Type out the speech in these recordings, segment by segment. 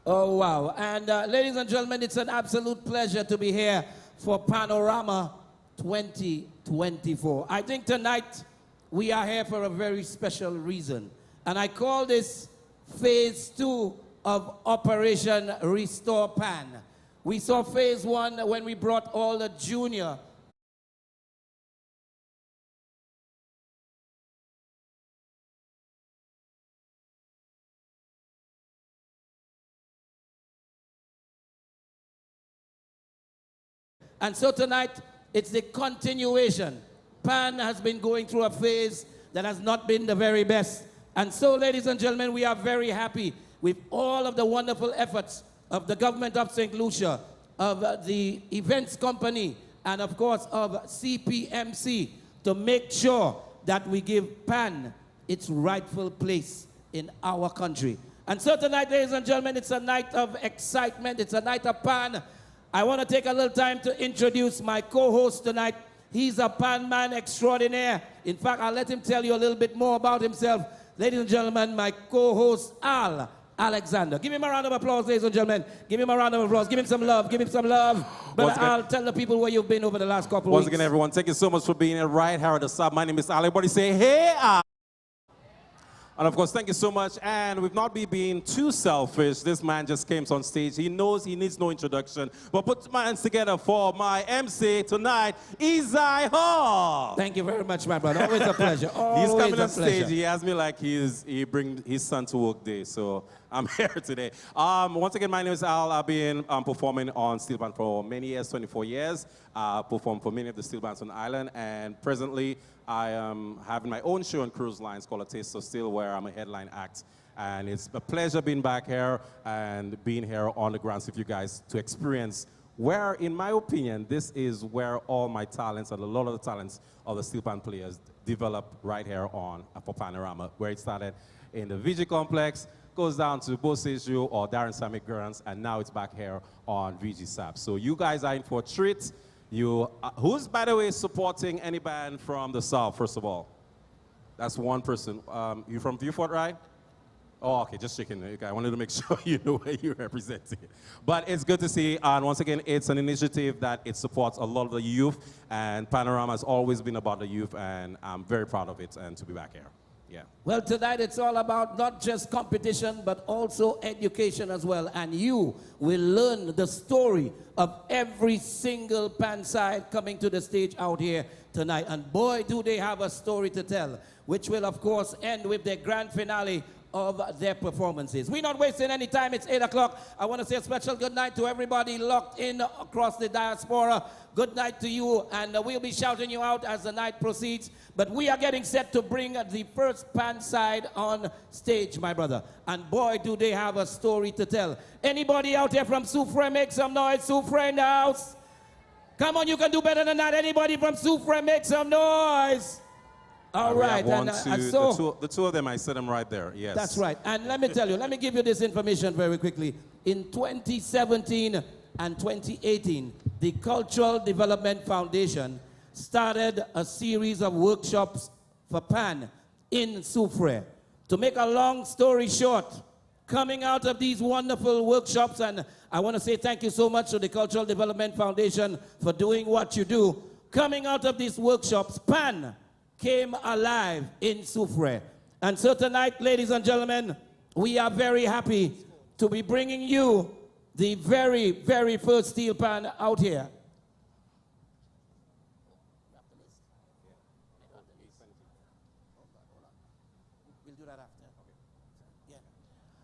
Oh, wow. And ladies and gentlemen, it's an absolute pleasure to be here for Panorama 2024. I think tonight we are here for a very special reason. And I call this Phase 2 of Operation Restore Pan. We saw Phase 1 when we brought all the junior and so tonight, it's the continuation. Pan has been going through a phase that has not been the very best. And so, ladies and gentlemen, we are very happy with all of the wonderful efforts of the government of St. Lucia, of the events company, and of course of CPMC to make sure that we give Pan its rightful place in our country. And so tonight, ladies and gentlemen, it's a night of excitement. It's a night of Pan. I want to take a little time to introduce my co-host tonight. He's a Pan man extraordinaire. In fact, I'll let him tell you a little bit more about himself. Ladies and gentlemen, my co-host, Al Alexander. Give him a round of applause, ladies and gentlemen. Give him a round of applause. Give him some love. Give him some love. But I'll tell the people where you've been over the last couple of weeks. Once again, everyone, thank you so much for being here right here at the sub. My name is Al. Everybody say, hey, Al. And of course, thank you so much. And we've not been being too selfish. This man just came on stage. He knows he needs no introduction. But put my hands together for my MC tonight, 𝐂𝐴𝐧𝐻. Thank you very much, my brother. Always a pleasure. Always He's coming on pleasure. stage. He asked me like he bring his son to work day. So I'm here today. Once again, my name is Al. I've been performing on steel band for many years, 24 years. Performed for many of the steel bands on the island. And presently, I am having my own show on cruise lines called A Taste of Steel, where I'm a headline act. And it's a pleasure being back here and being here on the grounds with you guys to experience where, in my opinion, this is where all my talents and a lot of the talents of the steel pan players develop right here on for Panorama, where it started in the VG complex, goes down to 𝐂𝐴𝐧𝐻 or Darren Sammy Grants, and now it's back here on VG SAP. So you guys are in for a treat. Who's, by the way, supporting any band from the South, first of all? That's one person. You from Beaufort, right? Oh, okay, just checking. Okay, I wanted to make sure you know where you're representing. But it's good to see, and once again, it's an initiative that it supports a lot of the youth, and Panorama has always been about the youth, and I'm very proud of it, and to be back here. Yeah. Well, tonight it's all about not just competition, but also education as well. And you will learn the story of every single pan side coming to the stage out here tonight. And boy, do they have a story to tell, which will, of course, end with their grand finale of their performances. We're not wasting any time. It's 8 o'clock. I want to say a special good night to everybody locked in across the diaspora. Good night to you, and we'll be shouting you out as the night proceeds. But we are getting set to bring the first pan side on stage, my brother. And boy, do they have a story to tell. Anybody out there from Soufrière, make some noise. Soufrière in the house. Come on, you can do better than that. Anybody from Soufrière, make some noise. All right, and so the two of them, I said them right there. Yes, that's right. And let me tell you, let me give you this information very quickly. In 2017 and 2018, the Cultural Development Foundation started a series of workshops for Pan in Soufrière. To make a long story short, coming out of these wonderful workshops, and I want to say thank you so much to the Cultural Development Foundation for doing what you do. Coming out of these workshops, Pan came alive in Soufrière. And so tonight, ladies and gentlemen, we are very happy to be bringing you the very, very first steel pan out here. We'll do that after. Yeah.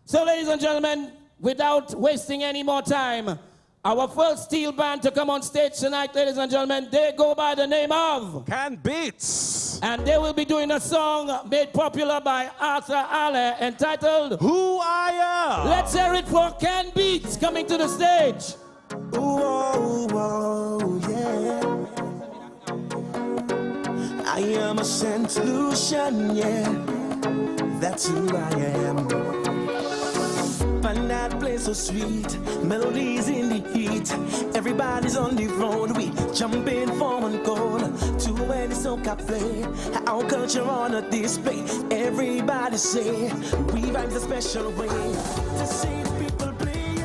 So, ladies and gentlemen, without wasting any more time, our first steel band to come on stage tonight, ladies and gentlemen, they go by the name of 𝐾𝐏𝐬𝐻. And they will be doing a song made popular by Arthur Allen entitled Who I Am. Let's hear it for 𝐾𝐏𝐬𝐻 coming to the stage. Ooh, oh, yeah. I am a St. Lucian, yeah. That's who I am. Find that place so sweet, melodies in the heat. Everybody's on the road, we jumping from one goal to where the soca play. Our culture on a display. Everybody say we vibes a special way to see the people play.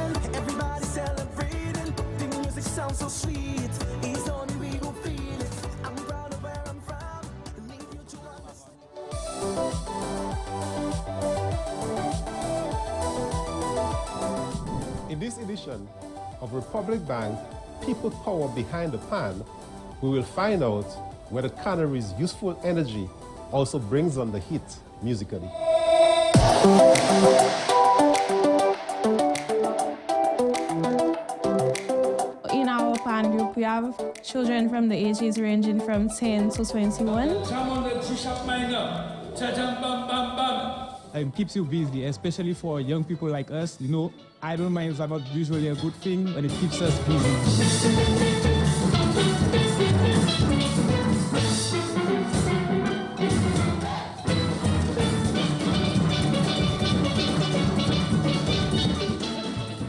In this edition of Republic Bank, People Power Behind the Pan, we will find out whether Cannery's youthful energy also brings on the hit musically. In our pan group, we have children from the ages ranging from 10 to 21. It keeps you busy, especially for young people like us. You know, idle minds are not usually a good thing, but it keeps us busy.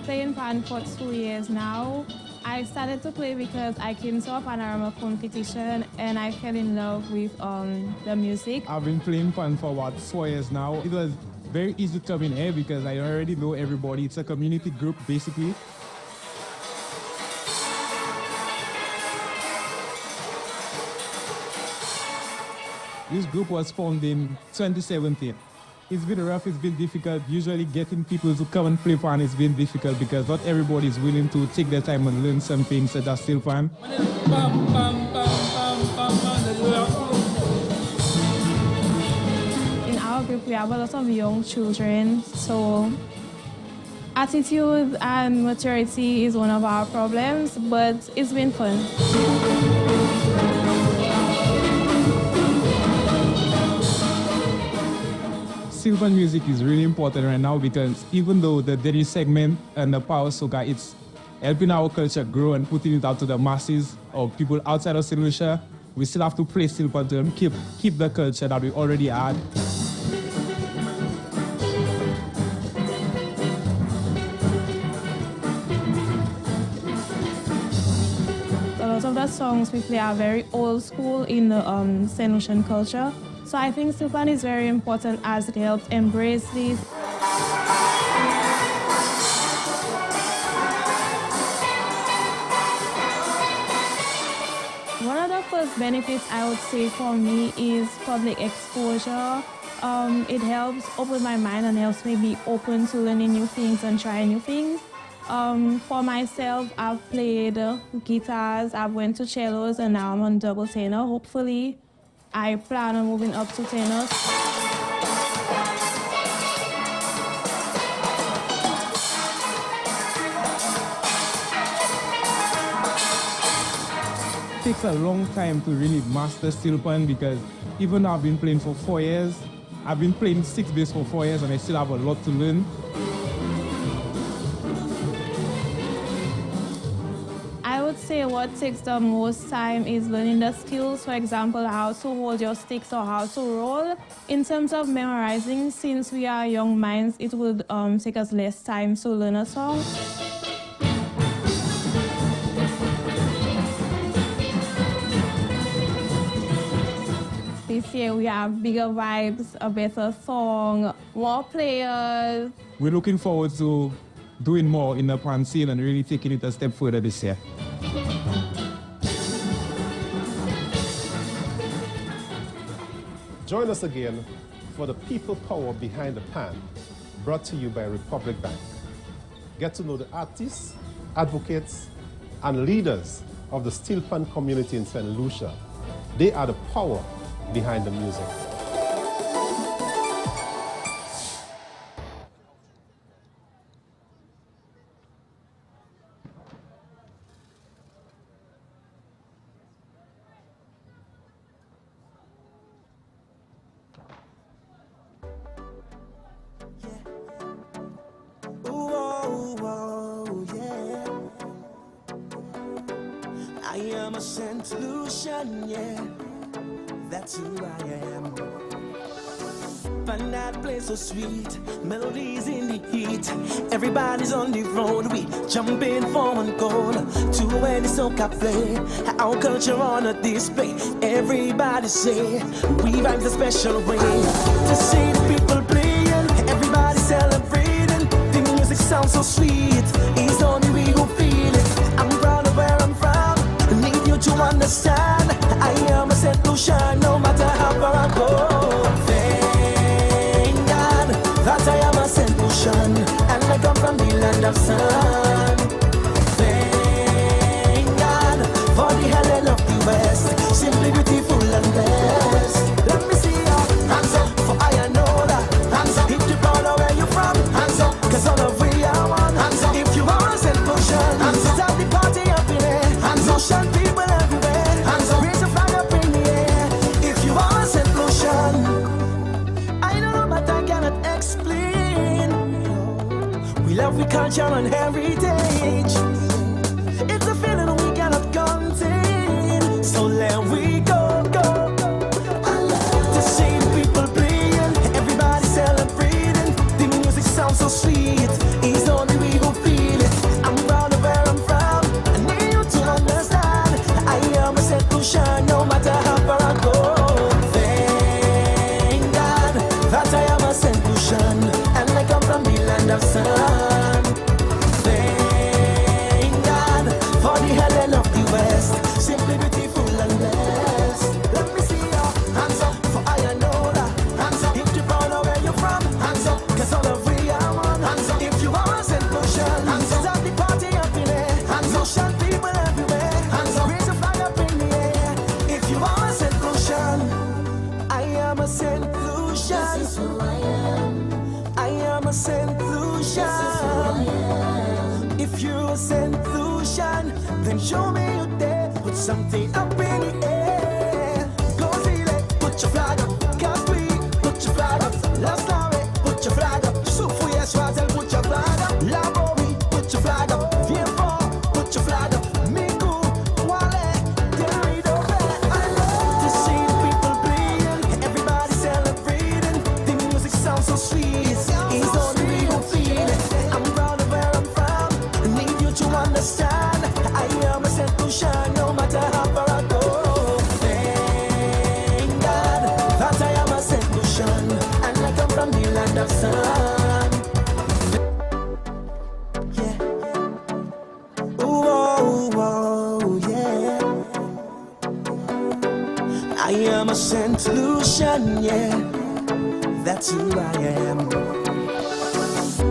Playing pan for 2 years now. I started to play because I came to a panorama competition and I fell in love with the music. I've been playing pan for about 4 years now. It was very easy to come in here because I already know everybody. It's a community group, basically. This group was formed in 2017. It's been rough, it's been difficult. Usually getting people to come and play pan has been difficult because not everybody is willing to take their time and learn something such as steelpan. In our group, we have a lot of young children, so attitude and maturity is one of our problems, but it's been fun. Steelpan music is really important right now because even though the daily segment and the power soca, it's helping our culture grow and putting it out to the masses or people outside of St. Lucia, we still have to play steelpan to keep the culture that we already had. A lot of the songs we play are very old school in the St. Lucian culture. So I think steelpan is very important as it helps embrace this. One of the first benefits I would say for me is public exposure. It helps open my mind and helps me be open to learning new things and trying new things. For myself, I've played guitars, I've went to cellos, and now I'm on double tenor. Hopefully, I plan on moving up to tenors. It takes a long time to really master steelpan because even though I've been playing for 4 years, I've been playing 6 bass for 4 years and I still have a lot to learn. I would say what takes the most time is learning the skills, for example, how to hold your sticks or how to roll. In terms of memorizing, since we are young minds, it would take us less time to learn a song. This year we have bigger vibes, a better song, more players. We're looking forward to doing more in the pan scene and really taking it a step further this year. Join us again for the People Power Behind the Pan, brought to you by Republic Bank. Get to know the artists, advocates, and leaders of the steelpan community in St. Lucia. They are the power behind the music. I am a St. Lucian, yeah, that's who I am. Find that place so sweet, melodies in the heat. Everybody's on the road, we jumping for one goal. To any soca play, our culture on a display. Everybody say, we vibe the special way. To see the people playing, everybody celebrating. The music sounds so sweet, it's only we who feel it. I'm proud of where I'm from, need you to understand. I am a St. Lucian, no matter how far I go. Thank God that I am a St. Lucian, and I come from the land of sun. Thank God for the Helen of the West, simply beautiful and blessed. Let me see your hands up, for I know that. Hands up, if you're proud of where you're from. Hands up, cause all of we are one. Hands up, if you are a St. Lucian. Hands up, start the party up in there. Hands up, Lucian people everywhere. Hands up, raise a flag up in the air. If you are a St. Lucian, I don't know but I cannot explain. We love the culture and heritage. It's a feeling we cannot contain. So let we go, go. To see the people playing, everybody celebrating. The music sounds so sweet. It's only we who feel it. I'm proud of where I'm from. I need you to understand. I am a St. Lucian, no matter how far I go. Thank God that I am a St. Lucian, and I come from the land of sun. Thank God for the Helen of the West, simply beautiful and blessed. Let me see your hands up, for I know that. Hands up, if you're proud of where you're from. Hands up, cause all of we are one. Hands up, if you are a St. Lucian. Hands up, start the party up in there. Hands up, Lucian people everywhere. Hands up, raise a flag up in the air. If you are a St. Lucian, I am a St. Lucian. This is who I am. I am a St. Lucian. This is who I am. If you're a St. Lucian, then show me you there. Put something up in the air. Go feel it. Put your flag up. Can't we? Put your flag up. Last Larry, put your flag up. Sufu Yeshwazel, put your flag up. Labovi, put your flag up. Vienfort, put your flag up. Miku, Wale, Terrido, I love to see the people playing. Everybody celebrating. The music sounds so sweet. It's only we who feel it. I'm proud of where I'm from. I need you to understand. I am a St. Lucian, no matter how far I go. Thank God that I am a St. Lucian, and I come from the land of sun. Yeah. Oh, oh, yeah. I am a St. Lucian, yeah. That's who I am.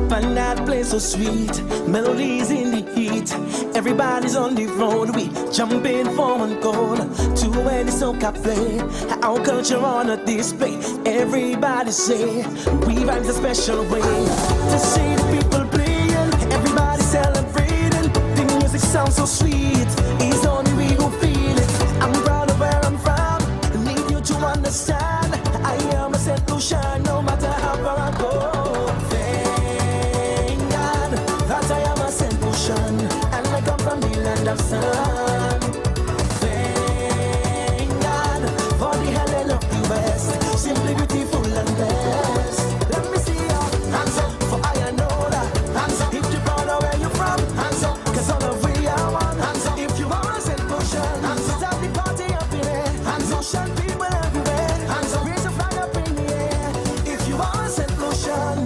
Find that place so sweet, melodies in the heat. Everybody's on the road, we jumping for one goal. To where the soca play, our culture on a display. Everybody say, we vibe a special way. To see the people playing, everybody celebrating. The music sounds so sweet, it's only we who feel it. I'm proud of where I'm from, I need you to understand. I am a St. Lucian, no matter how far I go. And I come from the land of sun. Thank God for the Helen of the West, simply beautiful and blessed. Let me see your hands up, for I know that. Hands up, if you're proud of where you're from. Hands up, cause all of we are one. Hands up, if you are a St. Lucian. Hands up, start the party up in there. Hands up, Lucian people everywhere. Hands up, raise a flag up in the air. If you are a St. Lucian,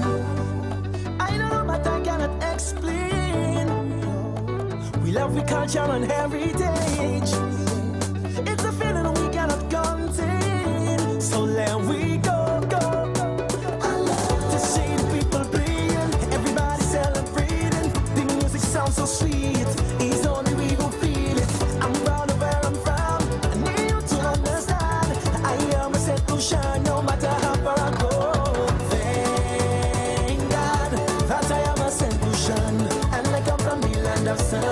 I don't know but I cannot explain. We love the culture and heritage. It's a feeling we cannot contain. So let we go, go. I love to see the people playing, everybody celebrating. The music sounds so sweet, it's only we who feel it. I'm proud of where I'm from, I need you to understand. I am a St. Lucian, no matter how far I go. Thank God that I am a St. Lucian, and I come from the land of sun.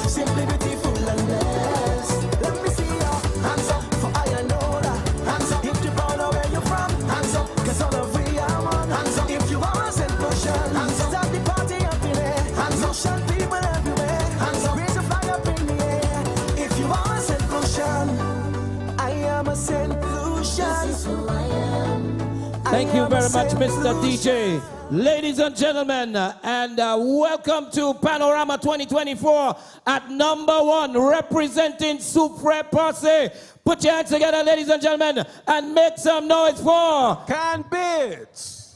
Simply beautiful and blessed. Let me see your hands up, for I know that. Hands up, if you're proud of where you're from. Hands up, cause all of we are one. Hands up, if you are a St. Lucian. Hands up, start the party up in there. Hands up, Lucian people everywhere. Hands up, raise a flag up in the air. If you are a St. Lucian, I am a St. Lucian. This is who I am. Thank you very much, Mr. DJ. Ladies and gentlemen, and welcome to Panorama 2024 at #1, representing Soufre Posse. Put your hands together, ladies and gentlemen, and make some noise for Can Beats.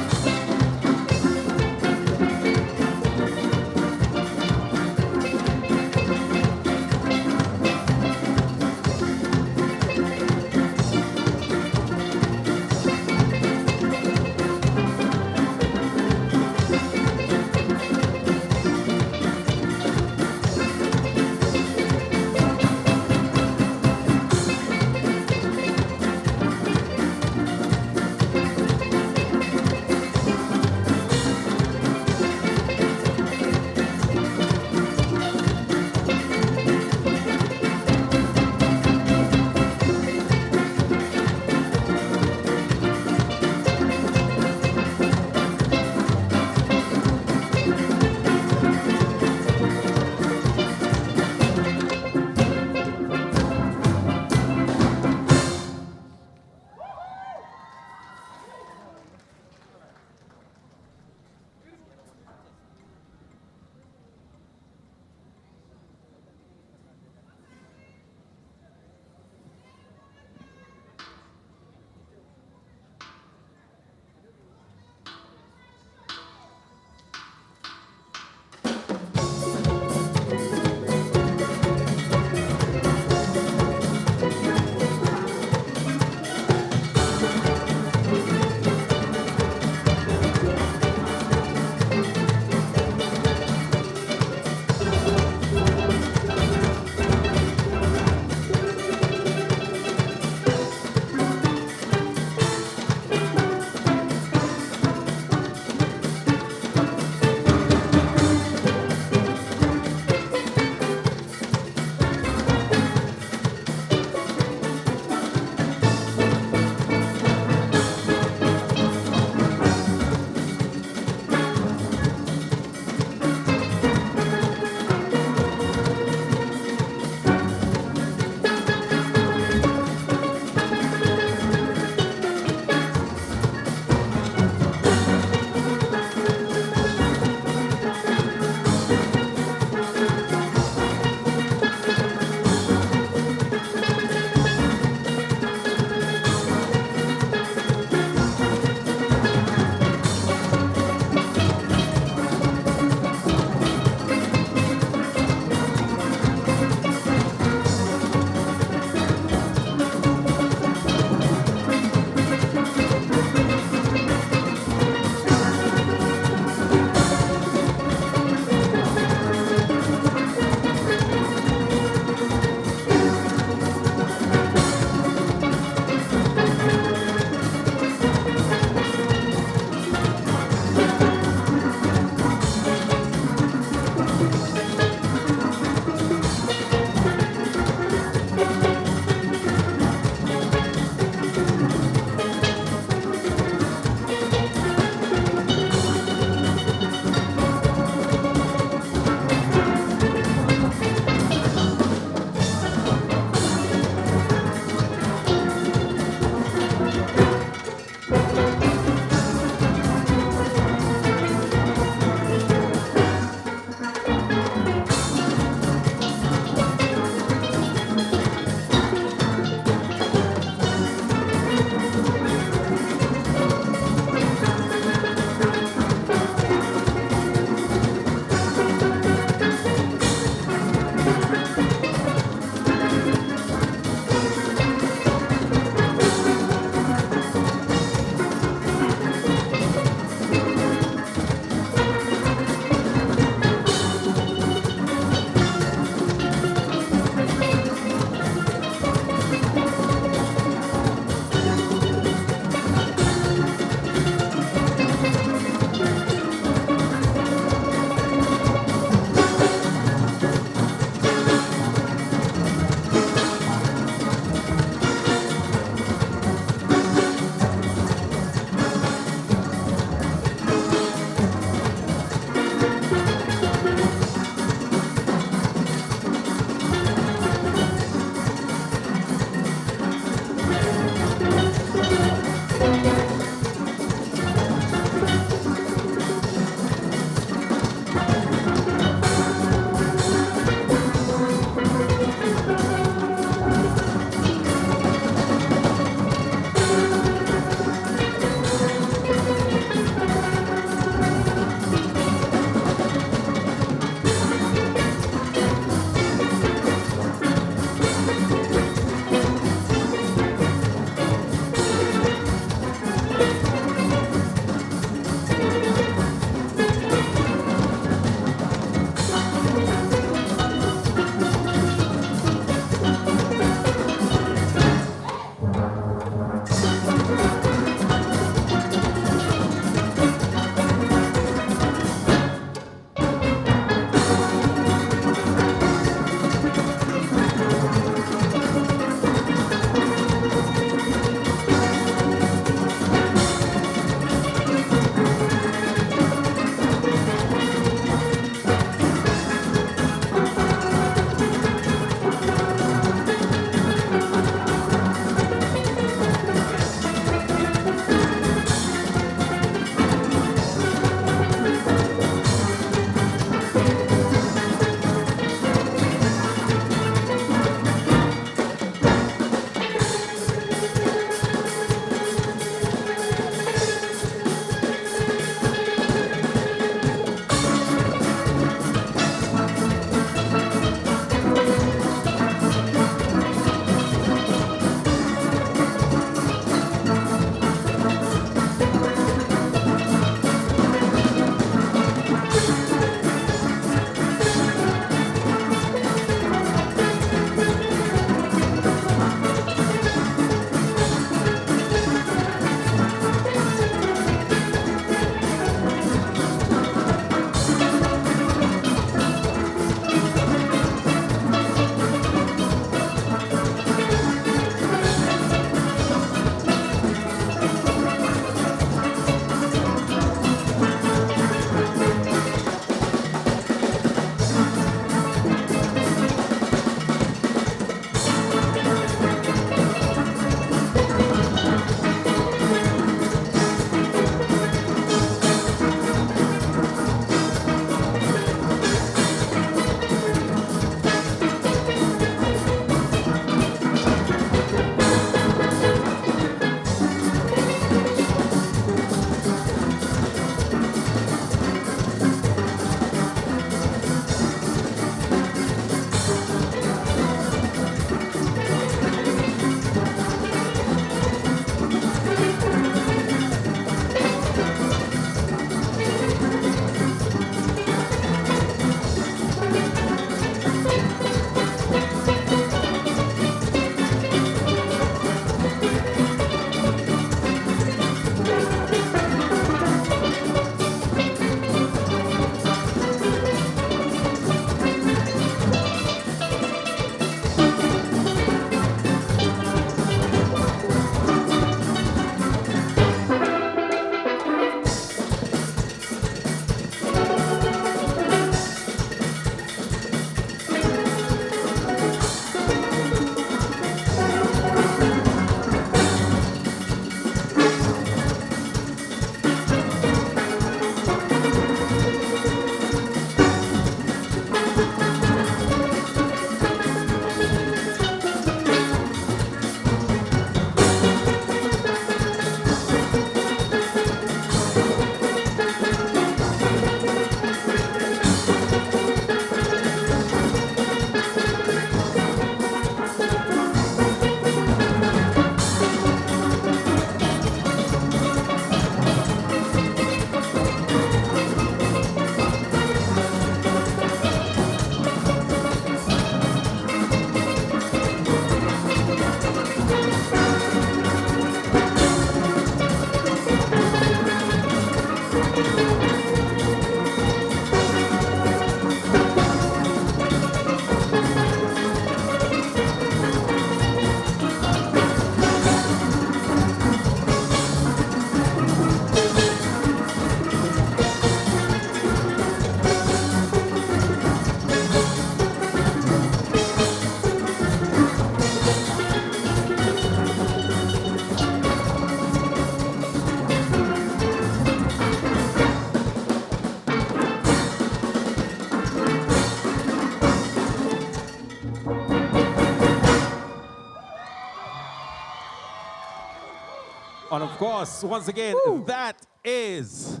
And of course, once again, that is...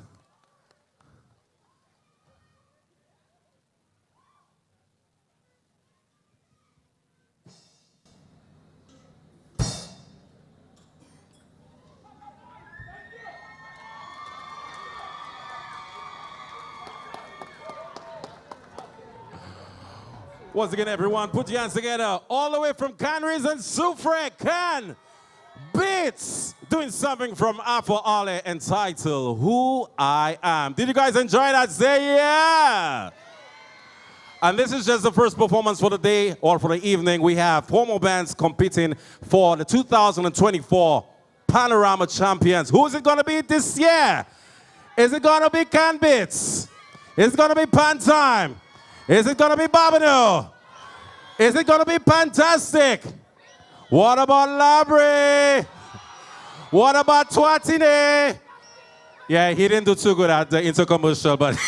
Once again, everyone, put your hands together. All the way from Canaries and Soufrière, Can Beats, doing something from Afro Ale entitled Who I Am. Did you guys enjoy that? Say yeah! And this is just the first performance for the day or for the evening. We have 4 more bands competing for the 2024 Panorama Champions. Who is it going to be this year? Is it going to be Can Beats? Is it going to be Pan Time? Is it going to be Babino? Is it going to be Fantastic? What about Labry? What about Twatine? Yeah, he didn't do too good at the intercommercial, but...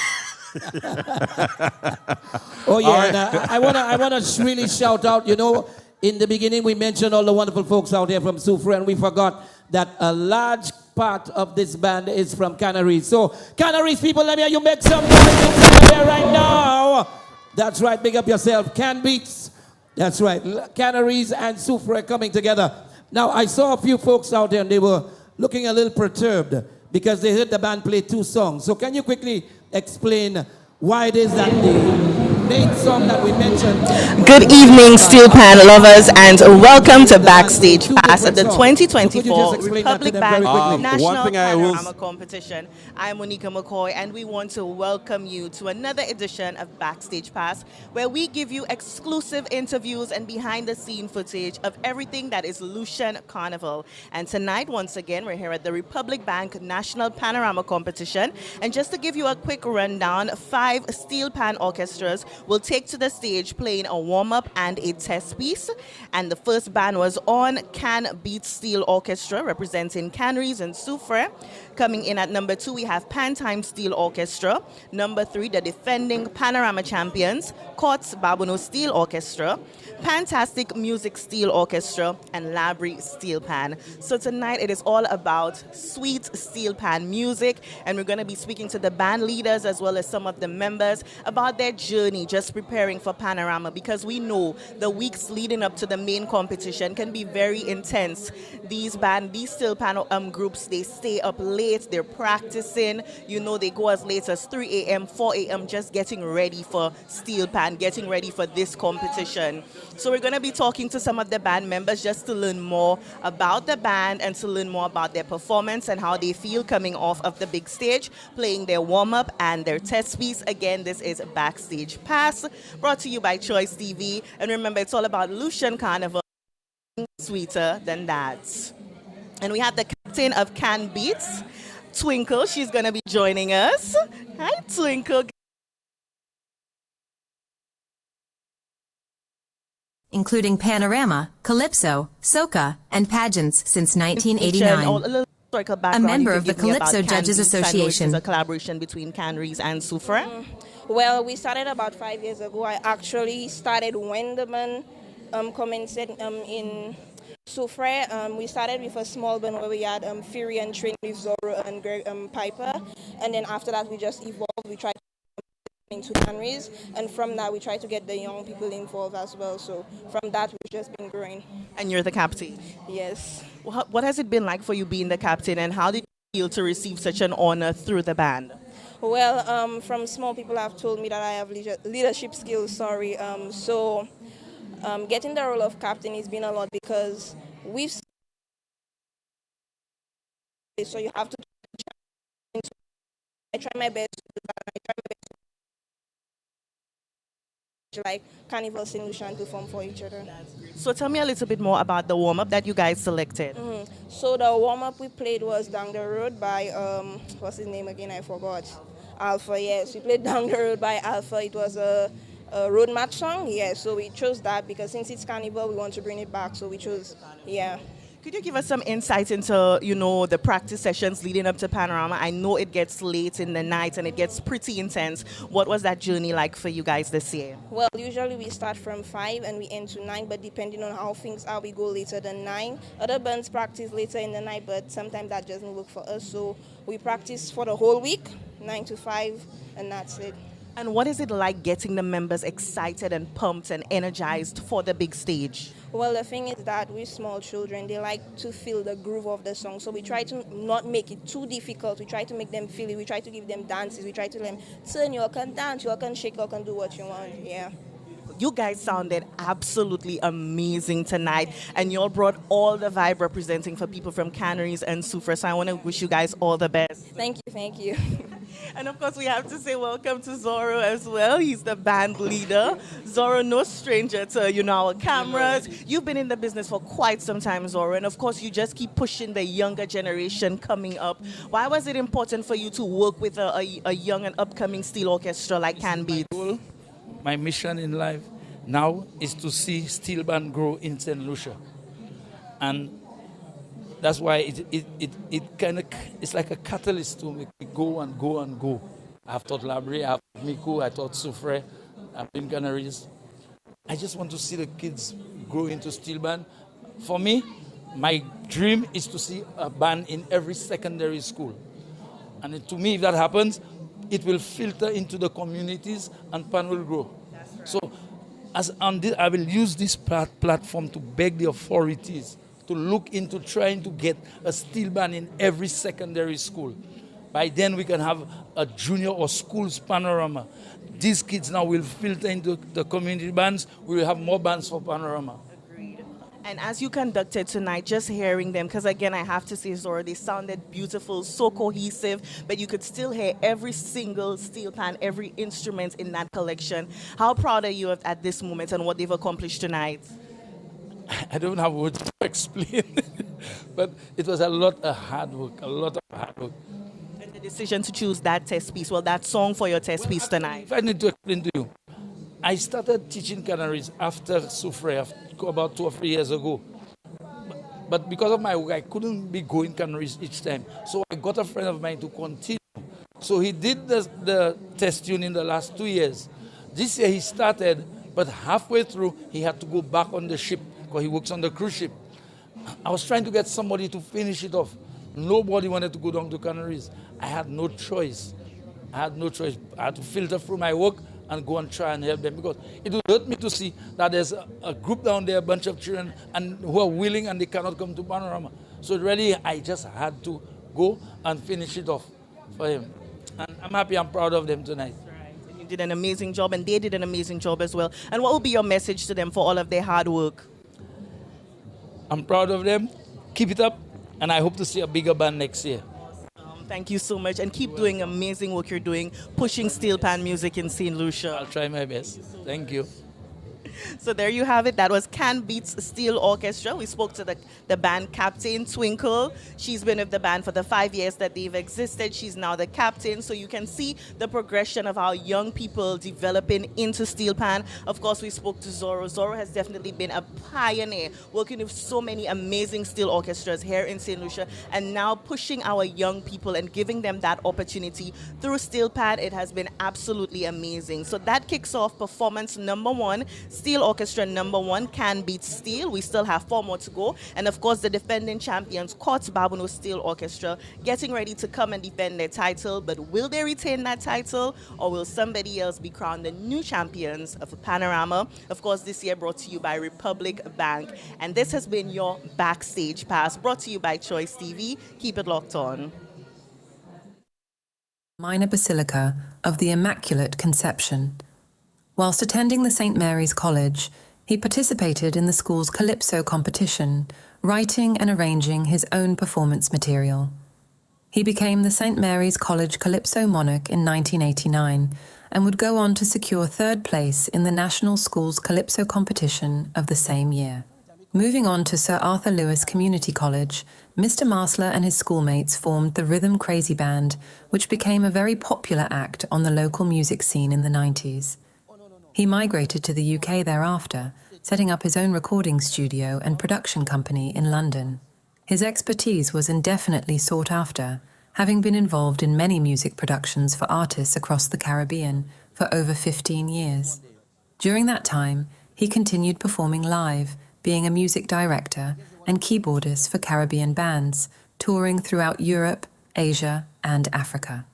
Oh, yeah, right. I wanna really shout out, you know, in the beginning we mentioned all the wonderful folks out here from Soufrière, and we forgot that a large part of this band is from Canaries. So, Canaries people, let me hear you make some noise there right now. That's right, big up yourself. Can Beats. That's right. Canaries and Soufrière coming together. Now, I saw a few folks out there and they were looking a little perturbed because they heard the band play 2 songs. So can you quickly explain why it is that the main song that we mentioned... Good evening, Steelpan lovers, and welcome to Backstage Pass at the 2024 Republic Bank National Panorama Competition. I'm Monica McCoy, and we want to welcome you to another edition of Backstage Pass, where we give you exclusive interviews and behind-the-scene footage of everything that is Lucian Carnival. And tonight, once again, we're here at the Republic Bank National Panorama Competition. And just to give you a quick rundown, 5 steel pan orchestras will take to the stage playing a warm-up and a test piece. And the first band was on Can Beats Steel Orchestra, representing Canaries and Soufrière. Coming in at number 2, we have Pantime Steel Orchestra. Number 3, the defending Panorama champions, Courts Babonneau Steel Orchestra, Fantastic Music Steel Orchestra, and Labry Steel Pan. So tonight it is all about sweet steel pan music, and we're going to be speaking to the band leaders as well as some of the members about their journey just preparing for Panorama, because we know the weeks leading up to the main competition can be very intense. These steel pan groups, they stay up late, they're practicing, you know, they go as late as 3 a.m., 4 a.m. just getting ready for steel pan, getting ready for this competition. So we're going to be talking to some of the band members just to learn more about the band and to learn more about their performance and how they feel coming off of the big stage, playing their warm-up and their test piece. Again, this is Backstage Pass, brought to you by Choice TV. And remember, it's all about Lucian Carnival, sweeter than that. And we have the captain of Can Beats, Twinkle. She's going to be joining us. Hi, Twinkle. Including Panorama, Calypso, Soca, and pageants since 1989. A member of the Calypso Judges Association. It's a collaboration between Canaries and Soufrière. Well, we started about 5 years ago. I actually started when the band commenced in Soufrière. We started with a small band where we had Fury and Train with Zorro and Greg Piper. And then after that, we just evolved. We tried into Canaries, and from that we try to get the young people involved as well. So from that we've just been growing. And you're the captain? Yes. What has it been like for you being the captain, and how did you feel to receive such an honor through the band? Well, from small people have told me that I have leadership skills, so getting the role of captain has been a lot, because so you have to I try my best to do that. I try my best like Carnival St. Lucian to form for each other. So tell me a little bit more about the warm-up that you guys selected. So the warm-up we played was Down the Road by, what's his name again? I forgot. Alpha, yes. We played Down the Road by Alpha. It was a road match song, yeah. So we chose that because since it's Carnival, we want to bring it back. So we chose, yeah. Could you give us some insight into, you know, the practice sessions leading up to Panorama? I know it gets late in the night and it gets pretty intense. What was that journey like for you guys this year? Well, usually we start from 5 and we end to 9, but depending on how things are, we go later than 9. Other bands practice later in the night, but sometimes that doesn't work for us. So we practice for the whole week, 9 to 5, and that's it. And what is it like getting the members excited and pumped and energized for the big stage? Well, the thing is that with small children, they like to feel the groove of the song. So we try to not make it too difficult. We try to make them feel it. We try to give them dances. We try to let them turn, you can dance, you can shake, you can do what you want. Yeah. You guys sounded absolutely amazing tonight, and you all brought all the vibe representing for people from Canneries and Soufrière. So I want to wish you guys all the best. Thank you, thank you. And of course, we have to say welcome to Zorro as well. He's the band leader. Zorro, no stranger to, you know, our cameras. You've been in the business for quite some time, Zorro, and of course, you just keep pushing the younger generation coming up. Why was it important for you to work with a young and upcoming steel orchestra like _𝐶𝐶? My mission in life now is to see steel band grow in St. Lucia. And that's why it kind of, it's like a catalyst to make me go and go and go. I've taught Labrie, I've taught Miku, I taught Soufrière, I've been Canneries. I just want to see the kids grow into steel band. For me, my dream is to see a band in every secondary school. And to me, if that happens, it will filter into the communities and pan will grow. Right. So as on this, I will use this platform to beg the authorities to look into trying to get a steel band in every secondary school. By then we can have a junior or school's panorama. These kids now will filter into the community bands. We will have more bands for Panorama. Agreed. And as you conducted tonight, just hearing them, because again, I have to say, Zorro, they sounded beautiful, so cohesive, but you could still hear every single steel pan, every instrument in that collection. How proud are you at this moment and what they've accomplished tonight? I don't have words to explain, but it was a lot of hard work, a lot of hard work. And the decision to choose that test piece, well, that song for your test piece tonight. If I need to explain to you, I started teaching Canneries after Soufrière about 2 or 3 years ago. But because of my work, I couldn't be going Canneries each time. So I got a friend of mine to continue. So he did the test tune in the last 2 years. This year he started, but halfway through, he had to go back on the ship because he works on the cruise ship. I was trying to get somebody to finish it off. Nobody wanted to go down to Canneries. I had no choice. I had to filter through my work and go and try and help them, because it would hurt me to see that there's a group down there, a bunch of children, and who are willing and they cannot come to Panorama. So really, I just had to go and finish it off for him. And I'm happy, I'm proud of them tonight. Right. And you did an amazing job, and they did an amazing job as well. And what will be your message to them for all of their hard work? I'm proud of them. Keep it up, and I hope to see a bigger band next year. Thank you so much, and keep doing amazing work you're doing, pushing steel pan music in St. Lucia. I'll try my best. Thank you. So there you have it. That was _𝐶𝐶 Steel Orchestra. We spoke to the band captain, Twinkle. She's been with the band for the 5 years that they've existed. She's now the captain. So you can see the progression of how young people developing into steel pan. Of course, we spoke to Zorro. Zorro has definitely been a pioneer, working with so many amazing steel orchestras here in St. Lucia, and now pushing our young people and giving them that opportunity through steel pan. It has been absolutely amazing. So that kicks off performance number 1. Steel Orchestra number 1, _𝐶𝐶. We still have 4 more to go. And of course, the defending champions, Court Babonneau Steel Orchestra, getting ready to come and defend their title. But will they retain that title, or will somebody else be crowned the new champions of Panorama? Of course, this year brought to you by Republic Bank. And this has been your Backstage Pass, brought to you by Choice TV. Keep it locked on. Minor Basilica of the Immaculate Conception. Whilst attending the St. Mary's College, he participated in the school's Calypso competition, writing and arranging his own performance material. He became the St. Mary's College Calypso Monarch in 1989 and would go on to secure 3rd place in the National Schools Calypso competition of the same year. Moving on to Sir Arthur Lewis Community College, Mr. Marsler and his schoolmates formed the Rhythm Crazy Band, which became a very popular act on the local music scene in the 90s. He migrated to the UK thereafter, setting up his own recording studio and production company in London. His expertise was indefinitely sought after, having been involved in many music productions for artists across the Caribbean for over 15 years. During that time, he continued performing live, being a music director and keyboardist for Caribbean bands, touring throughout Europe, Asia, and Africa.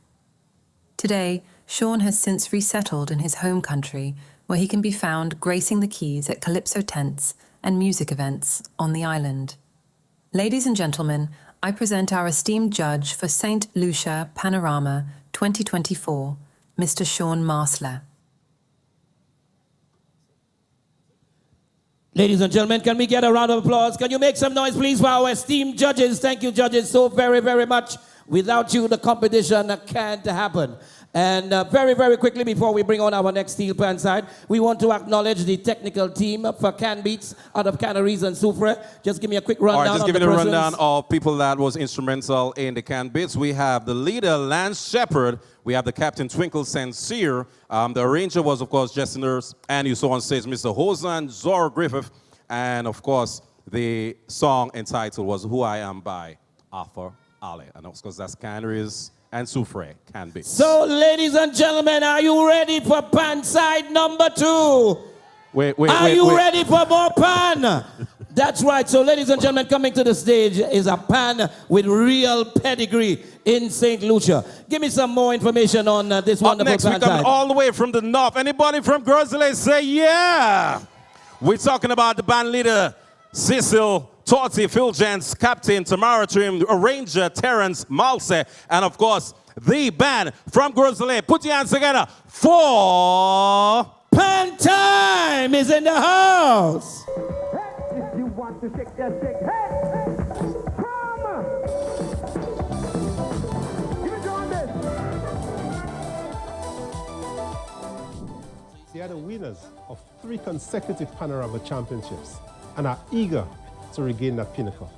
Today, Sean has since resettled in his home country, where he can be found gracing the keys at calypso tents and music events on the island. Ladies and gentlemen, I present our esteemed judge for St. Lucia Panorama 2024, Mr. Sean Marsler. Ladies and gentlemen, can we get a round of applause? Can you make some noise, please, for our esteemed judges? Thank you, judges, so very, very much. Without you, the competition can't happen. And very, very quickly, before we bring on our next steel pan side, we want to acknowledge the technical team for Can Beats out of Canneries and Soufrière. Just give me a quick rundown. All right, just giving a rundown of people that was instrumental in the Can Beats. We have the leader, Lance Shepard. We have the captain, Twinkle Sincere. The arranger was, of course, Jesse Nurse. And you saw on stage Mr. 𝐁𝐚𝐧𝐤 Griffith. And, of course, the song entitled was Who I Am by Arthur Ali. And, of course, that's Canneries and Soufrière, Can Beats. So, ladies and gentlemen, are you ready for pan side number 2? Wait. Are you ready for more pan? That's right. So, ladies and gentlemen, coming to the stage is a pan with real pedigree in St. Lucia. Give me some more information on this wonderful pan side. Up next, we're coming all the way from the north. Anybody from Grizzly say yeah? We're talking about the band leader, Cecil Torty, Fulgence, Captain Tamara Trim, Arranger Terrence Malse, and of course, the band from Grizzly. Put your hands together for Pan Time is in the house. If you want to shake that shake, hey, come! Give me on this. They are the winners of 3 consecutive Panorama Championships and are eager to regain that pinnacle.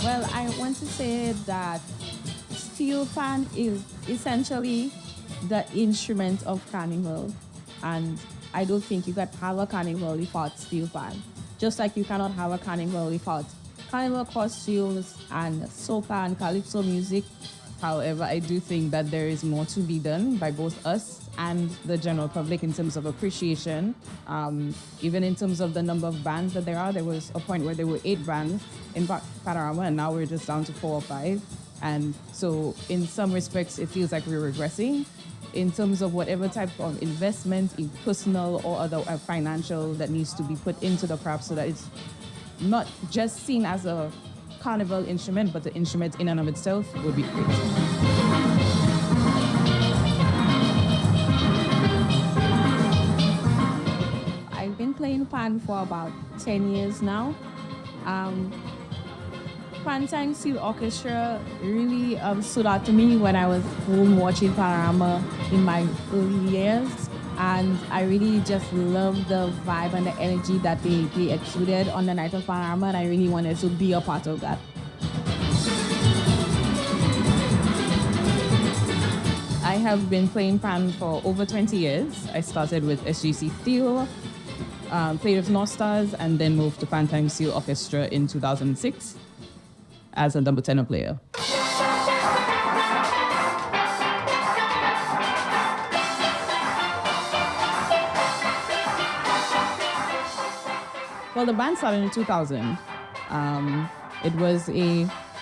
Well, I want to say that steel pan is essentially the instrument of carnival, and I don't think you can have a carnival without steel pan. Just like you cannot have a carnival without carnival costumes and soca and calypso music. However, I do think that there is more to be done by both us and the general public in terms of appreciation. Even in terms of the number of bands that there was a point where there were 8 bands in Panorama, and now we're just down to 4 or 5. And so in some respects, it feels like we're regressing in terms of whatever type of investment, in personal or other financial, that needs to be put into the craft so that it's not just seen as a carnival instrument, but the instrument in and of itself would be great. I've been playing pan for about 10 years now. Pan Time Steel Orchestra really stood out to me when I was home watching Panorama in my early years. And I really just loved the vibe and the energy that they exuded on the night of Panorama, and I really wanted to be a part of that. I have been playing pan for over 20 years. I started with SGC Steel, played with North Stars, and then moved to Pan Time Steel Orchestra in 2006 as a number tenor player. Well, the band started in 2000. It was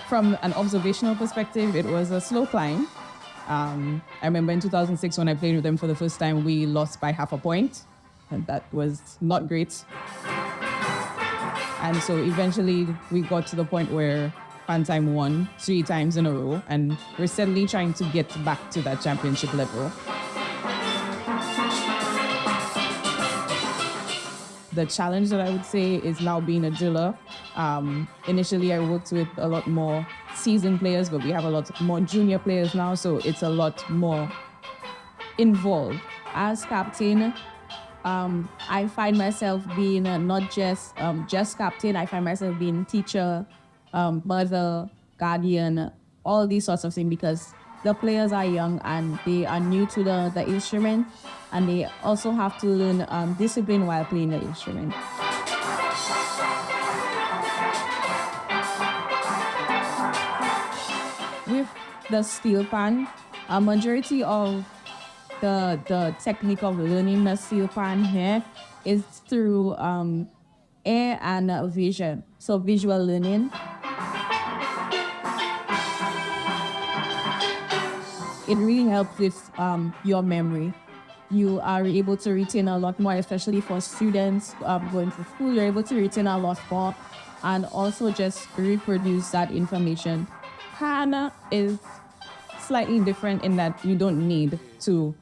from an observational perspective, it was a slow climb. I remember in 2006 when I played with them for the first time, we lost by half a point, and that was not great. And so eventually we got to the point where Pan Time won 3 times in a row, and we're steadily trying to get back to that championship level. The challenge that I would say is now being a driller. Initially, I worked with a lot more seasoned players, but we have a lot more junior players now, so it's a lot more involved. As captain, I find myself being not just captain, I find myself being teacher, mother, guardian, all these sorts of things, because the players are young and they are new to the instrument, and they also have to learn discipline while playing the instrument. With the steel pan, a majority of the technique of learning the steel pan here is through air and vision, so visual learning. It really helps with your memory. You are able to retain a lot more, especially for students going to school. You're able to retain a lot more and also just reproduce that information. Pan is slightly different in that you don't need to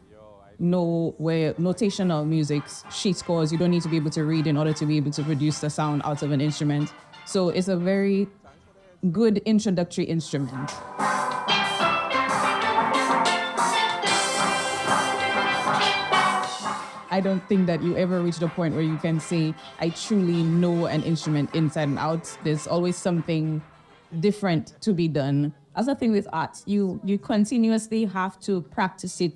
know where notational music, sheet scores, you don't need to be able to read in order to be able to produce the sound out of an instrument. So it's a very good introductory instrument. I don't think that you ever reach the point where you can say, I truly know an instrument inside and out. There's always something different to be done. As a thing with art, you continuously have to practice it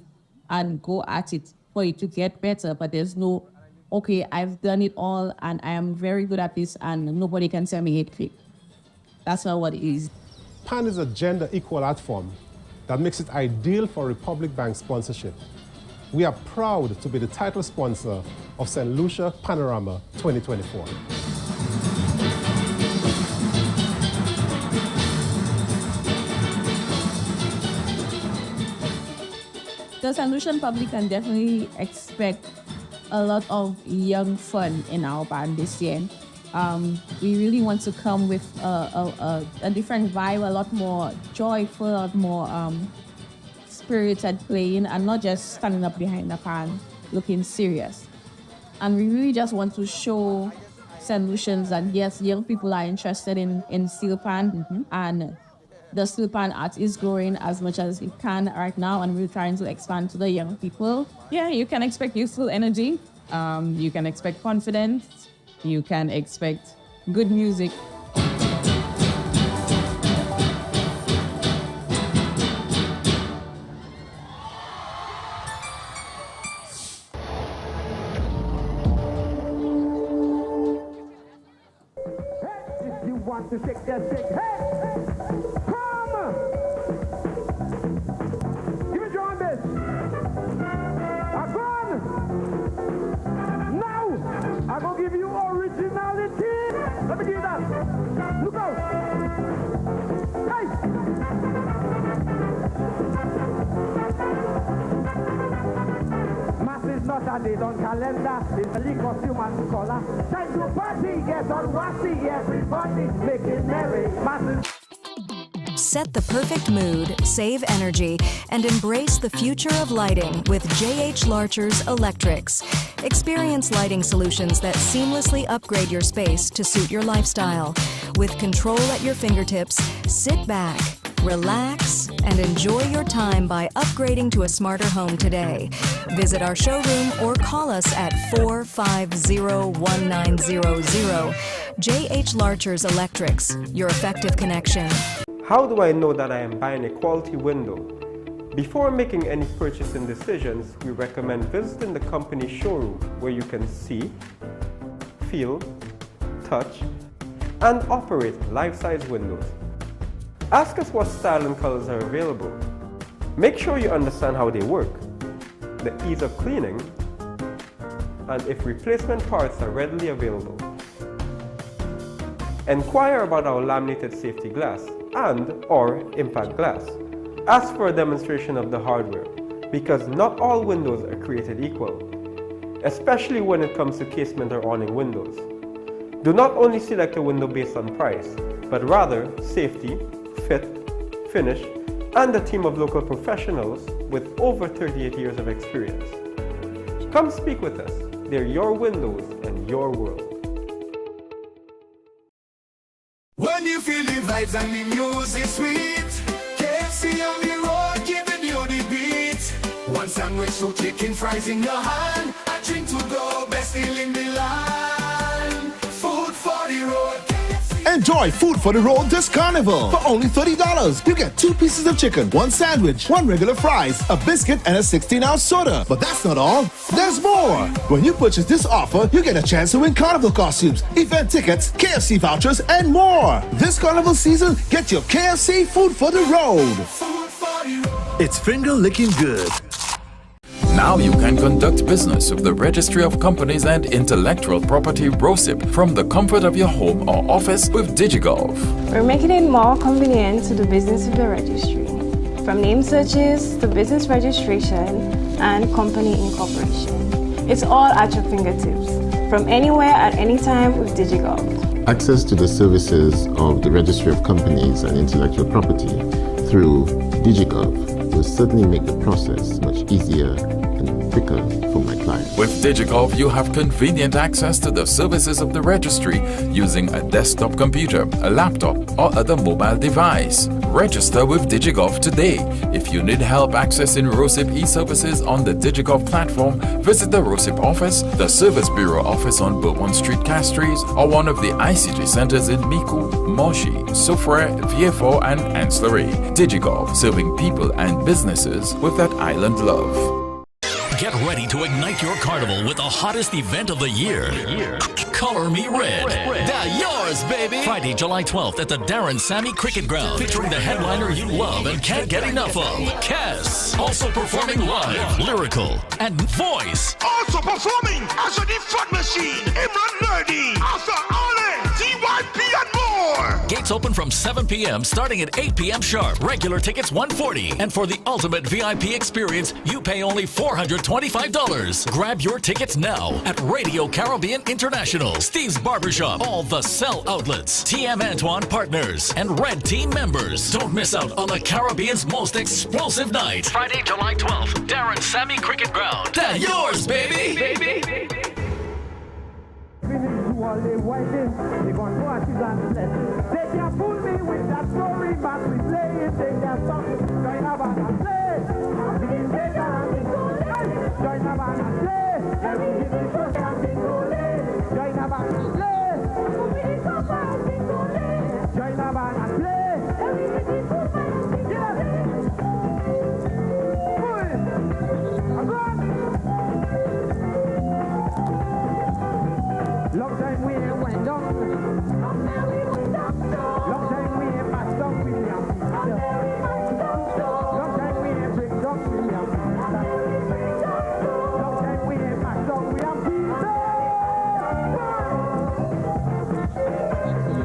and go at it for it to get better, but there's no, okay, I've done it all and I am very good at this and nobody can tell me it. That's not what it is. Pan is a gender equal art form that makes it ideal for Republic Bank sponsorship. We are proud to be the title sponsor of St. Lucia Panorama 2024. The St. Lucian public can definitely expect a lot of young fun in our band this year. We really want to come with a different vibe, a lot more joyful, a lot more spirited playing, and not just standing up behind the pan looking serious. And we really just want to show St. Lucians that yes, young people are interested in steel pan, and the steel pan art is growing as much as it can right now, and we're trying to expand to the young people. Yeah, you can expect youthful energy, you can expect confidence, you can expect good music. To shake that shake. Hey! Come! Give me drum bass. Again! Now! I'm gonna give you originality. Let me give you that. Look out! Hey! Mass is not a date on calendar. It's a leak costume and color. Time to party, get on wassy. Everybody making merry. Mass is... Set the perfect mood, save energy, and embrace the future of lighting with J.H. Larcher's Electrics. Experience lighting solutions that seamlessly upgrade your space to suit your lifestyle. With control at your fingertips, sit back, relax, and enjoy your time by upgrading to a smarter home today. Visit our showroom or call us at 450-1900. J.H. Larcher's Electrics, your effective connection. How do I know that I am buying a quality window? Before making any purchasing decisions, we recommend visiting the company showroom where you can see, feel, touch, and operate life-size windows. Ask us what style and colors are available. Make sure you understand how they work, the ease of cleaning, and if replacement parts are readily available. Inquire about our laminated safety glass and/or impact glass. Ask for a demonstration of the hardware, because not all windows are created equal, especially when it comes to casement or awning windows. Do not only select a window based on price, but rather safety, fit, finish, and a team of local professionals with over 38 years of experience. Come speak with us. They're your windows and your world. When you feel the vibes and the music sweet, KFC on the road giving you the beat. One sandwich, two chicken fries in your hand, a drink to go, best deal in the land. Food for the road. Enjoy food for the road this carnival. For only $30, you get 2 pieces of chicken, 1 sandwich, 1 regular fries, a biscuit, and a 16-ounce soda. But that's not all. There's more. When you purchase this offer, you get a chance to win carnival costumes, event tickets, KFC vouchers, and more. This carnival season, get your KFC food for the road. It's finger licking good. Now you can conduct business with the Registry of Companies and Intellectual Property (ROCIP) from the comfort of your home or office with 𝐑𝐞𝐻𝐿. We're making it more convenient to do business with the registry. From name searches to business registration and company incorporation. It's all at your fingertips, from anywhere at any time with 𝐑𝐞𝐻𝐿. Access to the services of the Registry of Companies and Intellectual Property through 𝐑𝐞𝐻𝐿 will certainly make the process much easier and quicker for my clients. With 𝐑𝐞𝐻𝐿, you have convenient access to the services of the registry using a desktop computer, a laptop, or other mobile device. Register with 𝐑𝐞𝐻𝐿 today. If you need help accessing ROCIP e-services on the 𝐑𝐞𝐻𝐿 platform, visit the ROCIP office, the Service Bureau office on Bourbon Street, Castries, or one of the ICT centers in Micoud, Monchy, Soufrière, Vieux-Fort, and Ancillary. 𝐑𝐞𝐻𝐿, serving people and businesses with that island love. Get ready to ignite your carnival with the hottest event of the year. Color Me Red. They're yours, baby. Friday, July 12th at the Darren Sammy Cricket Ground. Featuring the headliner you love and can't get enough of, Cass. Also performing live, lyrical, and voice. Also performing as a front machine, Imran Nerdy, Arthur Allen, TYP, and more. Gates open from 7 p.m. starting at 8 p.m. sharp. Regular tickets $140. And for the ultimate VIP experience, you pay only $425. Grab your tickets now at Radio Caribbean International, Steve's Barbershop, all the Cell outlets, TM Antoine Partners, and Red Team members. Don't miss out on the Caribbean's most explosive night. Friday, July 12th, Darren Sammy Cricket Ground. They're yours, baby! They can't fool me with that story, but we play it, they can't stop it. Join up and play. Join up and play. Everything is just a big goal. Join up and play. Join up and play. Everything is just a big goal. Long time we ain't went down. Long time we ain't passed down William. Long time we ain't break down William. Long time we ain't passed down William.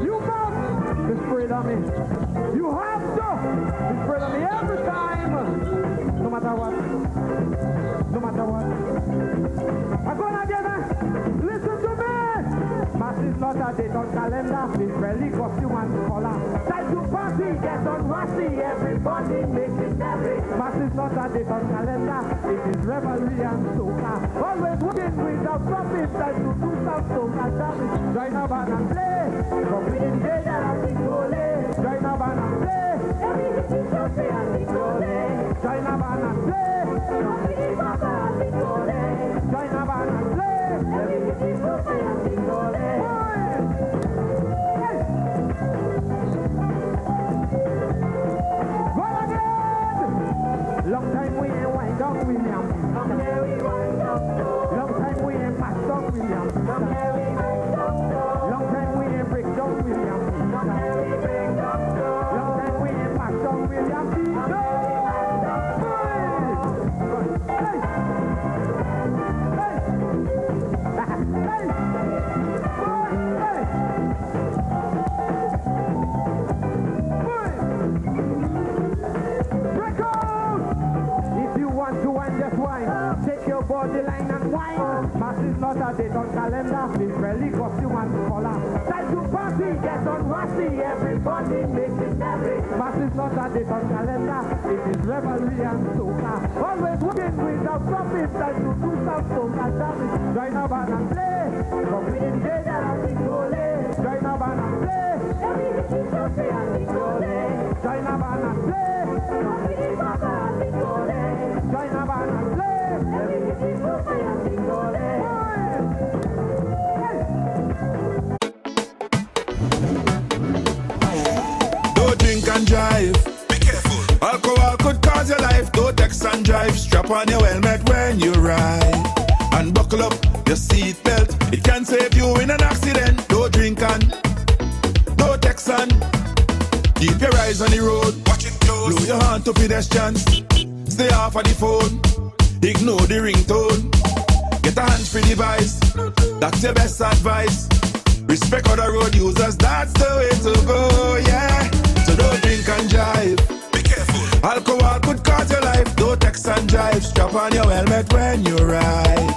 You must be spread on me. You have to be spread on me every time. No matter what. No matter what. I'm gonna get it. Listen to me. Mass is not a date on calendar. Israeli costume and collar. Time to party, get on rusty. Everybody make it merry. Mass is not a date on calendar. It is revelry and soca. Always working without stopping. Time to do some soca jamming. Join a band and play. From within day that I'm big gole. Join a band and play. Everything is okay and big gole. Join a band and play. From within papa and big gole. Join a band and play. Everything is okay and big gole. Long time we ain't wind up William. Long time we ain't passed up William. Long time we ain't break down William. Long time we ain't passed up William. Take your body line and wine. Mass is not a date on calendar. Israeli costume and collar. Time to party, get on rusty. Everybody make it merry. Mass is not a date on calendar. It is revelry and soca. Always working without stopping. Time to do some soca jamming. Join a band and play. From within day that I'm big gole. Join a band and play. Everything is okay and big gole. Join a band and play. From within papa and big gole. Join a band and play. and drive. Be careful. Alcohol could cause your life. Don't text and drive. Strap on your helmet when you ride. And buckle up your seat belt. It can save you in an accident. Don't drink and don't text and keep your eyes on the road. Watch it close. Blow your hand to pedestrians. Stay off of the phone. Ignore the ringtone. Get a hands-free device. That's your best advice. Respect other road users. That's the way to go, yeah. So don't drink and drive. Be careful. Alcohol could cause your life. Don't text and drive. Strap on your helmet when you ride.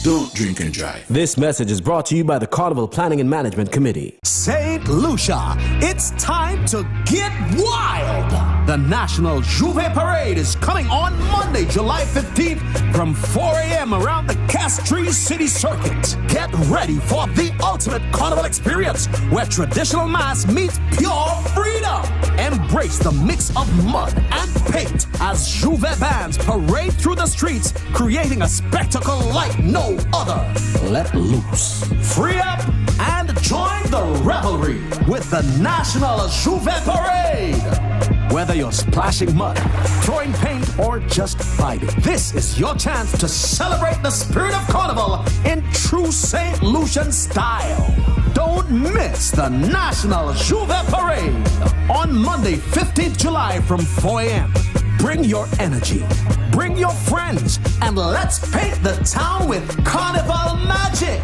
Don't drink and drive. This message is brought to you by the Carnival Planning and Management Committee. St. Lucia, it's time to get wild. The National 𝐭𝐲𝐜 Parade is coming on Monday, July 15th from 4 a.m. around the Castries City Circuit. Get ready for the ultimate carnival experience where traditional mass meets pure freedom. Embrace the mix of mud and paint as 𝐭𝐲𝐜 bands parade through the streets, creating a spectacle like no other. Let loose, free up, and join the revelry with the National 𝐭𝐲𝐜 Parade. Whether you're splashing mud, throwing paint, or just vibing, this is your chance to celebrate the spirit of carnival in true St. Lucian style. Don't miss the National 𝐭𝐲𝐜 Parade on Monday, 15th July from 4 a.m. Bring your energy, bring your friends, and let's paint the town with carnival magic.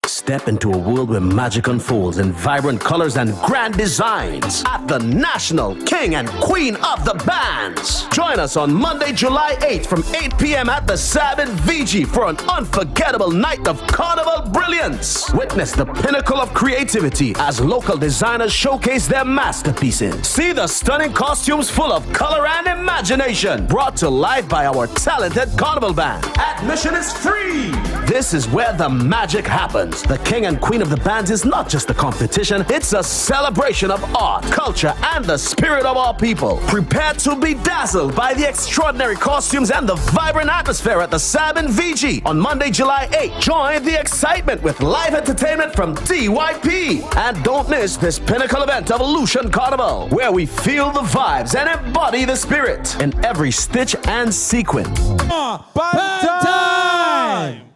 Step into a world where magic unfolds in vibrant colors and grand designs at the National King and Queen of the Bands. Join us on Monday, July 8th from 8 p.m. at the 𝐶𝐵𝐵 for an unforgettable night of carnival brilliance. Witness the pinnacle of creativity as local designers showcase their masterpieces. See the stunning costumes full of color and imagination, brought to life by our talented carnival band. Admission is free. This is where the magic happens. The King and Queen of the Bands is not just a competition, it's a celebration of art, culture, and the spirit of our people. Prepare to be dazzled by the extraordinary costumes and the vibrant atmosphere at the 𝐶𝐵𝐵 on Monday, July 8th. Join the excitement with live entertainment from DYP. And don't miss this pinnacle event of Lucian Carnival, where we feel the vibes and embody the spirit in every stitch and sequin. Time!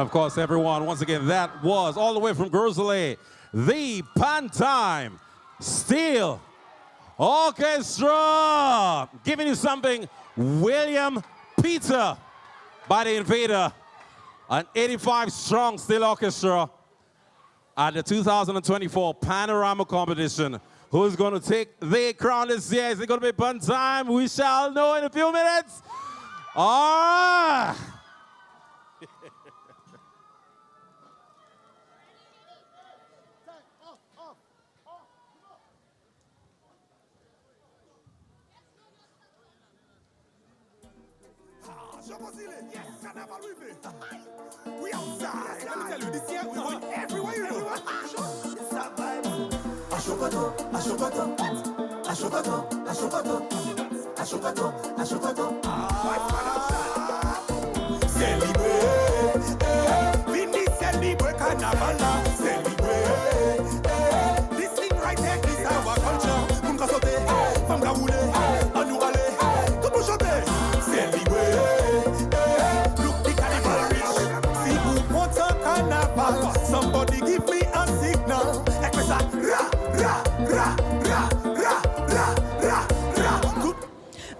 of course, everyone, once again, that was all the way from Grizzly, the Pantime Steel Orchestra. Giving you something, William Peter by the Invader, an 85-strong steel orchestra at the 2024 Panorama Competition. Who's going to take the crown this year? Is it going to be Pantime? We shall know in a few minutes. All right. We outside. Let me tell you, this year we're going everywhere you know. It's that vibe. Ashokoto, Ashokoto, Ashokoto, Ashokoto, Ashokoto, Ashokoto. Celebrate, Vini celebrate carnival. Celebrate, this thing right here is our culture. Munga sote, fanga wule, anuale, tupu shote. Celebrate, look the carnival rich. See who wants a carnival. Somebody give me a signal. Ekwesa, ra, ra, ra, ra, ra, ra, ra, ra.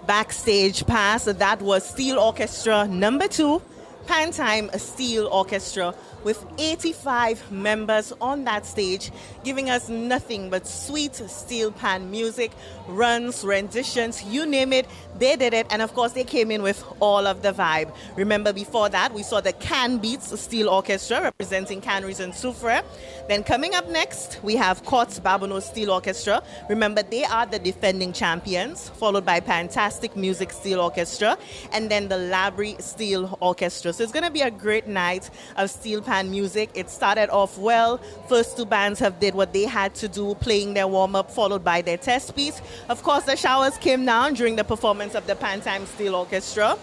Backstage pass, that was Steel Orchestra number 2, Pantime Steel Orchestra, with 85 members on that stage, giving us nothing but sweet steel pan music, runs, renditions, you name it, they did it, and of course they came in with all of the vibe. Remember, before that we saw the Can Beats Steel Orchestra representing Canneries and Soufre. Then coming up next we have Courts Babono Steel Orchestra. Remember, they are the defending champions, followed by Fantastic Music Steel Orchestra, and then the Labrie Steel Orchestra. So it's going to be a great night of steel pan music. It started off well. First two bands have did what they had to do, playing their warm-up, followed by their test piece. Of course, the showers came down during the performance of the Pantime Steel Orchestra,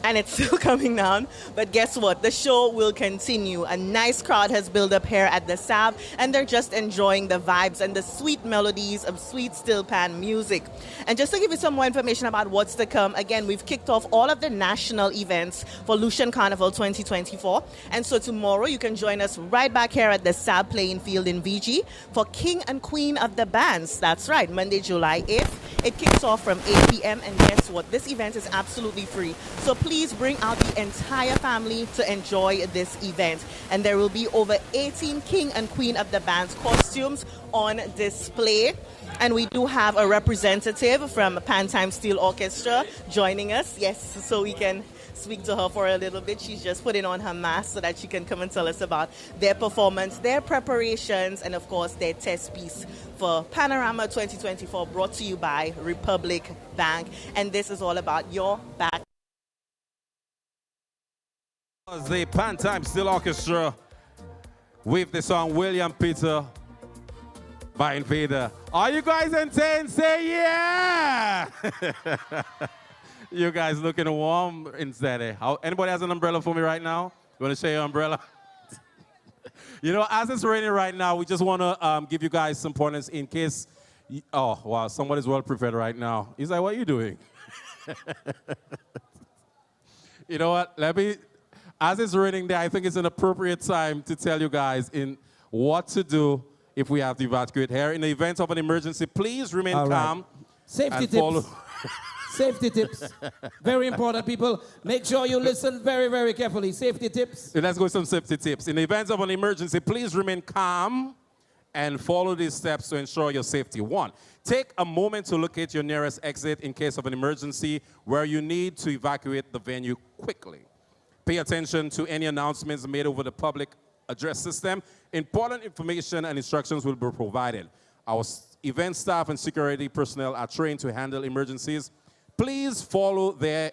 and it's still coming down. But guess what? The show will continue. A nice crowd has built up here at the SAB, and they're just enjoying the vibes and the sweet melodies of sweet steel pan music. And just to give you some more information about what's to come, again, we've kicked off all of the national events for Lucian Carnival 2024. And so tomorrow you can join us right back here at the SAB playing field in VG for King and Queen of the Bands. That's right, Monday, July 8th. It kicks off from 8 p.m. And guess what? This event is absolutely free. So please bring out the entire family to enjoy this event. And there will be over 18 King and Queen of the Bands costumes on display. And we do have a representative from Pantime Steel Orchestra joining us. Yes, so we can speak to her for a little bit. She's just putting on her mask so that she can come and tell us about their performance, their preparations, and of course their test piece for Panorama 2024, brought to you by Republic Bank. And this is all about your back. The Pantime Steel Orchestra with the song William Peter by Invader. Are you guys intense? Say yeah! You guys looking warm inside. Anybody has an umbrella for me right now? You want to share your umbrella? You know, as it's raining right now, we just want to give you guys some pointers in case. Oh, wow, somebody's well prepared right now. He's like, what are you doing? You know what? As it's raining there, I think it's an appropriate time to tell you guys in what to do if we have to evacuate here. In the event of an emergency, please remain calm. Safety tips. Safety tips. Very important, people. Make sure you listen very, very carefully. Safety tips. Let's go with some safety tips. In the event of an emergency, please remain calm and follow these steps to ensure your safety. 1, take a moment to locate your nearest exit in case of an emergency where you need to evacuate the venue quickly. Pay attention to any announcements made over the public address system. Important information and instructions will be provided. Our event staff and security personnel are trained to handle emergencies. Please follow their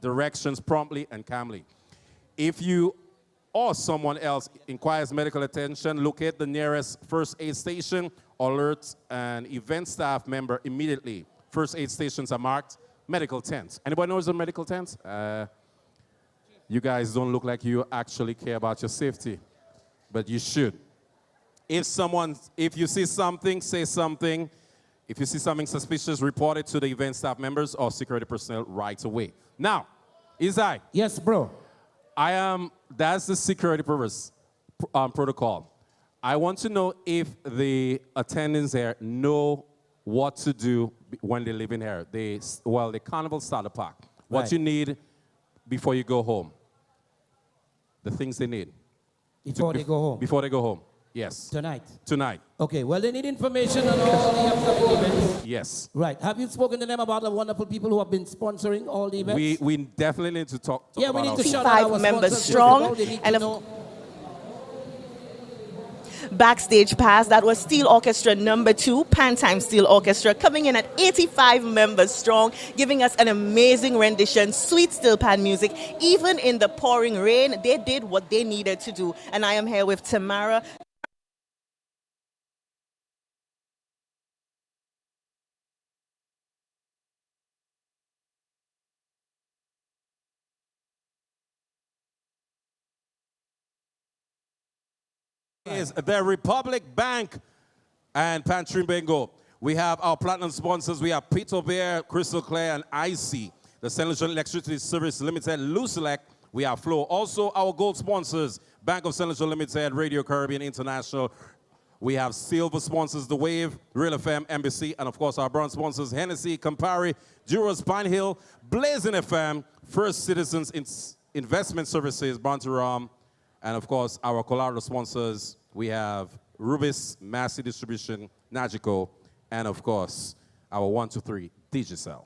directions promptly and calmly. If you or someone else requires medical attention, locate the nearest first aid station, alert an event staff member immediately. First aid stations are marked medical tents. Anybody knows the medical tents? You guys don't look like you actually care about your safety, but you should. If you see something, say something. If you see something suspicious, report it to the event staff members or security personnel right away. Now, Isai. Yes, bro. That's the security purpose protocol. I want to know if the attendants here know what to do when they live in here. The carnival starter pack. What Right. you need before you go home. The things they need. Before they go home? Before they go home, yes. Tonight? Tonight, Okay, well, they need information on all the upcoming events. yes. Right. Have you spoken to them about the wonderful people who have been sponsoring all the events? We definitely need to talk Yeah, about we need to our- shout out our 5 members sponsors. strong. They need And to of know. Backstage pass, that was Steel Orchestra number 2, Pan-Time Steel Orchestra, coming in at 85 members strong, giving us an amazing rendition, sweet steel pan music. Even in the pouring rain, they did what they needed to do. And I am here with Tamara. Is the Republic Bank and Pantry Bingo. We have our platinum sponsors. We have Peter Bear, Crystal Clear, and IC. The St. Lucia Electricity Service Limited, Lucelec. We have Flow. Also, our gold sponsors, Bank of St. Lucia Limited, Radio Caribbean International. We have silver sponsors, The Wave, Real FM, Embassy, and of course our bronze sponsors, Hennessy, Campari, Juros, Pine Hill, Blazing FM, First Citizens Investment Services, Bantaram, and of course our collateral sponsors, we have Rubis, Massey Distribution, Nagico, and of course our 123 𝐑𝐞𝐻𝐿.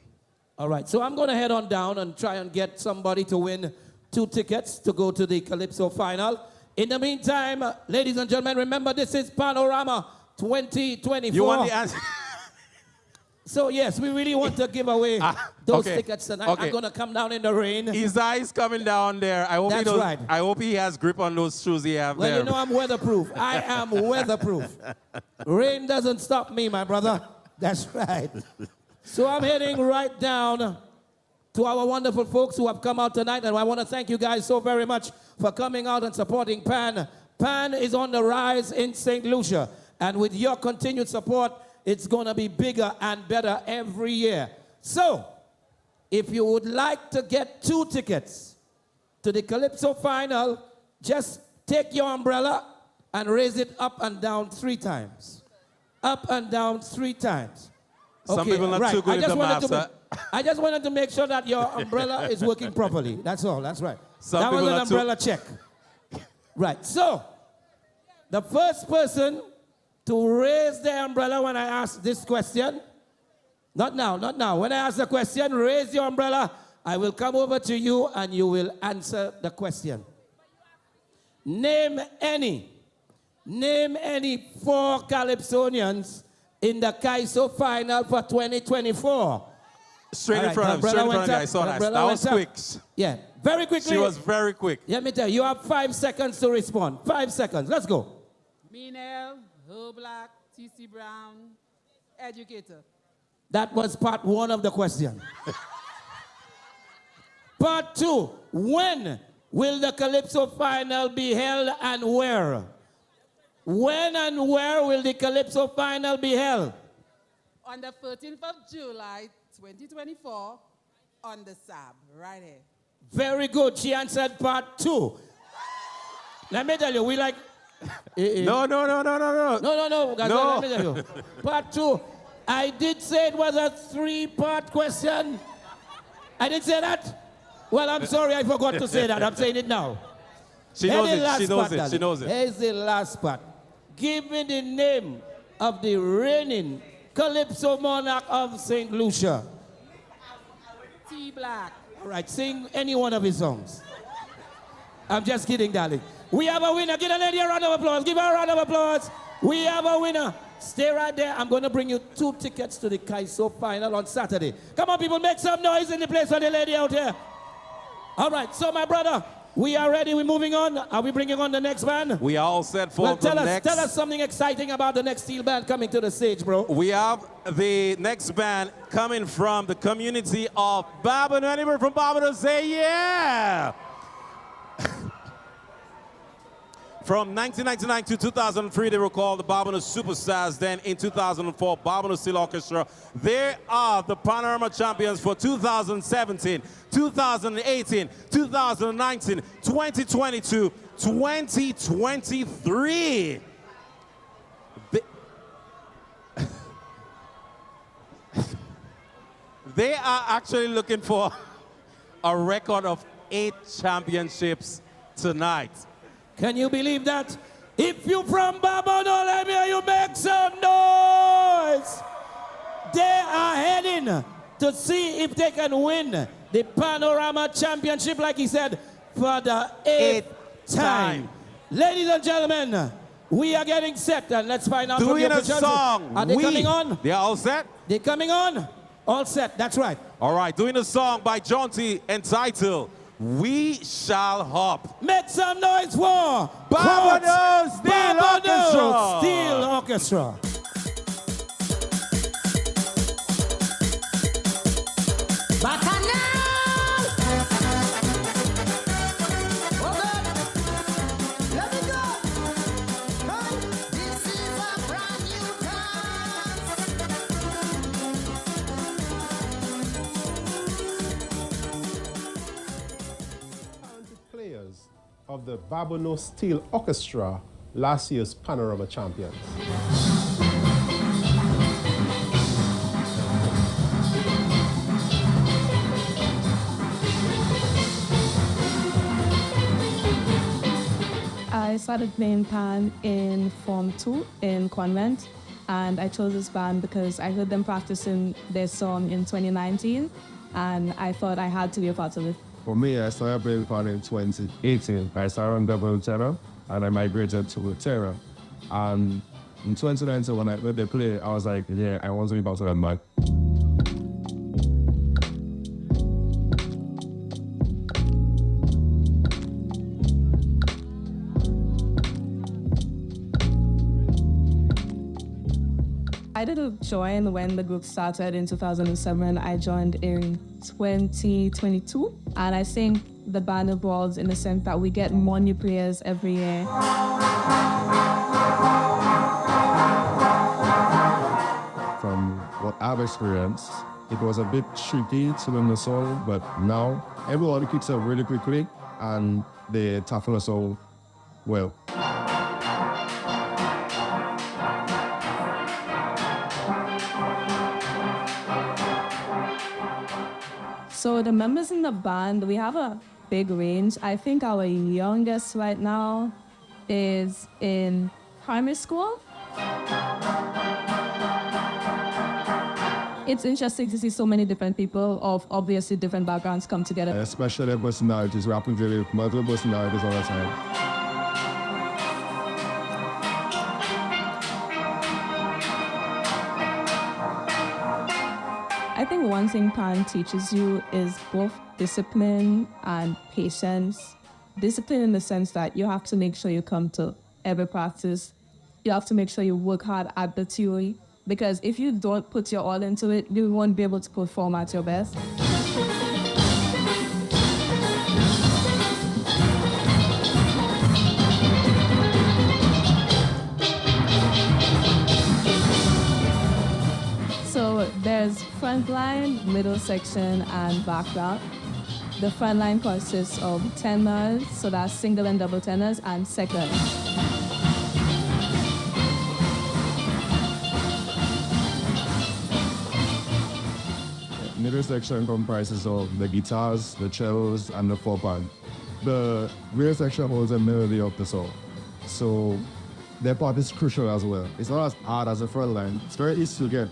All right, so I'm going to head on down and try and get somebody to win 2 tickets to go to the Calypso final. In the meantime, ladies and gentlemen, remember this is Panorama 2024. You want the answer? So yes, we really want to give away those okay, tickets tonight. okay. I'm going to come down in the rain. His eyes coming down there. I hope That's right. I hope he has grip on those shoes he have Well, there. you know I'm weatherproof. I am weatherproof. Rain doesn't stop me, my brother. That's right. So I'm heading right down to our wonderful folks who have come out tonight, and I want to thank you guys so very much for coming out and supporting PAN. PAN is on the rise in St. Lucia, and with your continued support, it's going to be bigger and better every year. So, if you would like to get 2 tickets to the Calypso final, just take your umbrella and raise it up and down 3 times. Up and down 3 times. Some people not too good at the maths. I just wanted to make sure that your umbrella is working properly. That's all. That's right. Some that was people an are too- umbrella check. Right. So, the first person to raise their umbrella when I ask this question, not now, not now. When I ask the question, raise your umbrella. I will come over to you and you will answer the question. Name any 4 Calypsonians in the Kaiso final for 2024. Straight All in right, front of the him, straight in umbrella front of him. I went saw up, that. the That umbrella was went quick. up. Yeah, very quickly. She was very quick. Let me tell you, you have 5 seconds to respond. 5 seconds. Let's go. Minel, Ho Black, T.C. Brown, educator. That was part 1 of the question. Part 2. When will the Calypso final be held and where? When and where will the Calypso final be held? On the 13th of July, 2024, on the SAB, right here. Very good. She answered part 2. Let me tell you, we like... No. No, guys, No. let me tell you. Part 2. I did say it was a 3-part question. I didn't say that? Well, I'm sorry, I forgot to say that. I'm saying it now. She knows it. She knows it. She knows it. Here's the last part. Give me the name of the reigning Calypso monarch of St. Lucia. T Black. All right, sing any one of his songs. I'm just kidding, darling. We have a winner. Give the lady a round of applause. Give her a round of applause. We have a winner. Stay right there. I'm going to bring you 2 tickets to the Kaiso final on Saturday. Come on, people, make some noise in the place for the lady out here. All right, so my brother, we are ready. We're moving on. Are we bringing on the next band? We are all set for Well, the tell next. us something exciting about the next steel band coming to the stage, bro. We have the next band coming from the community of Barbados. Anybody from Barbados say yeah? From 1999 to 2003, they were called the Barbados Superstars. Then in 2004, Barbados Steel Orchestra. They are the Panorama champions for 2017, 2018, 2019, 2022, 2023. They are actually looking for a record of 8 championships tonight. Can you believe that? If you from Barbados, let me hear you make some noise. They are heading to see if they can win the Panorama Championship, like he said, for the 8th time. Ladies and gentlemen, we are getting set, and let's find out from Doing your a song. Are they coming on? They are all set? They're coming on? All set, that's right. All right, doing a song by 𝐁𝐚𝐧𝐤 entitled We Shall Hop. Make some noise for Barbados Steel Orchestra. Steel Orchestra. Of the Barbados Steel Orchestra, last year's Panorama champions. I started playing pan in Form 2 in Convent, and I chose this band because I heard them practicing their song in 2019, and I thought I had to be a part of it. For me, I started playing pan in 2018. I started on double tenor, and I migrated to tenor. And in 2019, when I heard they play, I was like, yeah, I want to be part of that band. I didn't join when the group started in 2007. I joined in 2022. And I think the band evolves in the sense that we get more new players every year. From what I've experienced, it was a bit tricky to learn the song, but now everybody picks up really quickly and they tackle the song well. So the members in the band, we have a big range. I think our youngest right now is in primary school. It's interesting to see so many different people of obviously different backgrounds come together. Especially personalities, we happen to have multiple personalities all the time. I think one thing pan teaches you is both discipline and patience. Discipline in the sense that you have to make sure you come to every practice. You have to make sure you work hard at the theory, because if you don't put your all into it, you won't be able to perform at your best. So there's front line, middle section, and back route. The front line consists of tenors, so that's single and double tenors, and second. Middle section comprises of the guitars, the cellos, and the four pan. The rear section holds a melody of the song. So their part is crucial as well. It's not as hard as the front line. It's very easy to get.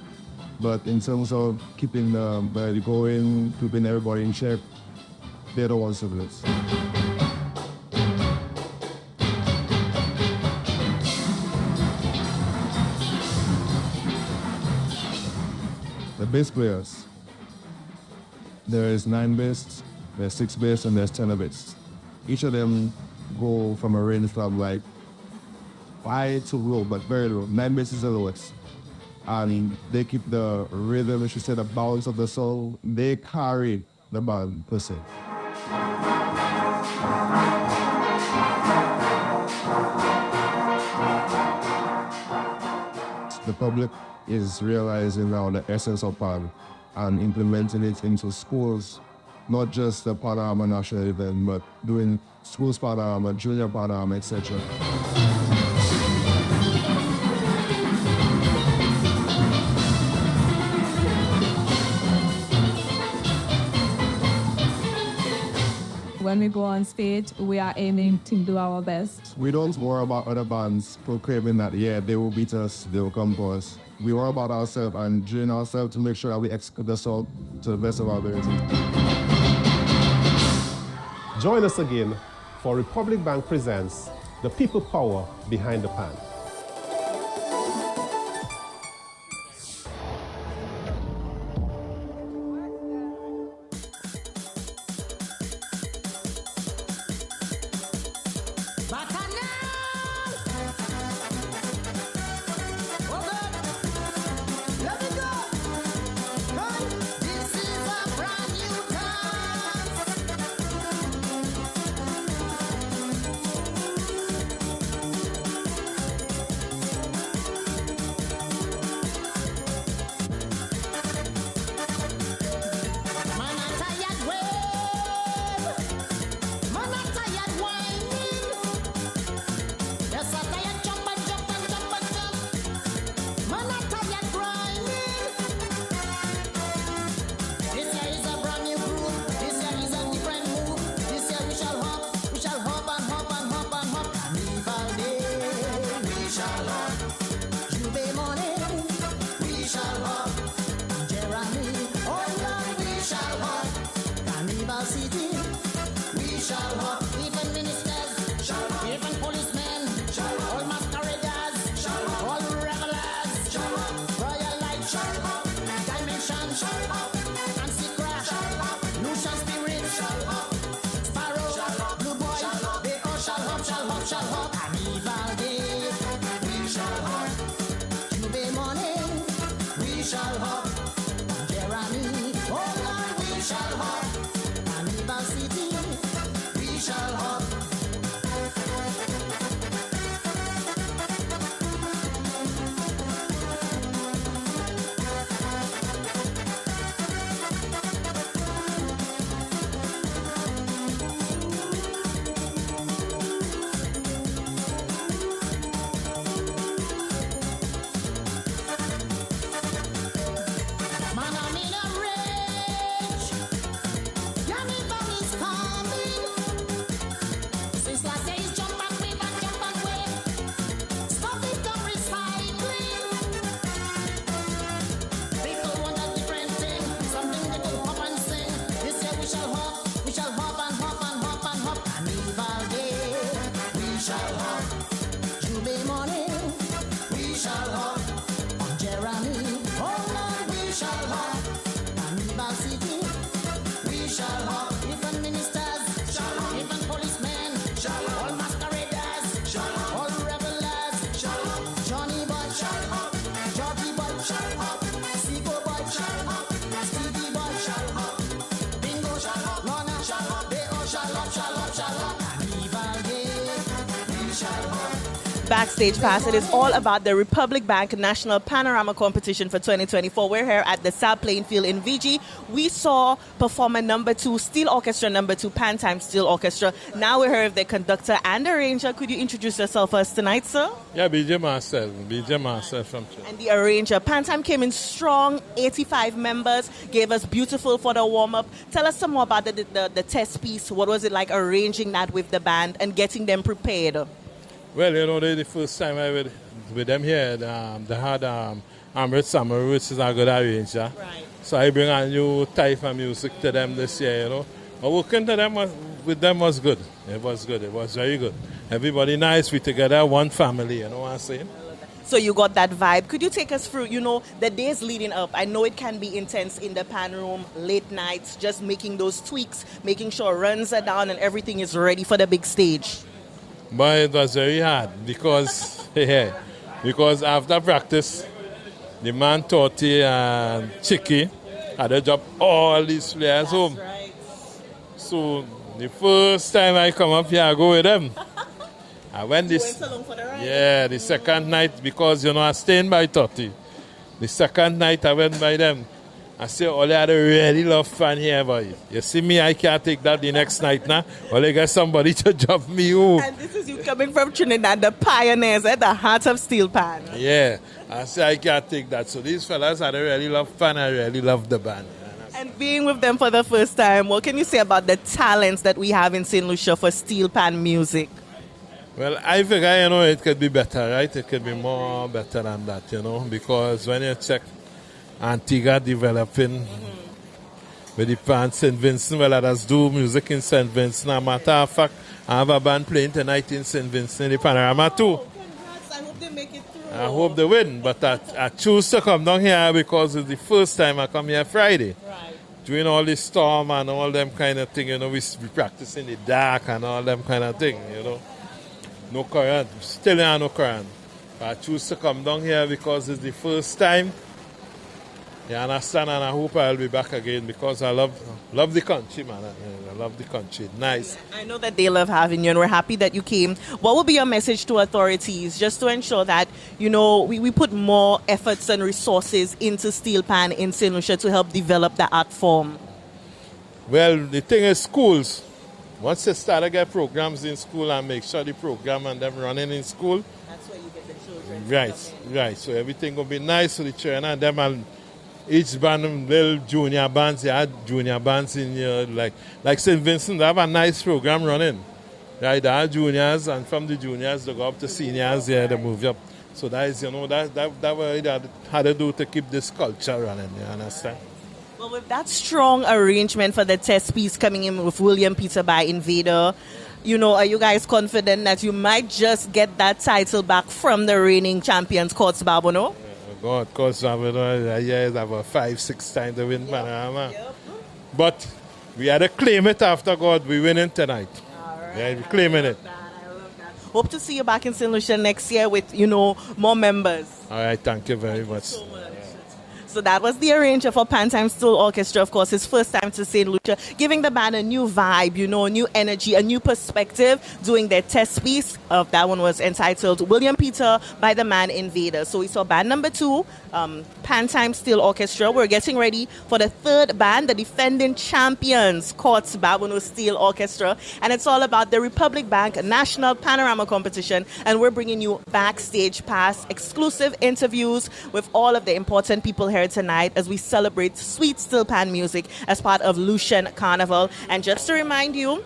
But in terms of keeping the melody going, keeping everybody in shape, they're the ones who do this. The bass players. There is 9 bass, there's 6 bass, and there's tenor bass. Each of them go from a range from like high to low, but very low. 9 bass is the lowest. And they keep the rhythm, if you say the bounce of the song, they carry the band per se. the public is realizing now the essence of PAN and implementing it into schools, not just the Panorama national event, but doing schools Panorama, junior Panorama, etc. When we go on stage, we are aiming to do our best. We don't worry about other bands proclaiming that, yeah, they will beat us, they will come for us. We worry about ourselves and doing ourselves to make sure that we execute the song to the best of our ability. Join us again for Republic Bank presents The People Power Behind the Pan. Backstage Pass. It is all about the Republic Bank National Panorama Competition for 2024. We're here at the South Playing Field in VG. We saw performer number 2, Steel Orchestra number 2, Pan Time Steel Orchestra. Now we're here with the conductor and arranger. Could you introduce yourself first tonight, sir? Yeah, BJ myself from Chile. And the arranger. Pan Time came in strong, 85 members, gave us Beautiful for the warm-up. Tell us some more about the test piece. What was it like arranging that with the band and getting them prepared? Well, you know, the first time I was with them here, they had Amrit Summer, which is a good arranger. Right. So I bring a new type of music to them this year, you know. But working to them with them was good. It was good. It was very good. Everybody nice. We together, one family, you know what I'm saying? So you got that vibe. Could you take us through, you know, the days leading up? I know it can be intense in the pan room, late nights, just making those tweaks, making sure runs are down and everything is ready for the big stage. But it was very hard because after practice, the man Toti and Chicky had to drop all these players home. Right. So the first time I come up here, I go with them. I went You went along for the ride? Yeah, the second night, because, I stayed by 30. The second night I went by them. I said, Ole, I really love fun here, boy. You see me, I can't take that the next night now. Ole, get somebody to drop me home. And this is you coming from Trinidad, the pioneers at the heart of steel pan. Yeah, I said, I can't take that. So these fellas, I really love fun. I really love the band. And being with them for the first time, what can you say about the talents that we have in St. Lucia for steel pan music? Well, I figure, it could be better, right? It could be more better than that, because when you check Antigua developing with the pan St. Vincent, well, let us do music in St. Vincent. As a matter of fact, I have a band playing tonight in St. Vincent in the Panorama too. Congrats, I hope they make it through. I hope they win, but I choose to come down here because it's the first time I come here Friday. Right. During all this storm and all them kind of thing, we practice in the dark and all them kind of thing, No current, still no current. But I choose to come down here because it's the first time. You understand? And I hope I'll be back again because I love the country, man. I love the country. Nice. I know that they love having you, and we're happy that you came. What will be your message to authorities just to ensure that, we put more efforts and resources into steel pan in St. Lucia to help develop the art form? Well, the thing is schools. Once they start to get programs in school and make sure the program and them running in school. That's where you get the children. Right. So everything will be nice for the children and them, and each band, little junior bands, they had junior bands in here, like St. Vincent, they have a nice program running. Right, they are juniors, and from the juniors they go up to seniors, they move up. So that is, that what they had to do to keep this culture running, you understand? Well, with that strong arrangement for the test piece coming in with William Peter by Invader, are you guys confident that you might just get that title back from the reigning champions, 𝐁𝐬𝐧𝐤 Barbono? God, 𝐁𝐬𝐧𝐤 Barbono, about 5-6 times to win Panorama. Yep. But we had to claim it after God. We winning tonight. All right. Yeah, we're claiming it. I love that. Hope to see you back in St. Lucia next year with, more members. All right, thank you very much. Thank you so much. So that was the arranger for Pan Time Steel Orchestra, of course, his first time to St. Lucia, giving the band a new vibe, new energy, a new perspective, doing their test piece. That one was entitled William Peter by the Man Invader. So we saw band number 2, Pan Time Steel Orchestra. We're getting ready for the third band, the defending champions, 𝐁𝐬𝐧𝐤 Barbono Steel Orchestra. And it's all about the Republic Bank National Panorama Competition. And we're bringing you backstage pass, exclusive interviews with all of the important people here tonight as we celebrate sweet steel pan music as part of Lucian Carnival. And just to remind you,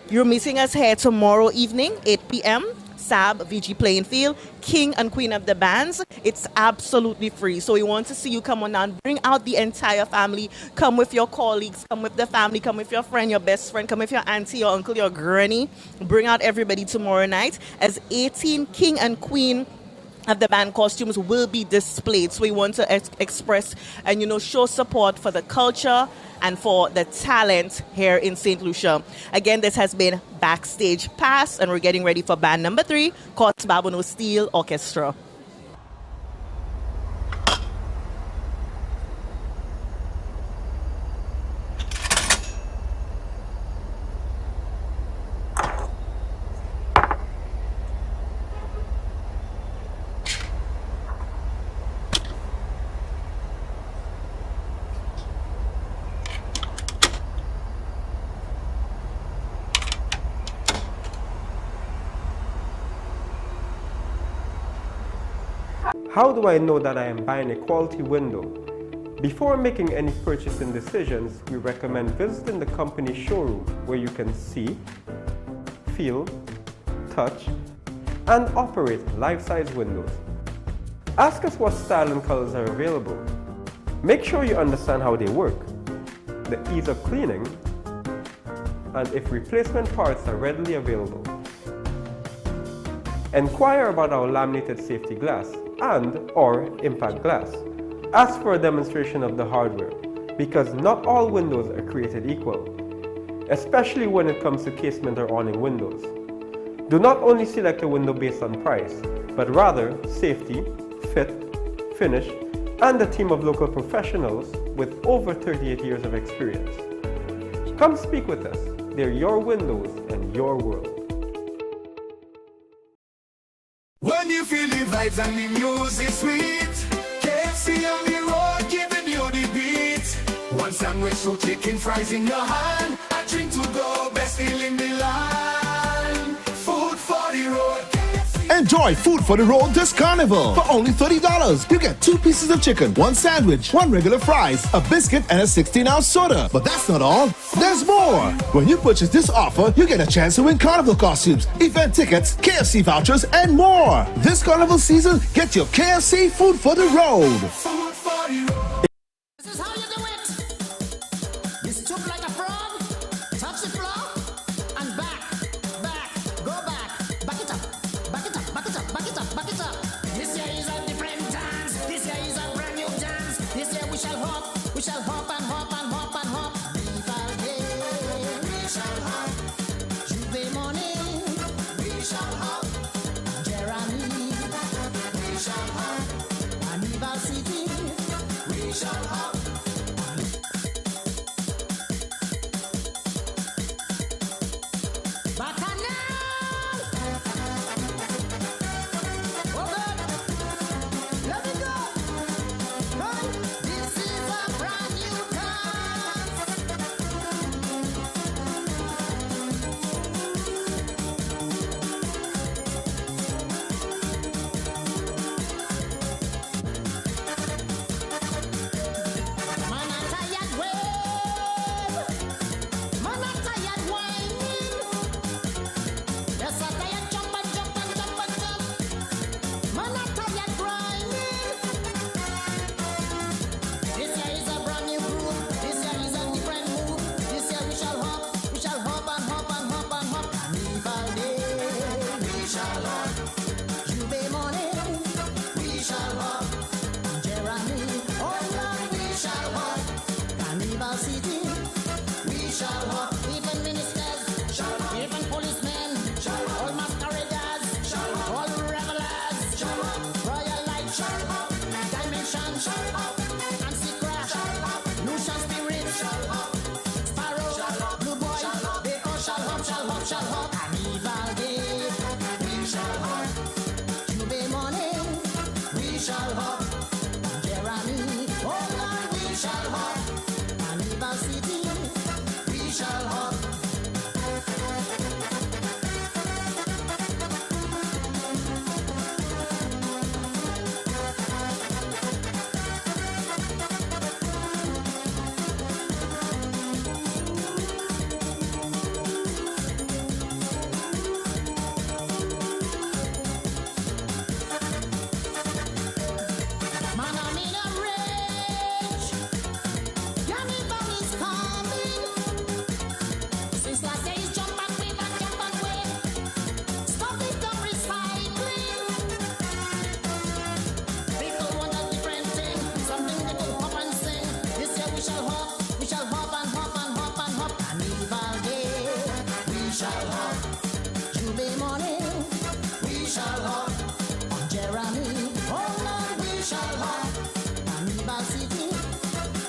you're meeting us here tomorrow evening, 8 p.m. SAB, VG Playing Field, King and Queen of the Bands. It's absolutely free. So we want to see you come on down. Bring out the entire family. Come with your colleagues. Come with the family. Come with your friend, your best friend. Come with your auntie, your uncle, your granny. Bring out everybody tomorrow night as 18 King and Queen of the band costumes will be displayed. So we want to express and, show support for the culture and for the talent here in St. Lucia. Again, this has been Backstage Pass, and we're getting ready for band number 3, 𝐁𝐬𝐧𝐤 Barbono Steel Orchestra. How do I know that I am buying a quality window? Before making any purchasing decisions, we recommend visiting the company's showroom where you can see, feel, touch, and operate life-size windows. Ask us what style and colors are available. Make sure you understand how they work, the ease of cleaning, and if replacement parts are readily available. Inquire about our laminated safety glass and/or impact glass. Ask for a demonstration of the hardware, because not all windows are created equal, especially when it comes to casement or awning windows. Do not only select a window based on price, but rather safety, fit, finish, and a team of local professionals with over 38 years of experience. Come speak with us. They're your windows and your world. vibes and the music sweet. KFC on the road, giving you the beat. One sandwich, 2 chicken fries in your hand. A drink to go, best deal in the land. Food for the road. Enjoy Food for the Road this carnival. For only $30, you get 2 pieces of chicken, 1 sandwich, 1 regular fries, a biscuit, and a 16-ounce soda. But that's not all. There's more. When you purchase this offer, you get a chance to win carnival costumes, event tickets, KFC vouchers, and more. This carnival season, get your KFC Food for the Road. Food for the road. This is how you do it. You stoop like a frog, touch the floor, and back, go back, back it up, back it up, back it up, back it up, back it up. This year is a different dance. This year is a brand new dance. This year we shall hop and hop and hop and hop. We shall hop. J'ouvert morning. We shall hop. Jeremy. We shall hop. Carnival City. We shall hop. Bacchanal! Oh God! Let me go! Hey, this is a brand new dance! Man, a tired wave! Man, a tired whining! Yes, a tired jump and jump and jump and jump! Man, a tired grinding! This year is a brand new groove. This year is a different move. This year we shall hop and hop and hop and hop. Carnival day, we shall hop. J'ouvert morning, we shall hop. Jeremy, oh Lord, we shall hop. Carnival City, we shall hop. Even ministers, shall hop. Even policemen, shall hop. All masqueraders, shall hop. All revelers, shall hop. Royal Light, shall hop. Dimension, shall hop. Fancy Crash, shall hop. Lucian Spirit, shall hop. Sparrow, shall hop. Blue Boy, shall hop. They all shall hop, shall hop, shall hop. Carnival day, we shall hop. Tuesday morning, we shall hop. Jeremy, oh Lord, we shall hop. Carnival City, we shall hop. Man, I'm in a rage. Carnival is coming. Since last day is jump and wave and jump and wave. Stop it, stop recycling. People want a different thing, something they could hop and sing. This year we shall hop and hop and hop and hop. Carnival day, we shall hop. Tuesday morning, we shall hop. Jeremy, oh Lord, we shall hop. Carnival City,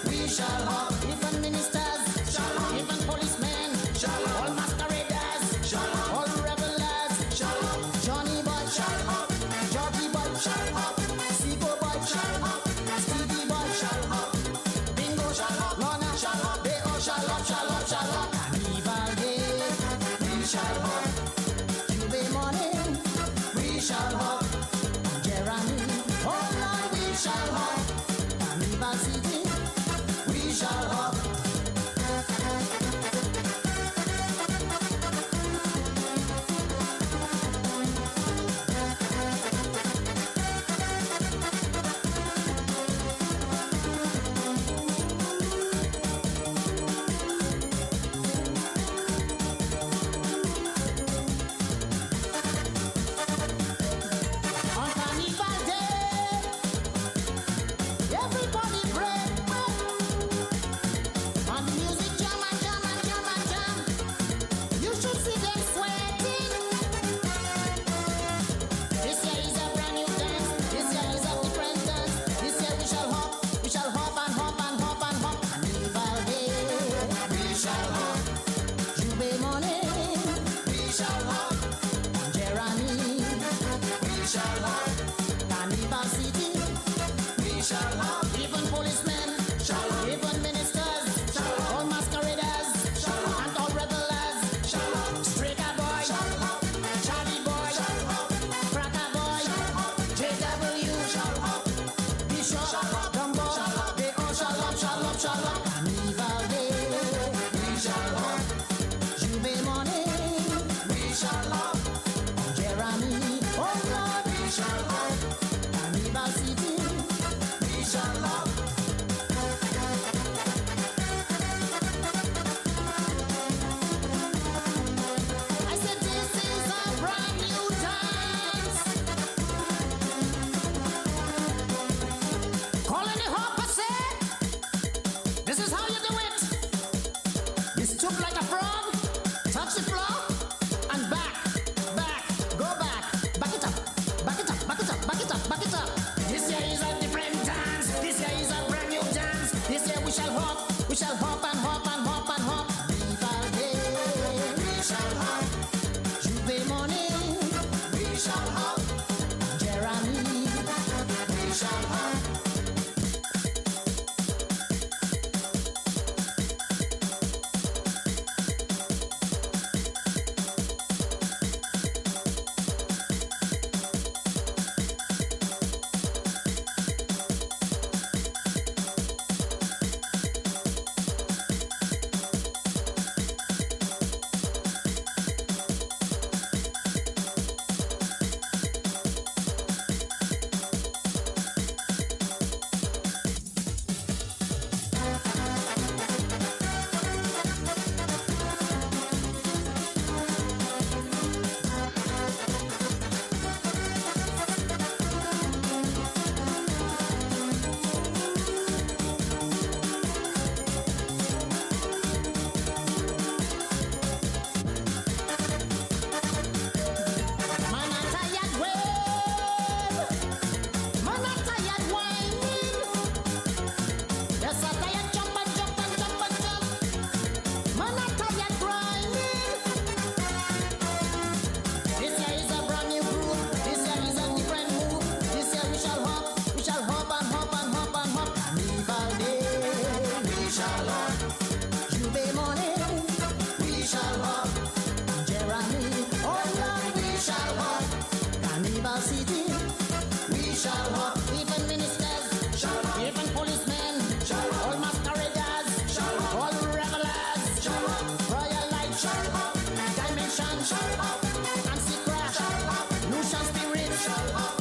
we shall hop. Even ministers, shall hop. Even policemen, shall hop. All masqueraders, shall hop. All revelers, shall hop. Johnny Boy, shall hop. Georgie Boy, shall hop. Seago Boy, shall hop. Stevie Boy, shall hop. Bingo, shall hop. Lorna, shall hop. They all shall hop, shall hop, shall hop. Carnival day, we shall hop. Tuesday morning, we shall hop. shall hop. Dimension shall hop. Fancy crash shall hop. Lucian spirit shall hop.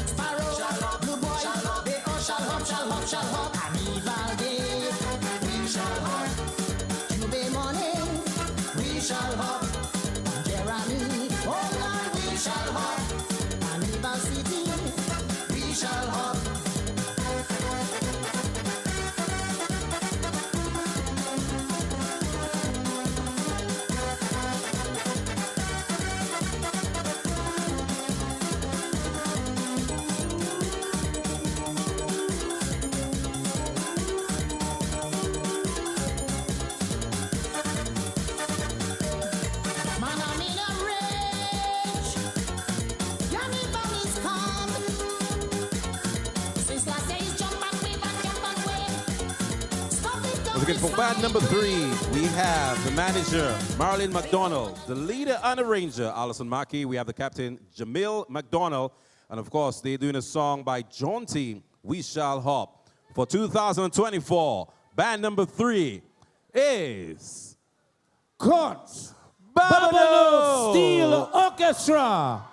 Sparrow shall hop. Blue boy shall hop. They all shall hop, shall hop, shall hop. Carnival day, we shall hop. Tuesday morning, we shall hop. Jeremy, oh Lord, we shall hop. Carnival city, we shall hop. Man, I'm in a rage. Carnival is come. Since last days, jump and wave and jump and wave. Stop it, don't Once again, for band number 3, we have the manager, Marilyn McDonald, the leader and arranger, Alison Mackey. We have the captain, Jamil McDonald. And of course, they're doing a song by Jaunty, We Shall Hop. For 2024, band number 3 is Courts Babano Steel Orchestra.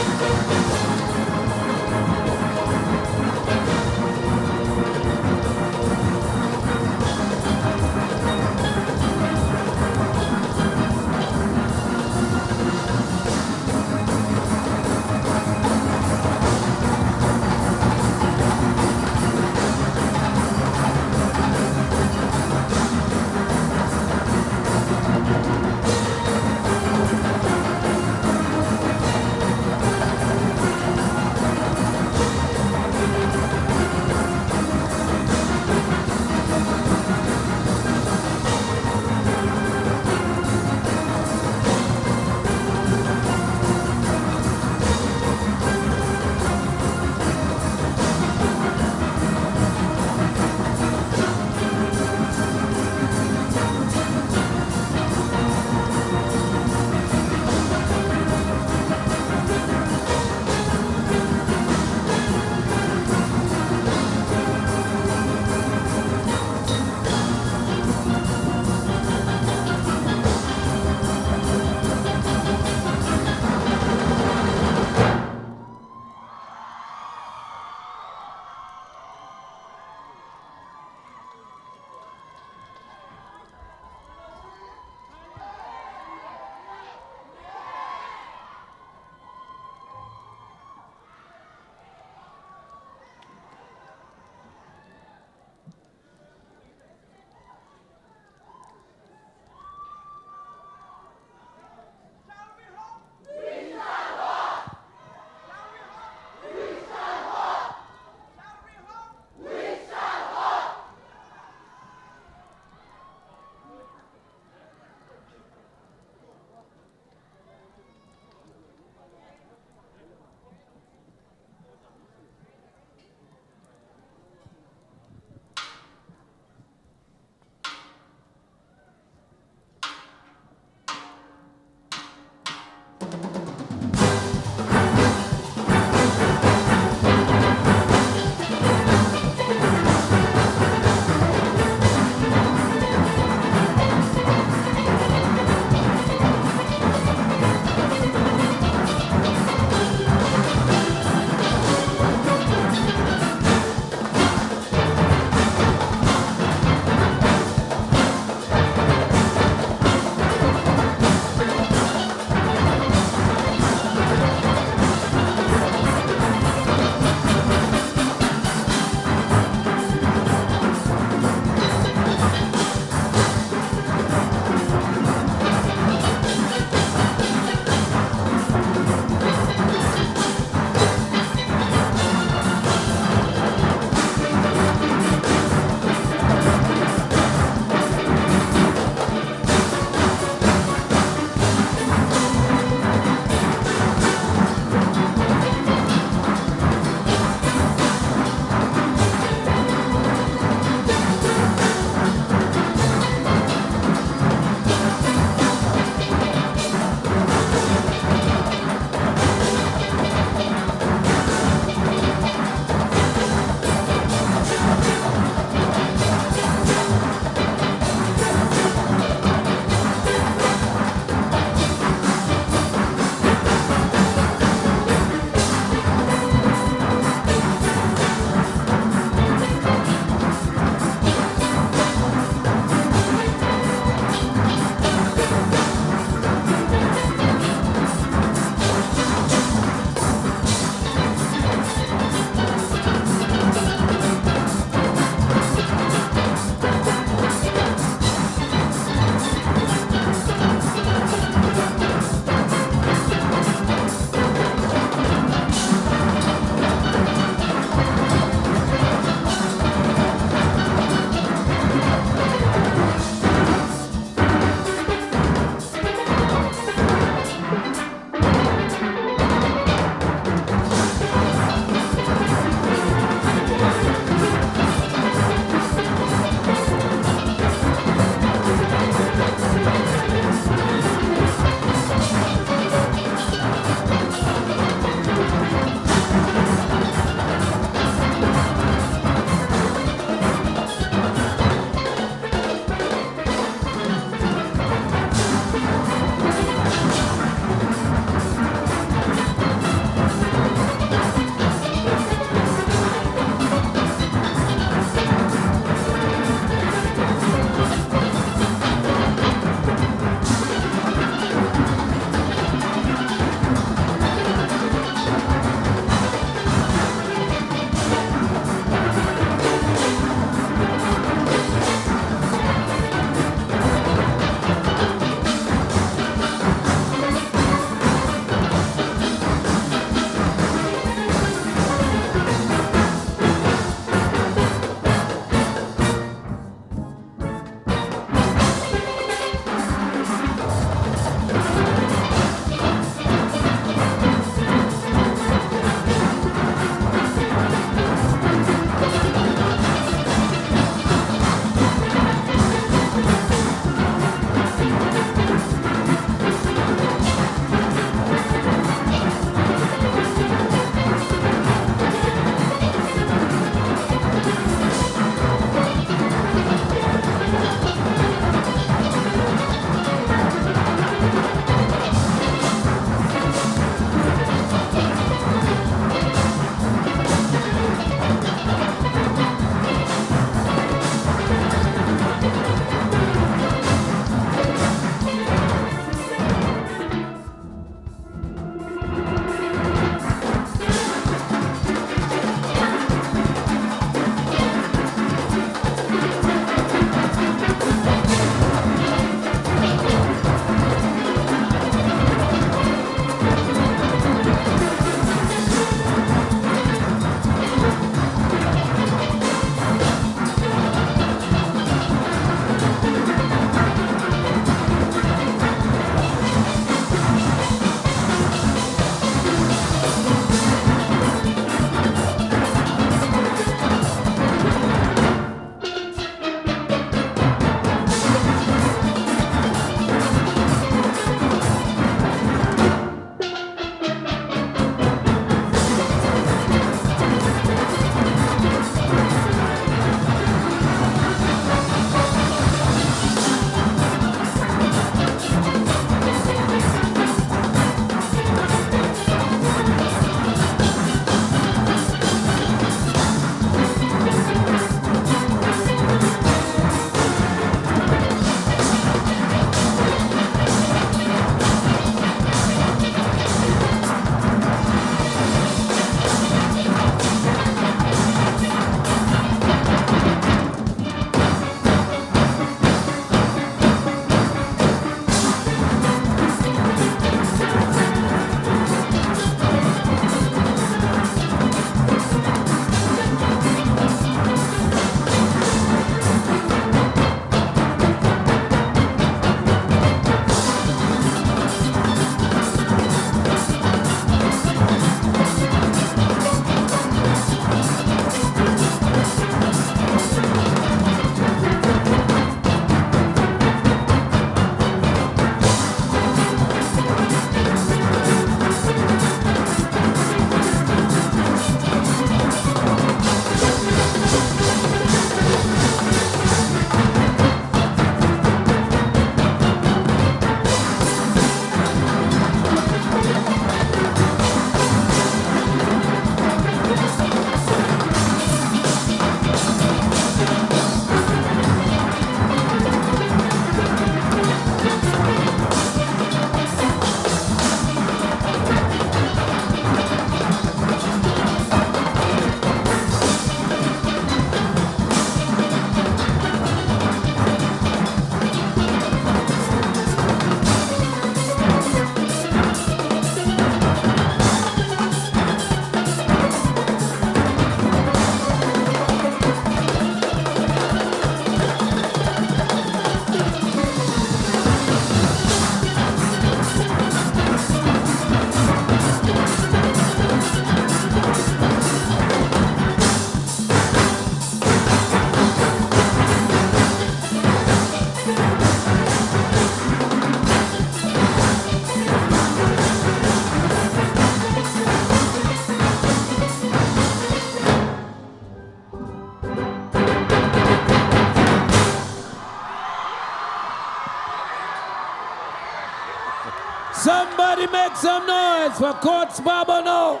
Somebody make some noise for 𝐁𝐶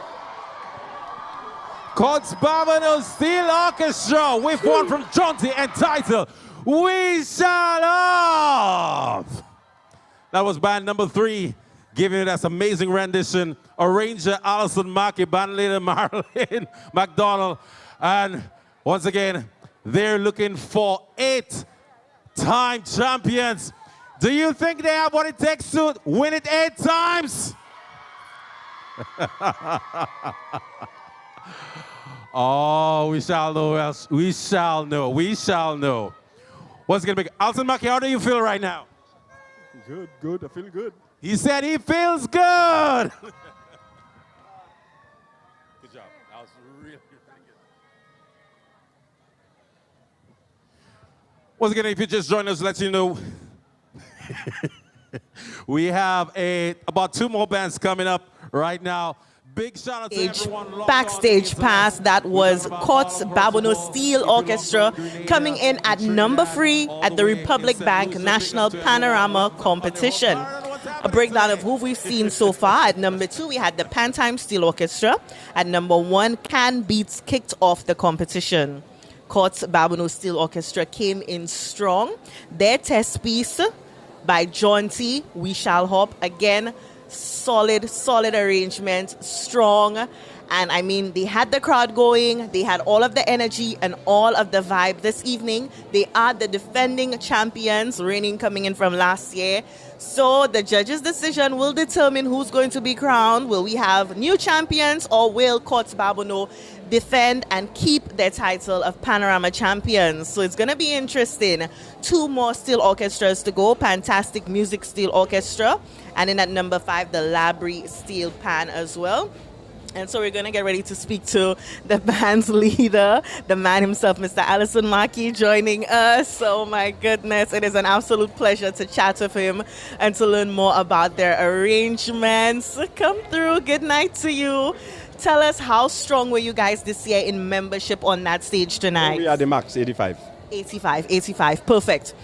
𝐁𝐶 Steel Orchestra with one from Jonty entitled We Shall Have. That was band number 3, giving you that amazing rendition. Arranger Alison Markey, band leader Marilyn McDonald. And once again, they're looking for 8-time champions. Do you think they have what it takes to win it 8 times? Oh, we shall know. We shall know. We shall know. What's going to be? Alison Markey, how do you feel right now? Good, good. I feel good. He said he feels good. Good job. That was really good. Once again, if you just joined us, let you know we have about 2 more bands coming up right now. Big shout out to everyone. Backstage pass, that was 𝐁𝐶 Steel Orchestra coming in at number 3 at the Republic Bank National Panorama Competition. A breakdown of who we've seen so far. At number 2, we had the Pantime Steel Orchestra. At number 1, Can Beats kicked off the competition. 𝐁𝐶 Steel Orchestra came in strong. Their test piece by Jonty, We Shall Hop, again, solid arrangement, strong. And I mean, they had the crowd going, they had all of the energy and all of the vibe this evening. They are the defending champions, reigning coming in from last year. So the judges' decision will determine who's going to be crowned. Will we have new champions, or will 𝐁𝐶 defend and keep their title of Panorama champions? So it's going to be interesting. 2 more steel orchestras to go. Fantastic Music Steel Orchestra. And then at number 5, the Labrie Steel Pan as well. And so we're going to get ready to speak to the band's leader, the man himself, Mr. Alison Markey, joining us. Oh my goodness, it is an absolute pleasure to chat with him and to learn more about their arrangements. Come through. Good night to you. Tell us, how strong were you guys this year in membership on that stage tonight? We are the max, 85. 85, perfect.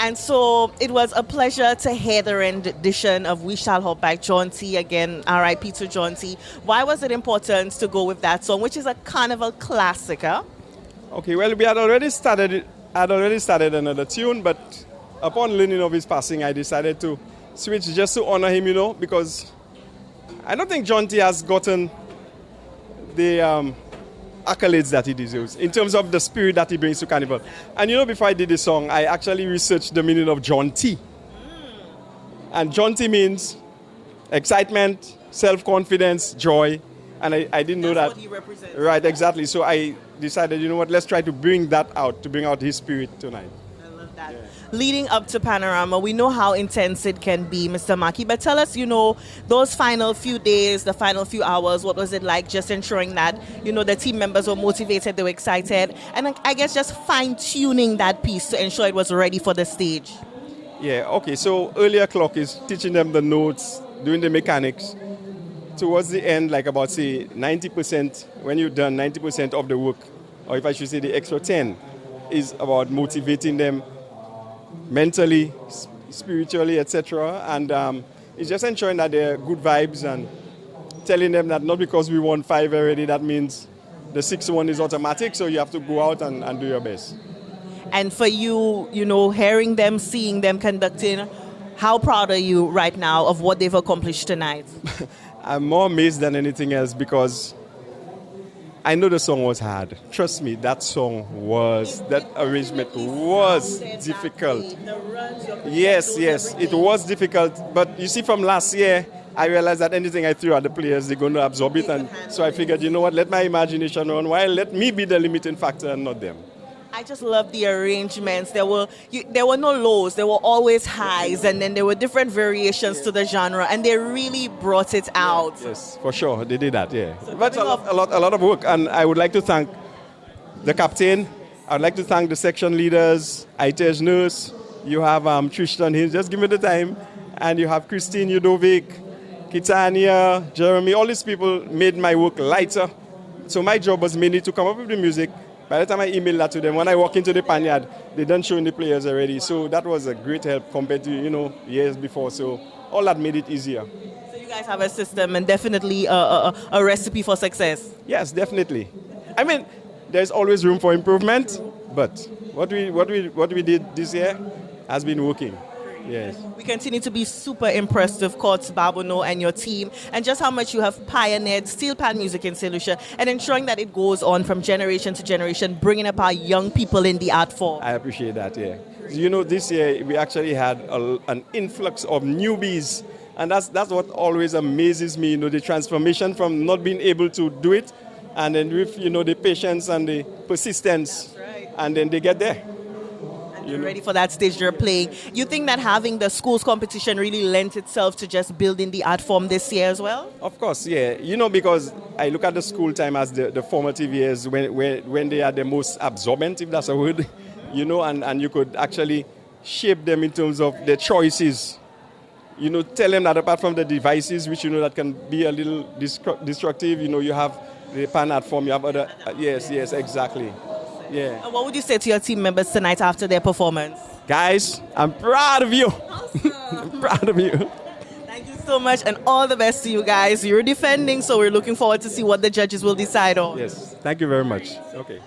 And so it was a pleasure to hear the rendition of We Shall Hop by Jonty. Again, R.I.P. to Jonty. Why was it important to go with that song, which is a carnival classic? Huh? Okay, well, we had already started another tune, but upon learning of his passing, I decided to switch just to honor him, because I don't think Jonty has gotten the accolades that he deserves in terms of the spirit that he brings to carnival. And before I did this song, I actually researched the meaning of Jonty. And Jonty means excitement, self-confidence, joy. And I didn't know that. What he represents. Right, exactly. So I decided, let's try to bring that out, to bring out his spirit tonight. I love that. Yeah. Leading up to Panorama, we know how intense it can be, Mr. Markey, but tell us, those final few days, the final few hours, what was it like, just ensuring that, the team members were motivated, they were excited, and I guess just fine-tuning that piece to ensure it was ready for the stage? Yeah, okay, so earlier clock is teaching them the notes, doing the mechanics. Towards the end, like about, say, 90%, when you're done, 90% of the work, or if I should say the extra 10, is about motivating them mentally, spiritually, etc. And it's just ensuring that they're good vibes and telling them that not because we won 5 already, that means the 6th one is automatic, so you have to go out and do your best. And for you, hearing them, seeing them conducting, how proud are you right now of what they've accomplished tonight? I'm more amazed than anything else because I know the song was hard. Trust me, that arrangement was difficult. Yes, it was difficult. But you see, from last year, I realized that anything I threw at the players, they're going to absorb it. And so I figured, let my imagination run wild. Let me be the limiting factor and not them. I just love the arrangements. There were no lows. There were always highs. And then there were different variations to the genre. And they really brought it out. Yes, for sure. They did that, yeah. So but a lot of work. And I would like to thank the captain. I would like to thank the section leaders, ITES nurse. You have Tristan here. Just give me the time. And you have Christine Udovic, Kitania, Jeremy. All these people made my work lighter. So my job was mainly to come up with the music By the time I emailed that to them, when I walk into the pan yard, they done showing the players already. So that was a great help compared to, years before. So all that made it easier. So you guys have a system and definitely a recipe for success. Yes, definitely. I mean, there's always room for improvement, but what we did this year has been working. Yes. We continue to be super impressed with Coach Babono and your team and just how much you have pioneered steel pan music in St. Lucia and ensuring that it goes on from generation to generation, bringing up our young people in the art form. I appreciate that, yeah. This year we actually had an influx of newbies, and that's what always amazes me, the transformation from not being able to do it, and then with, the patience and the persistence, and then they get there. You're ready for that stage you're playing. You think that having the schools competition really lent itself to just building the art form this year as well? Of course, yeah. Because I look at the school time as the formative years when they are the most absorbent, if that's a word, and you could actually shape them in terms of their choices. Tell them that apart from the devices, which that can be a little destructive, you have the pan art form, you have other, yes, exactly. Yeah. And what would you say to your team members tonight after their performance? Guys, I'm proud of you. Awesome. I'm proud of you. Thank you so much and all the best to you guys. You're defending, so we're looking forward to see what the judges will decide on. Yes, thank you very much. Okay.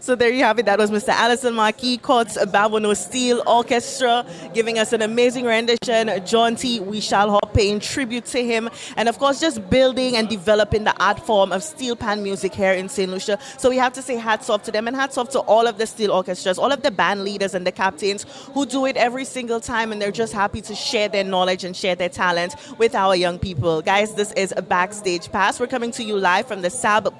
So there you have it. That was Mr. Allison Marquis, Courts Babono Steel Orchestra, giving us an amazing rendition. Jaunty, we shall hop, paying tribute to him. And of course, just building and developing the art form of steel pan music here in St. Lucia. So we have to say hats off to them and hats off to all of the steel orchestras, all of the band leaders and the captains who do it every single time. And they're just happy to share their knowledge and share their talent with our young people. Guys, this is a Backstage Pass. We're coming to you live from the South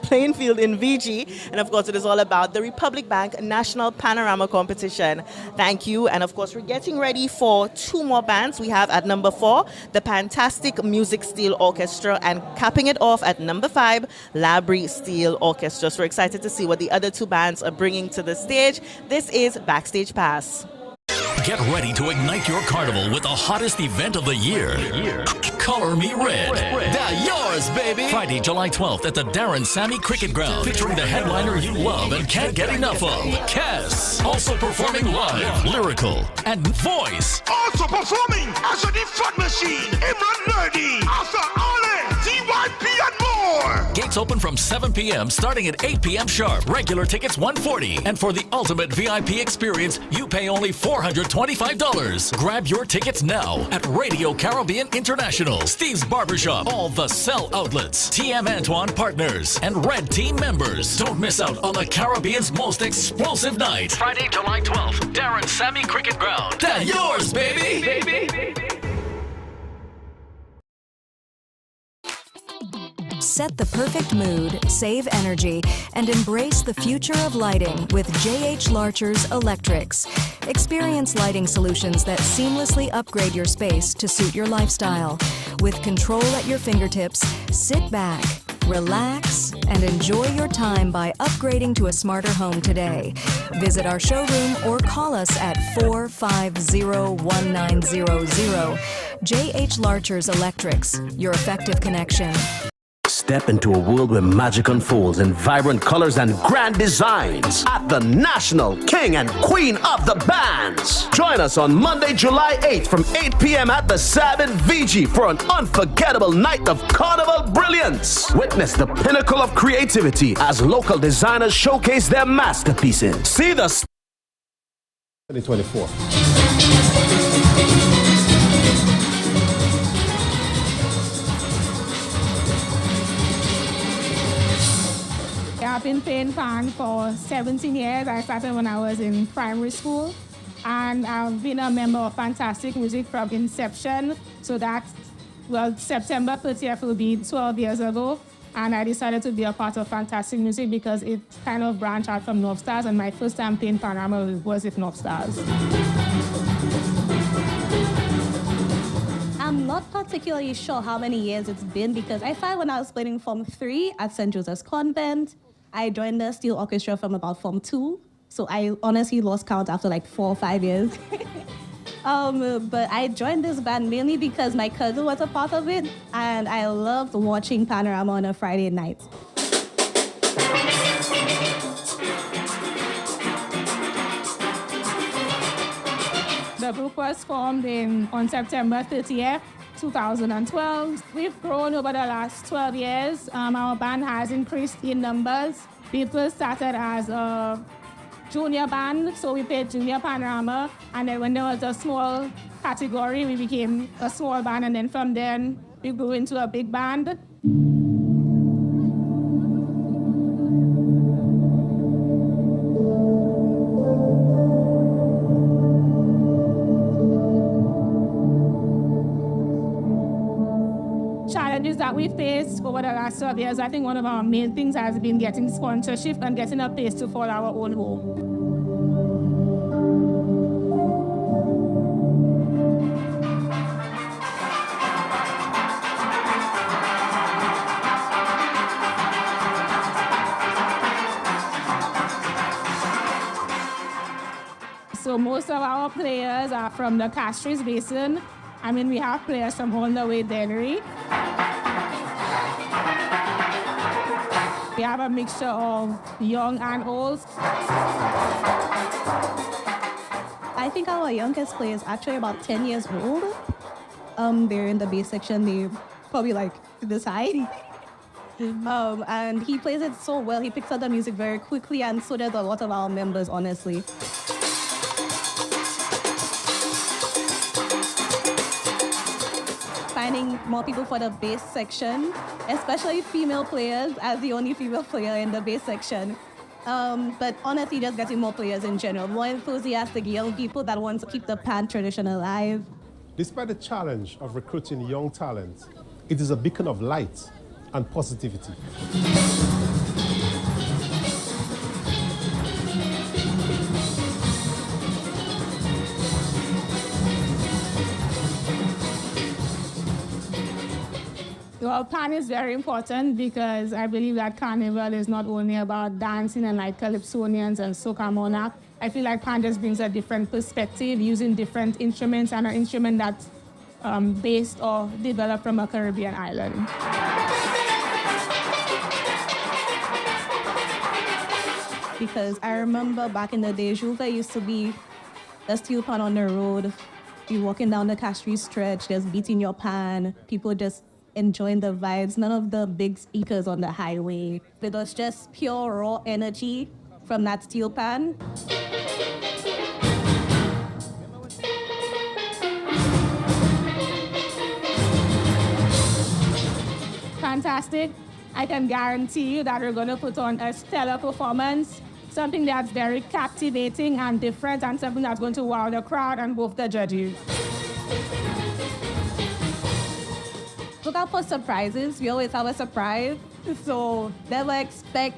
playing field in VG. And of course, it is all about the Republic Bank National Panorama Competition. Thank you. And of course, we're getting ready for two more bands. We have at number 4, the Fantastic Music Steel Orchestra, and capping it off at number 5, Labrie Steel Orchestra. So we're excited to see what the other two bands are bringing to the stage. This is Backstage Pass. Get ready to ignite your carnival with the hottest event of the year. Color Me Red. They're yours, baby. Friday, July 12th at the Darren Sammy Cricket Ground, featuring the headliner you love and can't get enough of, Kes. Also performing live, lyrical, and voice. Also performing as a front machine, Imran Nerdy, Arthur Allen, DYP, and more. Gates open from 7 p.m. starting at 8 p.m. sharp. Regular tickets $140. And for the ultimate VIP experience, you pay only $425. Grab your tickets now at Radio Caribbean International, Steve's Barbershop, all the Cell outlets, TM Antoine Partners, and Red Team members. Don't miss out on the Caribbean's most explosive night. Friday, July 12th, Darren Sammy Cricket Ground. They're yours, baby. Set the perfect mood, save energy, and embrace the future of lighting with J.H. Larcher's Electrics. Experience lighting solutions that seamlessly upgrade your space to suit your lifestyle. With control at your fingertips, sit back, relax, and enjoy your time by upgrading to a smarter home today. Visit our showroom or call us at 450-1900. J.H. Larcher's Electrics, your effective connection. Step into a world where magic unfolds in vibrant colors and grand designs at the National King and Queen of the Bands. Join us on Monday, July 8th from 8 p.m. at the Sab in VG for an unforgettable night of carnival brilliance. Witness the pinnacle of creativity as local designers showcase their masterpieces. See the 2024. I've been playing pan for 17 years. I started when I was in primary school. And I've been a member of Fantastic Music from inception. So September 30th will be 12 years ago. And I decided to be a part of Fantastic Music because it kind of branched out from North Stars. And my first time playing Panorama was with North Stars. I'm not particularly sure how many years it's been because I started when I was playing Form 3 at St. Joseph's Convent. I joined the Steel Orchestra from about Form 2. So I honestly lost count after like 4 or 5 years. But I joined this band mainly because my cousin was a part of it. And I loved watching Panorama on a Friday night. The group was formed on September 30th, 2012. We've grown over the last 12 years. Our band has increased in numbers. People started as a junior band, so we played junior panorama, and then when there was a small category, we became a small band, and then from then we grew into a big band. Challenges that we faced over the last 12 years, I think one of our main things has been getting sponsorship and getting a place to call our own home. So most of our players are from the Castries Basin. I mean, we have players from all the way Dennery. We have a mixture of young and old. I think our youngest player is actually about 10 years old. They're in the bass section. They're probably like this high. And he plays it so well. He picks up the music very quickly, and so does a lot of our members, honestly. Finding more people for the bass section, especially female players, as the only female player in the bass section. But honestly, just getting more players in general, more enthusiastic young people that want to keep the pan tradition alive. Despite the challenge of recruiting young talent, it is a beacon of light and positivity. Well, pan is very important because I believe that carnival is not only about dancing and like calypsonians and soca monarch. I feel like pan just brings a different perspective using different instruments and an instrument that's based or developed from a Caribbean island. Because I remember back in the day, 𝐂𝐤𝐜 used to be the steel pan on the road. You walking down the Castries stretch, just beating your pan, people just enjoying the vibes, none of the big speakers on the highway. It was just pure raw energy from that steel pan. Fantastic. I can guarantee you that we're going to put on a stellar performance, something that's very captivating and different, and something that's going to wow the crowd and both the judges. Look out for surprises. We always have a surprise. So never expect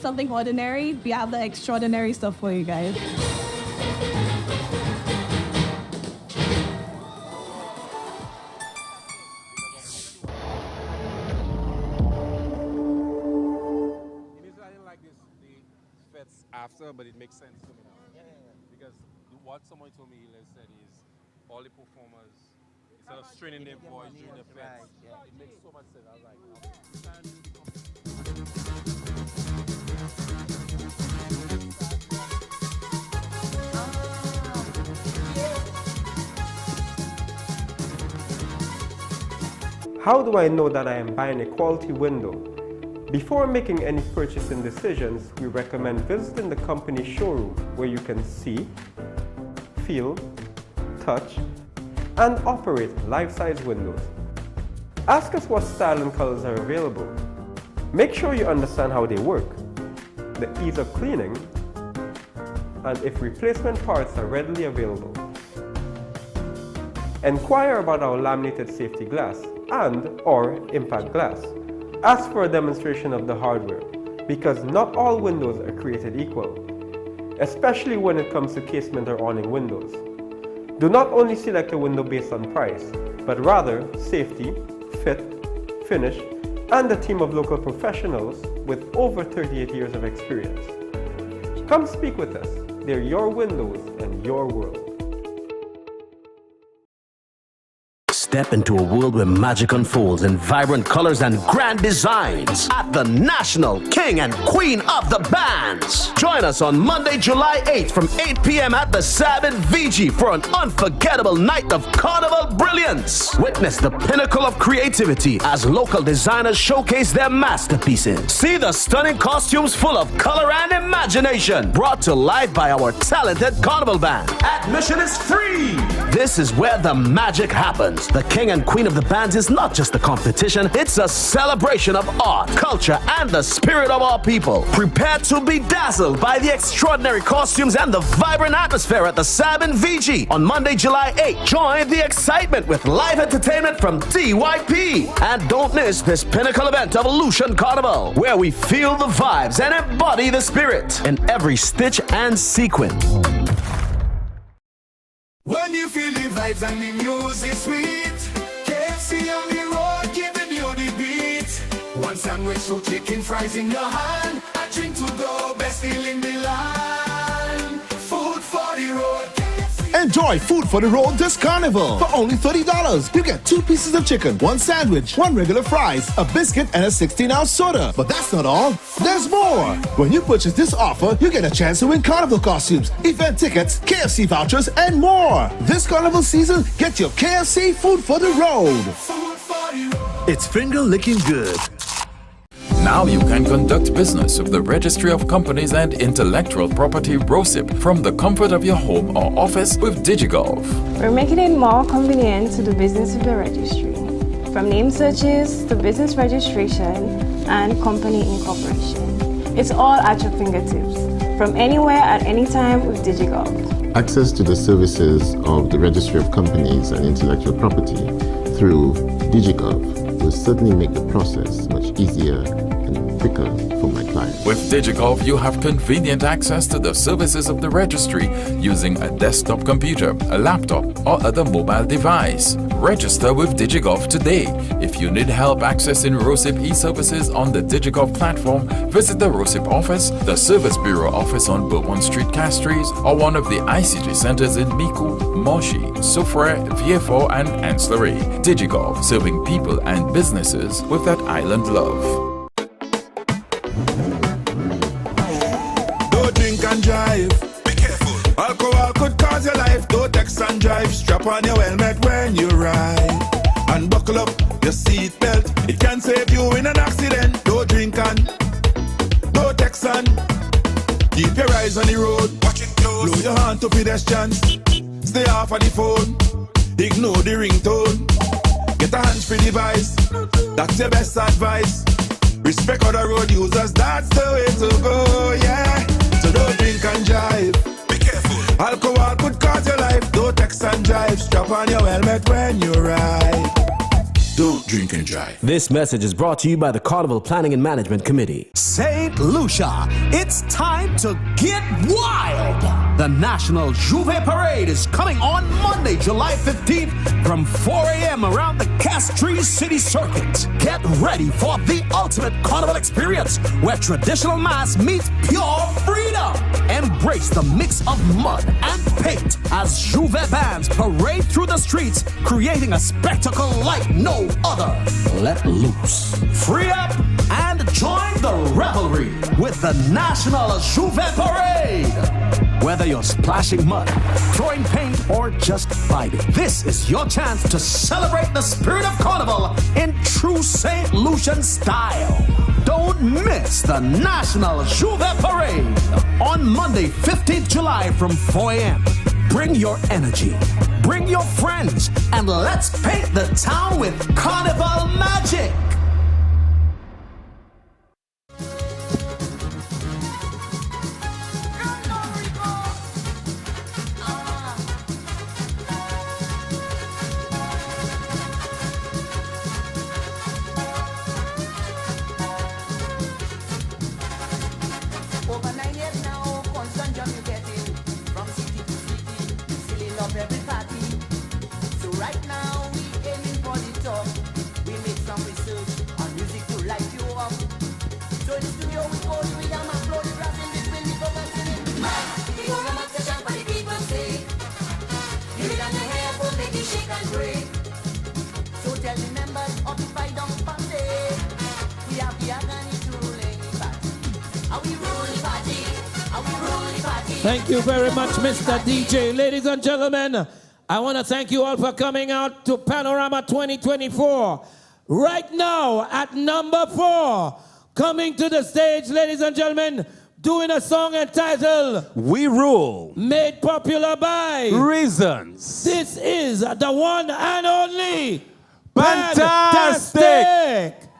something ordinary. We have the extraordinary stuff for you guys. After, but it makes sense to me now. Because what someone told me he said is all the performers, instead of straining their voice during the fest, it makes so much sense. I was like, How do I know that I am buying a quality window? Before making any purchasing decisions, we recommend visiting the company showroom where you can see, feel, touch, and operate life-size windows. Ask us what style and colors are available. Make sure you understand how they work, the ease of cleaning, and if replacement parts are readily available. Inquire about our laminated safety glass and/or impact glass. Ask for a demonstration of the hardware, because not all windows are created equal, especially when it comes to casement or awning windows. Do not only select a window based on price, but rather safety, fit, finish, and a team of local professionals with over 38 years of experience. Come speak with us. They're your windows and your world. Step into a world where magic unfolds in vibrant colors and grand designs at the National King and Queen of the Bands. Join us on Monday, July 8th from 8 p.m. at the 𝐷𝐴 for an unforgettable night of carnival brilliance. Witness the pinnacle of creativity as local designers showcase their masterpieces. See the stunning costumes full of color and imagination, brought to life by our talented carnival band. Admission is free. This is where the magic happens. The King and Queen of the Bands is not just a competition, it's a celebration of art, culture, and the spirit of our people. Prepare to be dazzled by the extraordinary costumes and the vibrant atmosphere at the 𝐷𝐴 on Monday, July 8th. Join the excitement with live entertainment from DYP. And don't miss this pinnacle event of Illusion Carnival, where we feel the vibes and embody the spirit in every stitch and sequin. When you feel the vibes and the music sweet, KFC on the road giving you the beat. One sandwich, 2 chicken fries in your hand, a drink to go, best deal in the land. Food for the road. Enjoy Food for the Road this carnival. For only $30, you get 2 pieces of chicken, 1 sandwich, 1 regular fries, a biscuit, and a 16-ounce soda. But that's not all. There's more. When you purchase this offer, you get a chance to win carnival costumes, event tickets, KFC vouchers, and more. This carnival season, get your KFC Food for the Road. It's finger licking good. Now you can conduct business with the Registry of Companies and Intellectual Property (ROCIP) from the comfort of your home or office with 𝐷𝐞𝐻. We're making it more convenient to do business with the registry. From name searches to business registration and company incorporation. It's all at your fingertips, from anywhere at any time with 𝐷𝐞𝐻. Access to the services of the Registry of Companies and Intellectual Property through 𝐷𝐞𝐻 will certainly make the process much easier and quicker for my clients. With 𝐷𝐞𝐻, you have convenient access to the services of the registry using a desktop computer, a laptop, or other mobile device. Register with 𝐷𝐞𝐻 today. If you need help accessing ROCIP e-services on the 𝐷𝐞𝐻 platform, visit the ROCIP office, the Service Bureau office on Bourbon Street, Castries, or one of the ICT centers in Micoud, Moshi, Soufrière, Vieux-Fort, and Ancillary. 𝐷𝐞𝐻, serving people and businesses with that island love. Don't drink and drive. Be careful. Alcohol could cause your life. Don't text and drive. Strap on your helmet when you ride. And buckle up your seat belt. It can save you in an accident. Don't drink and don't text and keep your eyes on the road. Watch it close. Blow your hand to pedestrians. Stay off of the phone. Ignore the ringtone. Get a hands-free device. That's your best advice. Respect other road users, that's the way to go, yeah. So don't drink and drive. Be careful. Alcohol could cause your life. Don't text and drive. Strap on your helmet when you ride. Don't drink and drive. This message is brought to you by the Carnival Planning and Management Committee. St. Lucia, it's time to get wild. The National 𝐿𝐵 Parade is coming on Monday, July 15th from 4 a.m. around the Castries City Circuit. Get ready for the ultimate carnival experience where traditional mass meets pure freedom. Embrace the mix of mud and paint as 𝐿𝐵 bands parade through the streets, creating a spectacle like no other. Let loose, free up, and join the revelry with the National 𝐿𝐵 Parade. Whether you're splashing mud, throwing paint, or just vibing, this is your chance to celebrate the spirit of carnival in true St. Lucian style. Don't miss the National 𝐿𝐵 Parade on Monday, 15th July from 4 a.m. Bring your energy, bring your friends, and let's paint the town with carnival magic. Over 9 years now, constant job you getting from city to city, filling up every party. So right now we aiming for the top. We make some research on music to light you up. So in the studio we go, we am upload the rap in between the vocals singing. The warm up session for the people say. You it on the hair, for make it shake and break. Thank you very much, Mr. DJ. Ladies and gentlemen, I want to thank you all for coming out to Panorama 2024. Right now, at number 4, coming to the stage, ladies and gentlemen, doing a song entitled We Rule, made popular by Reasons. This is the one and only Fantastic!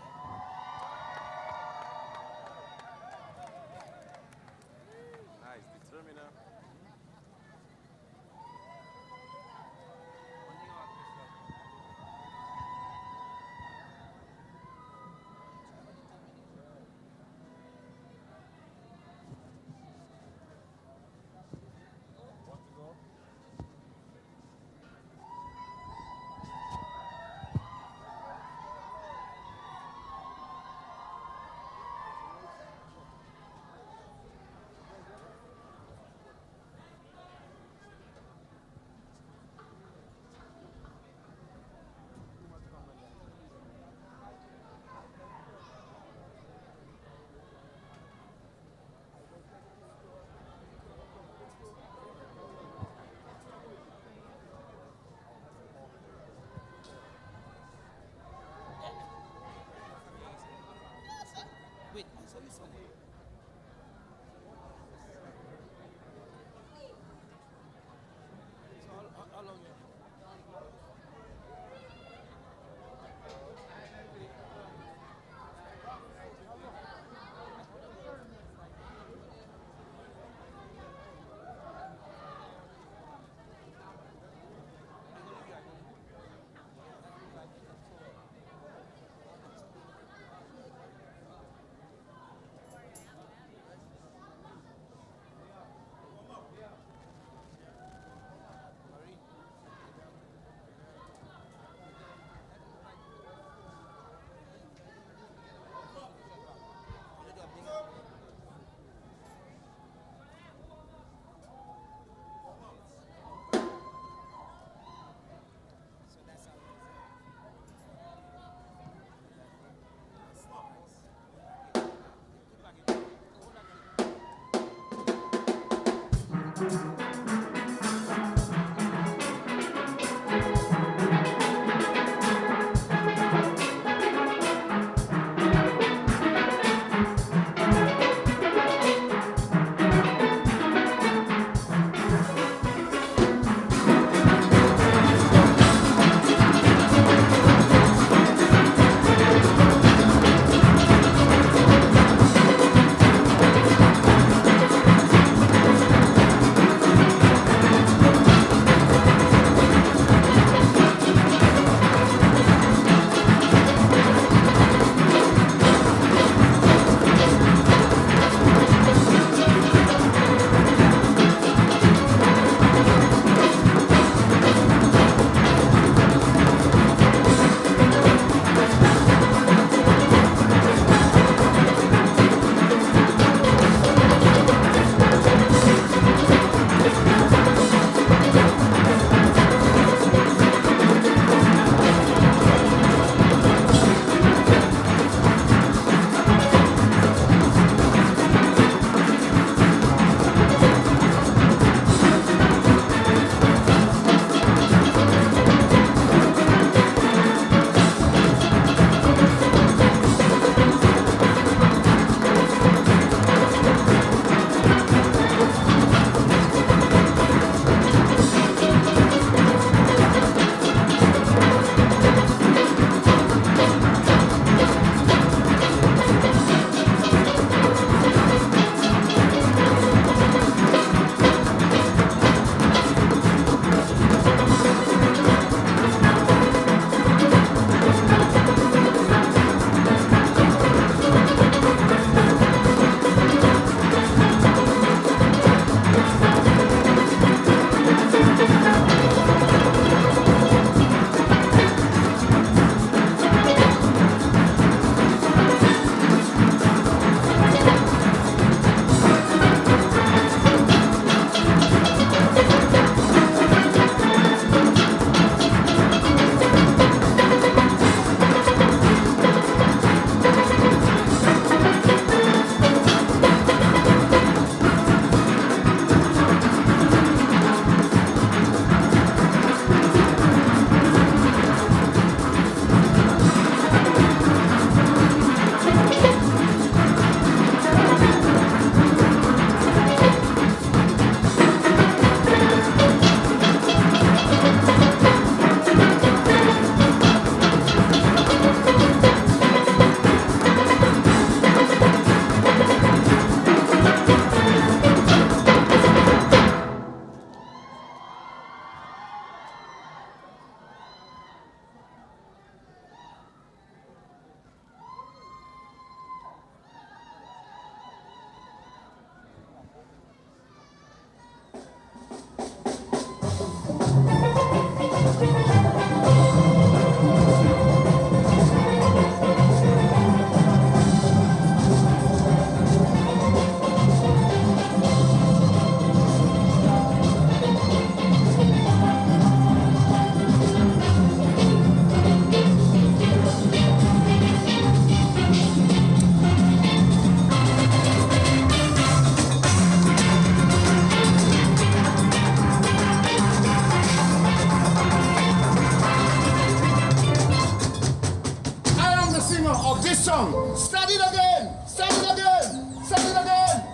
this song. Start it again. Start it again. Start it again.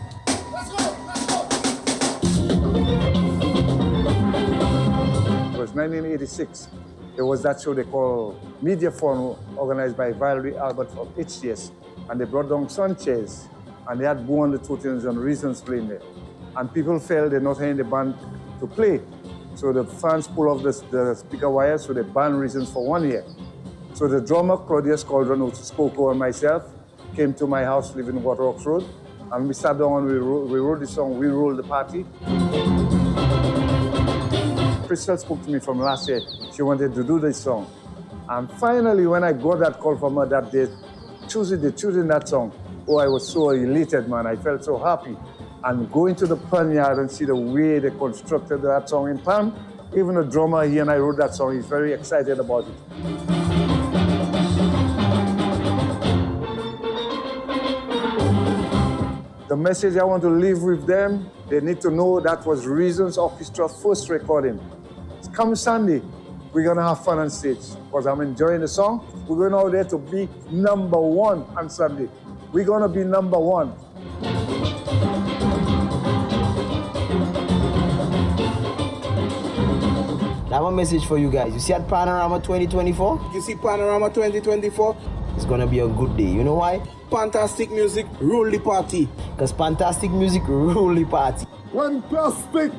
Let's go. Let's go. It was 1986. It was that show they call Media Forum, organized by Valerie Albert of HTS. And they brought down Sanchez, and they had Bo on the Totals and Reasons playing there. And people felt they're not having the band to play. So the fans pulled off the speaker wire, so they banned Reasons for 1 year. So the drummer, Claudius Cauldron, Otis Coco, and myself came to my house, living in Waterworks Road, and we sat down and we wrote the song, We Roll the Party. Crystal spoke to me from last year. She wanted to do this song. And finally, when I got that call from her that day, choosing that song, oh, I was so elated, man. I felt so happy. And going to the pan yard and see the way they constructed that song in pan, even the drummer, he and I wrote that song, he's very excited about it. The message I want to leave with them, they need to know that was Reasons Orchestra first recording. Come Sunday, we're gonna have fun on stage because I'm enjoying the song. We're going out there to be number one on Sunday. We're gonna be number one. I have a message for you guys. You see at Panorama 2024? You see Panorama 2024? It's gonna be a good day. You know why? Fantastic music, rule the party. Because fantastic music rule the party. Fantastic,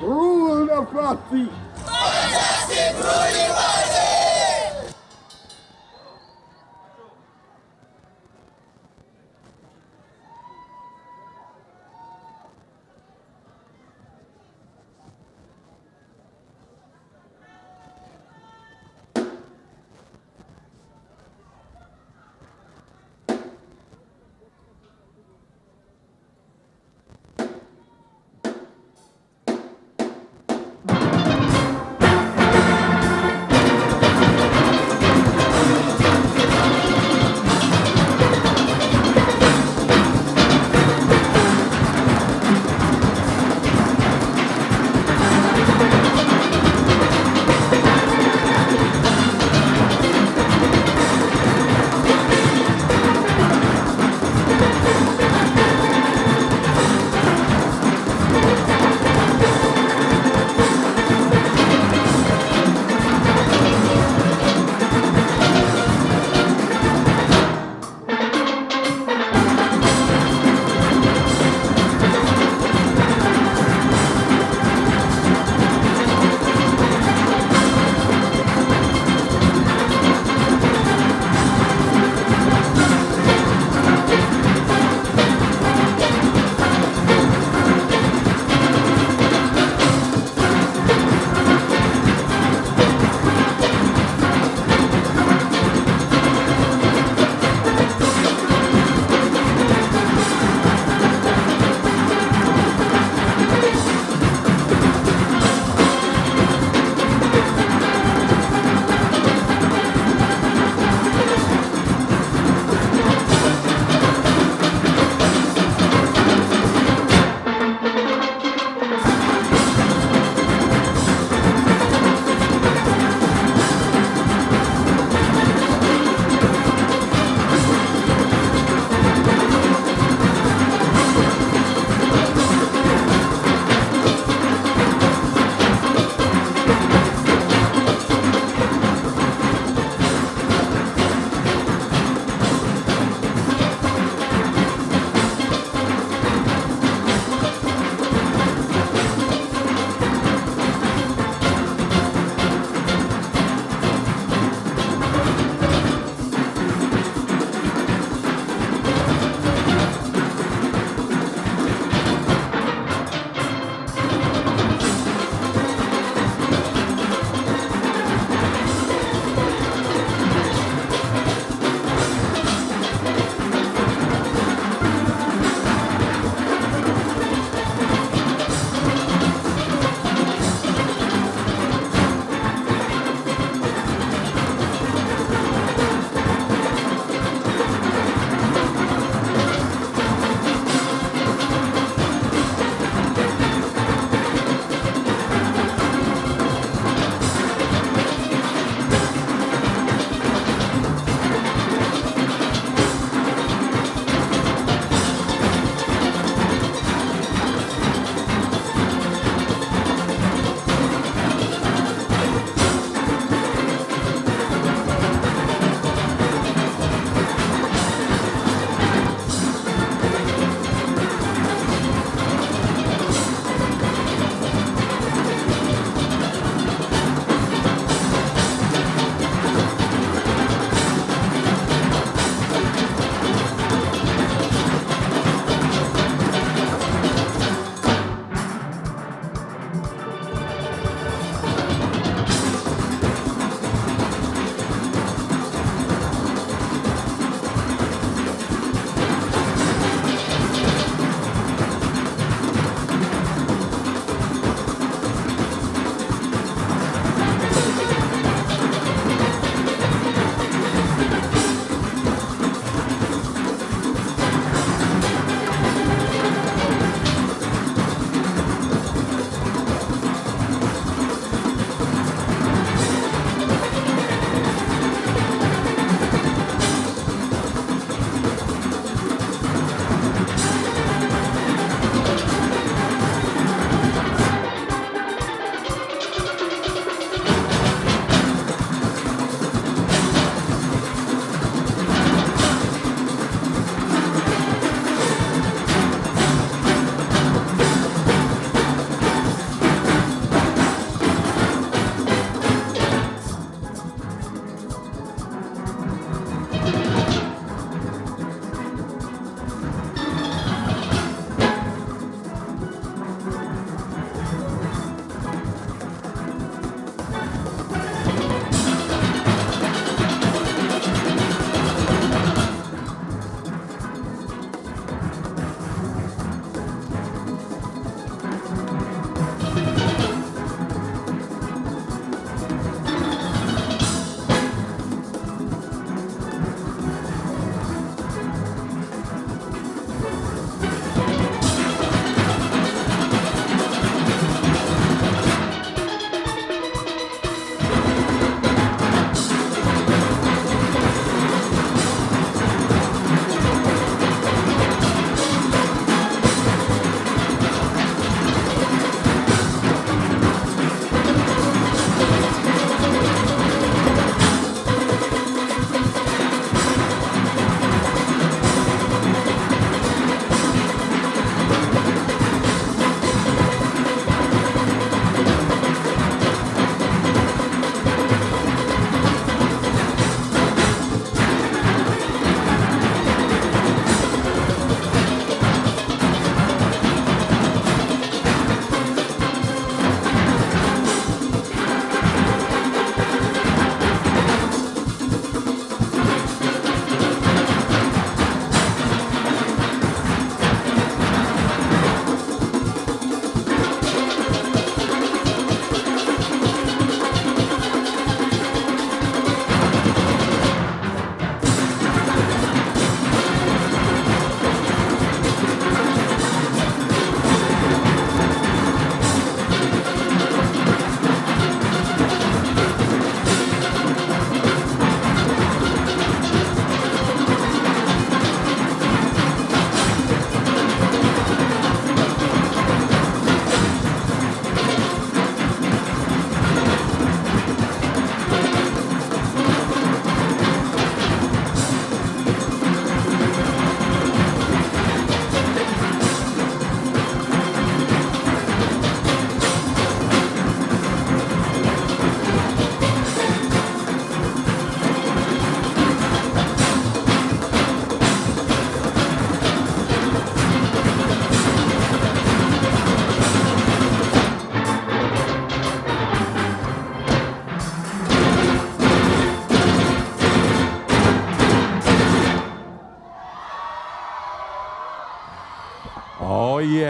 rule the party. Fantastic, rule the party.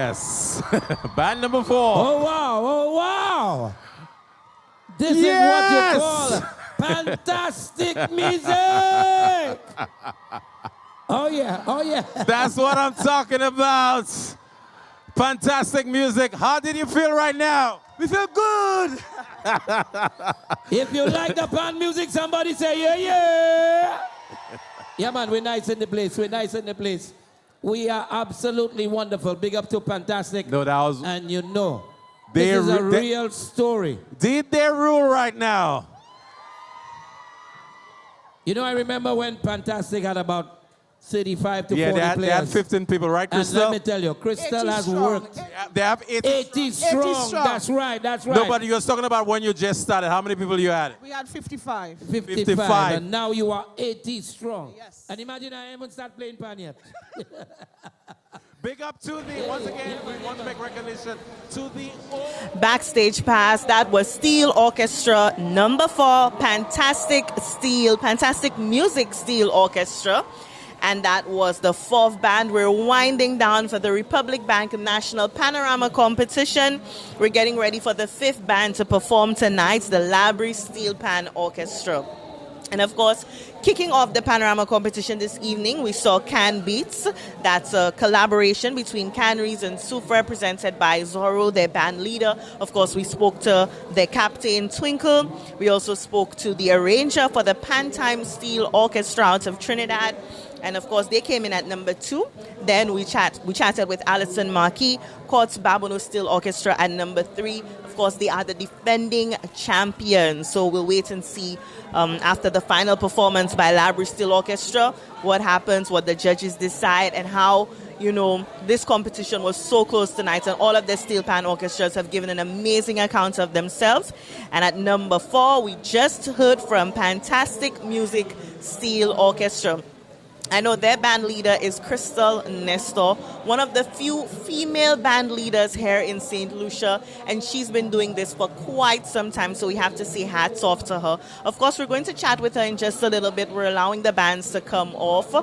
Yes. Band number 4. Oh, wow. Oh, wow. This Yes! is what you call fantastic music. Oh, yeah. Oh, yeah. That's what I'm talking about. Fantastic music. How did you feel right now? We feel good. If you like the band music, somebody say, yeah, yeah. Yeah, man, we're nice in the place. We're nice in the place. We are absolutely wonderful. Big up to Fantastic. No, that was... And you know, this is a real story. Did they rule right now? You know, I remember when Fantastic had about 35 to 40 players. They had 15 people, right, Crystal? And let me tell you, Crystal has worked. They have 80 strong. That's right, that's right. No, but you were talking about when you just started. How many people you had? We had 55. 55. And now you are 80 strong. Yes. And imagine I haven't started playing pan yet. Big up to the, once again, we want to make recognition to the... Backstage pass, that was Steel Orchestra number 4, Fantastic Music Steel Orchestra. And that was the 4th band. We're winding down for the Republic Bank National Panorama Competition. We're getting ready for the 5th band to perform tonight, the Labrie Steel Pan Orchestra. And of course, kicking off the Panorama competition this evening, we saw Can Beats. That's a collaboration between Canries and Soufre, presented by Zorro, their band leader. Of course, we spoke to their captain, Twinkle. We also spoke to the arranger for the Pantime Steel Orchestra out of Trinidad. And of course, they came in at number 2. Then we chatted with Alison Marquis, Courts Babono Steel Orchestra at number 3. Of course, they are the defending champions. So we'll wait and see after the final performance by Labrie Steel Orchestra, what happens, what the judges decide, and how, you know, this competition was so close tonight, and all of the steel pan orchestras have given an amazing account of themselves. And at number 4, we just heard from Fantastic Music Steel Orchestra. I know their band leader is Crystal Nestor, one of the few female band leaders here in St. Lucia, and she's been doing this for quite some time, so we have to say hats off to her. Of course, we're going to chat with her in just a little bit. We're allowing the bands to come off,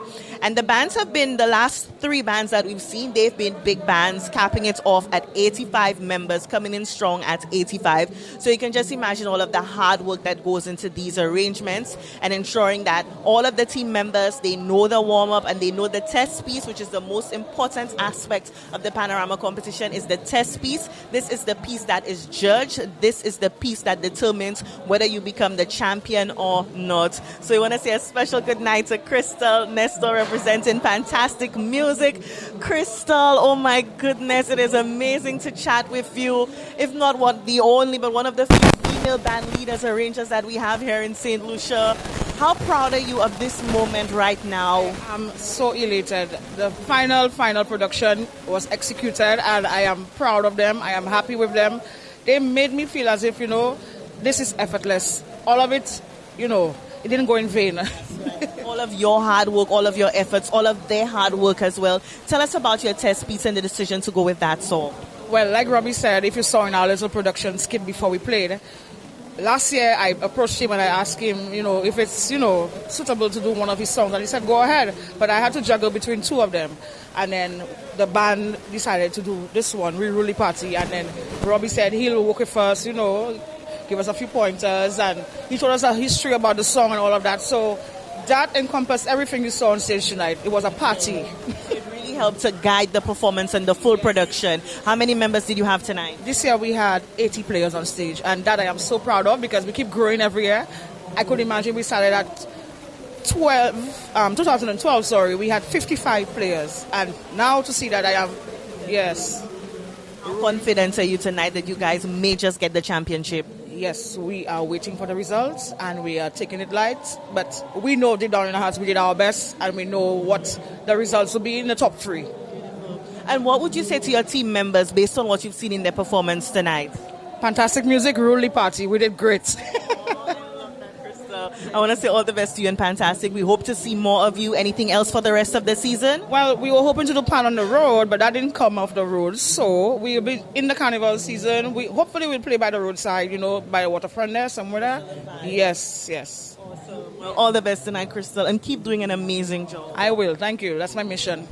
and the bands have been, the last 3 bands that we've seen, they've been big bands, capping it off at 85 members, coming in strong at 85. So you can just imagine all of the hard work that goes into these arrangements and ensuring that all of the team members, they know the warm-up and they know the test piece, which is the most important aspect of the Panorama competition, is the test piece. This is the piece that is judged. This is the piece that determines whether you become the champion or not. So we want to say a special good night to Crystal Nestor, representing Fantastic Music. Crystal, oh my goodness, it is amazing to chat with you. If not the only, but one of the few female band leaders, arrangers that we have here in St. Lucia. How proud are you of this moment right now? I'm so elated. The final production was executed, and I am proud of them. I am happy with them. They made me feel as if, this is effortless. All of it, it didn't go in vain. All of your hard work, all of your efforts, all of their hard work as well. Tell us about your test piece and the decision to go with that song. Well, like Robbie said, if you saw in our little production skit before we played, last year I approached him and I asked him, if it's, suitable to do one of his songs. And he said, go ahead. But I had to juggle between 2 of them. And then the band decided to do this one, Re-Rully Party. And then Robbie said he'll work with us, give us a few pointers. And he told us a history about the song and all of that. So that encompassed everything you saw on stage tonight. It was a party. It really helped to guide the performance and the full production. How many members did you have tonight? This year we had 80 players on stage, and that I am so proud of because we keep growing every year. I could imagine we started at 2012, we had 55 players, and now to see that yes. How confident are you tonight that you guys may just get the championship? Yes, we are waiting for the results and we are taking it light, but we know deep down in our hearts we did our best and we know what the results will be in the top 3. And what would you say to your team members based on what you've seen in their performance tonight? Fantastic Music, Re-Rully Party, we did great. I want to say all the best to you and Fantastic. We hope to see more of you. Anything else for the rest of the season? Well, we were hoping to do Pan on the road, but that didn't come off the road. So we'll be in the carnival season. Hopefully we'll play by the roadside, by the waterfront there, somewhere there. Yes. Awesome. Well, all the best tonight, Crystal, and keep doing an amazing job. I will. Thank you. That's my mission.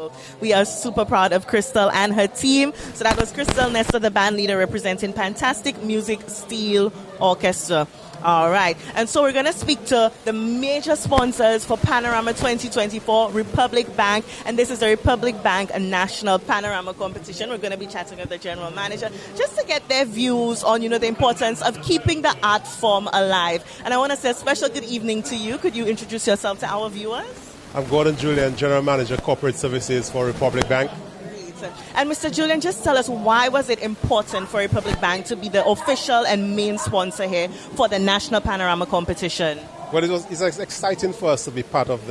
So we are super proud of Crystal and her team. So that was Crystal Nestor, the band leader representing Fantastic Music Steel Orchestra. All right. And so we're going to speak to the major sponsors for Panorama 2024, Republic Bank. And this is the Republic Bank National Panorama Competition. We're going to be chatting with the general manager just to get their views on, the importance of keeping the art form alive. And I want to say a special good evening to you. Could you introduce yourself to our viewers? I'm Gordon Julian, General Manager, Corporate Services for Republic Bank. And Mr. Julian, just tell us, why was it important for Republic Bank to be the official and main sponsor here for the National Panorama Competition? Well, it's exciting for us to be part of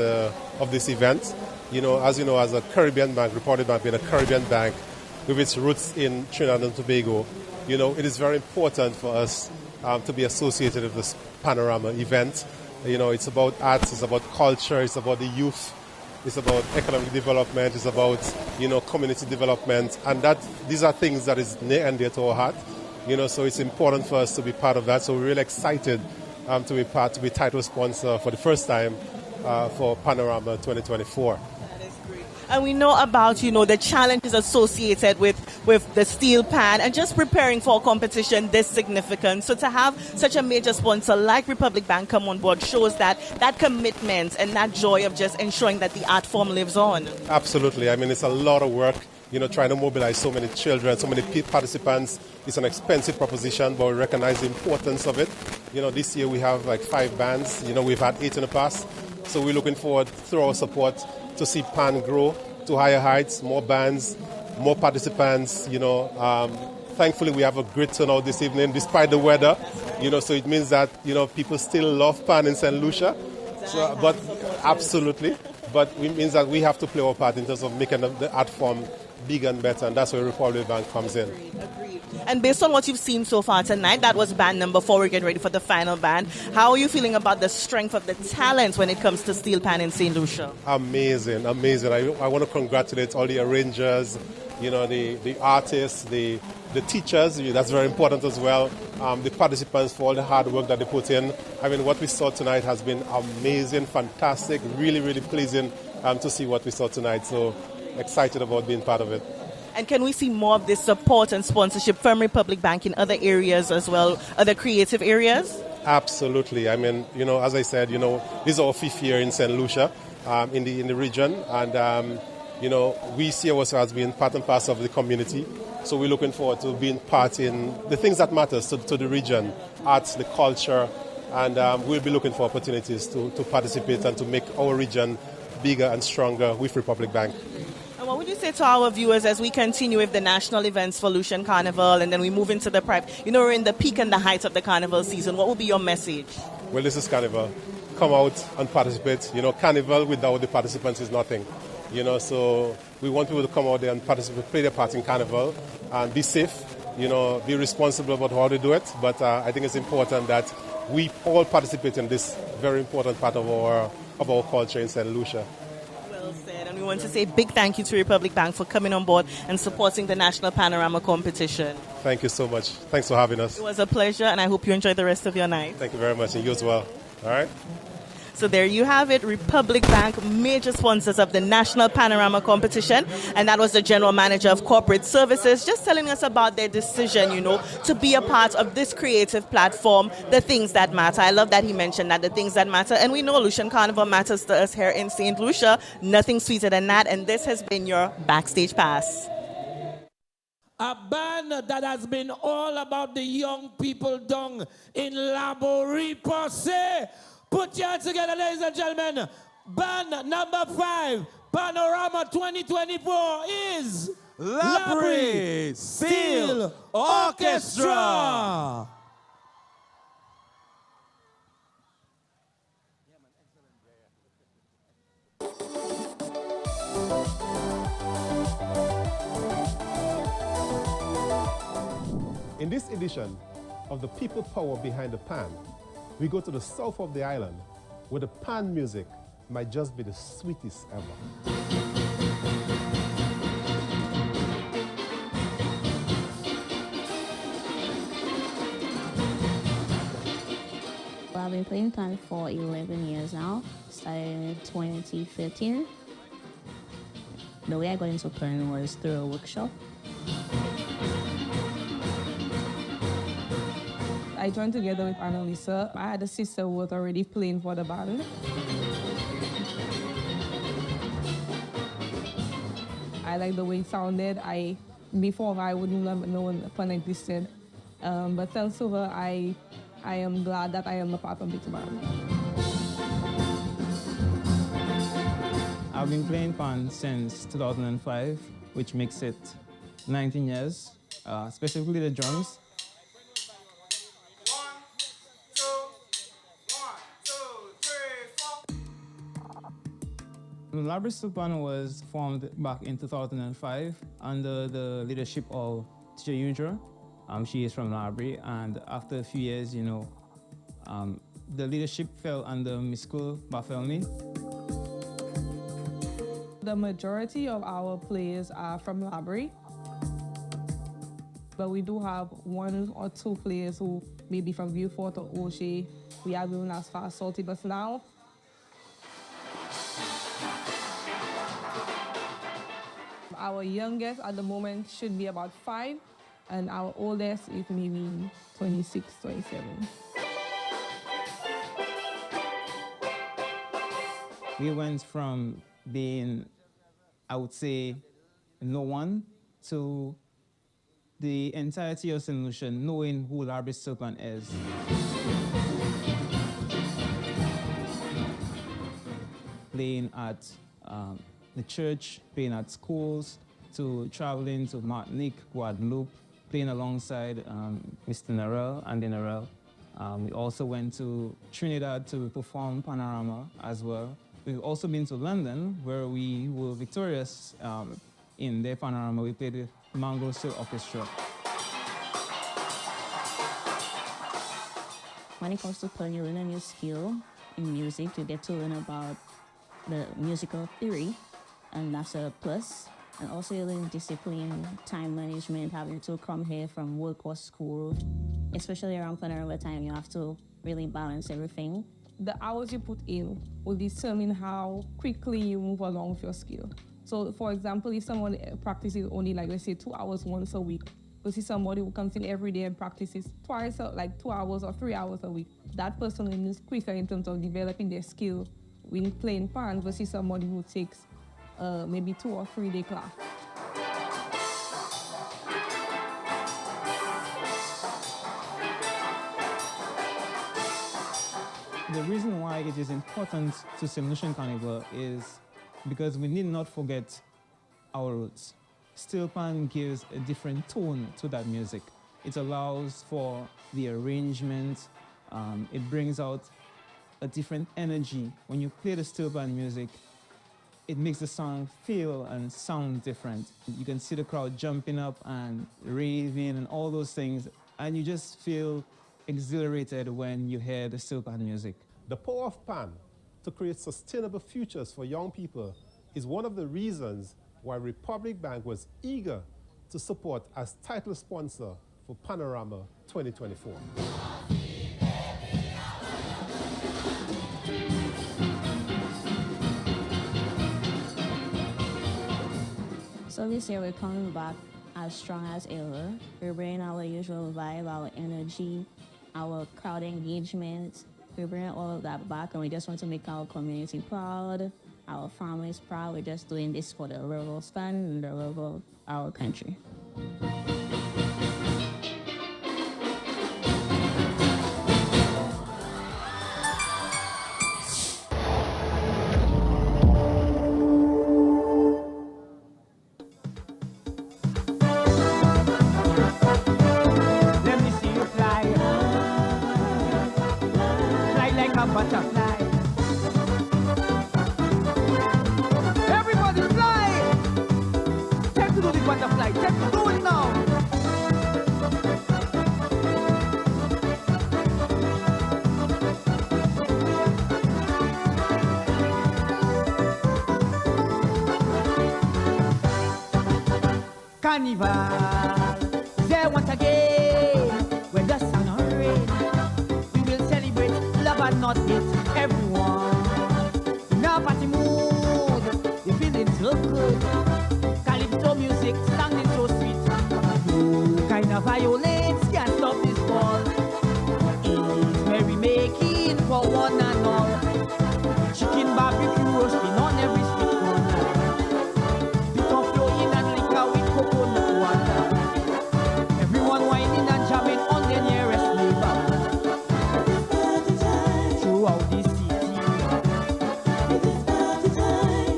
this event. As you know, as a Caribbean bank, Republic Bank being a Caribbean bank with its roots in Trinidad and Tobago, it is very important for us to be associated with this Panorama event. It's about arts, it's about culture, it's about the youth. It's about economic development, it's about, community development, and these are things that is near and dear to our heart, so it's important for us to be part of that. So we're really excited to be title sponsor for the first time for Panorama 2024. And we know about, the challenges associated with the steel pan and just preparing for a competition this significant. So to have such a major sponsor like Republic Bank come on board shows that commitment and that joy of just ensuring that the art form lives on. Absolutely. I mean, it's a lot of work, trying to mobilize so many children, so many participants. It's an expensive proposition, but we recognize the importance of it. This year we have like 5 bands. We've had 8 in the past. So we're looking forward, through our support, to see PAN grow to higher heights, more bands, more participants. Thankfully we have a great turnout this evening despite the weather. So it means that people still love PAN in St. Lucia. But absolutely, but it means that we have to play our part in terms of making the art form bigger and better, and that's where Republic Bank comes in. Agreed. And based on what you've seen so far tonight, that was band number 4. We're getting ready for the final band. How are you feeling about the strength of the talent when it comes to steel pan in St. Lucia? Amazing. I want to congratulate all the arrangers, the artists, the teachers. That's very important as well. The participants for all the hard work that they put in. I mean, what we saw tonight has been amazing, fantastic, really, really pleasing to see what we saw tonight. So excited about being part of it. And can we see more of this support and sponsorship from Republic Bank in other areas as well, other creative areas? Absolutely. I mean, as I said, this is our 5th year in St. Lucia, in the region, and we see ourselves as being part and parcel of the community. So we're looking forward to being part in the things that matters to the region, arts, the culture, and we'll be looking for opportunities to participate and to make our region bigger and stronger with Republic Bank. And what would you say to our viewers as we continue with the national events for Lucian Carnival and then we move into the prep? We're in the peak and the height of the carnival season. What would be your message? Well, this is Carnival. Come out and participate. Carnival without the participants is nothing. So we want people to come out there and participate, play their part in Carnival and be safe, be responsible about how they do it. But I think it's important that we all participate in this very important part of our culture in St. Lucia. Well said. And we want to say a big thank you to Republic Bank for coming on board and supporting the National Panorama Competition. Thank you so much. Thanks for having us. It was a pleasure, and I hope you enjoy the rest of your night. Thank you very much, and you as well. All right? So there you have it, Republic Bank, major sponsors of the National Panorama Competition. And that was the General Manager of Corporate Services, just telling us about their decision, to be a part of this creative platform, the things that matter. I love that he mentioned that, the things that matter. And we know Lucian Carnival matters to us here in St. Lucia. Nothing sweeter than that. And this has been your Backstage Pass. A band that has been all about the young people down in Labo Repose. Put your hands together, ladies and gentlemen. Band number 5, Panorama 2024 is Labrie Steel Orchestra. In this edition of the People Power Behind the Pan, we go to the south of the island, where the pan music might just be the sweetest ever. Well, I've been playing pan for 11 years now, started in 2013. The way I got into playing was through a workshop. I joined together with Annalisa. I had a sister who was already playing for the band. I liked the way it sounded. Before I wouldn't have known Pan existed. But thanks over, I am glad that I am a part of this band. I've been playing Pan since 2005, which makes it 19 years, specifically the drums. Library Steelpan was formed back in 2005 under the leadership of 𝐂𝐚𝐳𝐤. She is from Library, and after a few years, the leadership fell under Miskul Bafelmi. The majority of our players are from Library, but we do have 1 or 2 players who may be from Vieux-Fort or Auger. We are going as far as Salty, but now our youngest at the moment should be about 5, and our oldest is maybe 26, 27. We went from being, I would say, no one to the entirety of St. Lucian knowing who Library Steelpan is. Playing at the church, playing at schools, to traveling to Martinique, Guadeloupe, playing alongside Mr. Narelle, Andy Narelle. We also went to Trinidad to perform Panorama as well. We've also been to London, where we were victorious in their Panorama. We played with Mangrove Steel Orchestra. When it comes to playing, you learn a new skill in music. You get to learn about the musical theory, and that's a plus. And also you learn discipline, time management, having to come here from work or school. Especially around Panorama time, you have to really balance everything. The hours you put in will determine how quickly you move along with your skill. So for example, if someone practices only, like let's say 2 hours once a week, versus somebody who comes in every day and practices twice, like 2 hours or 3 hours a week, that person is quicker in terms of developing their skill when playing pan versus somebody who takes maybe 2 or 3 day class. The reason why it is important to St. Lucian Carnival is because we need not forget our roots. Steelpan gives a different tone to that music. It allows for the arrangement. It brings out a different energy. When you play the steelpan music, it makes the song feel and sound different. You can see the crowd jumping up and raving and all those things, and you just feel exhilarated when you hear the steelpan music. The power of pan to create sustainable futures for young people is one of the reasons why Republic Bank was eager to support as title sponsor for Panorama 2024. So this year we're coming back as strong as ever. We're bringing our usual vibe, our energy, our crowd engagement. We're bringing all of that back, and we just want to make our community proud, our families proud. We're just doing this for the love of fun and the love of our country. Let me see you fly. Fly like a butterfly. Everybody fly. Time to do the butterfly. Time to do it now. Carnival, there once again, when the sun or rain, we will celebrate love and not hate everyone. In a party mood, you're feeling so good. music sounding so sweet. No kind of violence can stop this ball. It's merry making for one and all. Chicken barbecue roasting on every street corner. Bitter flowing and liquor with coconut water. Everyone whining and jamming on their nearest neighbor. Throughout the city,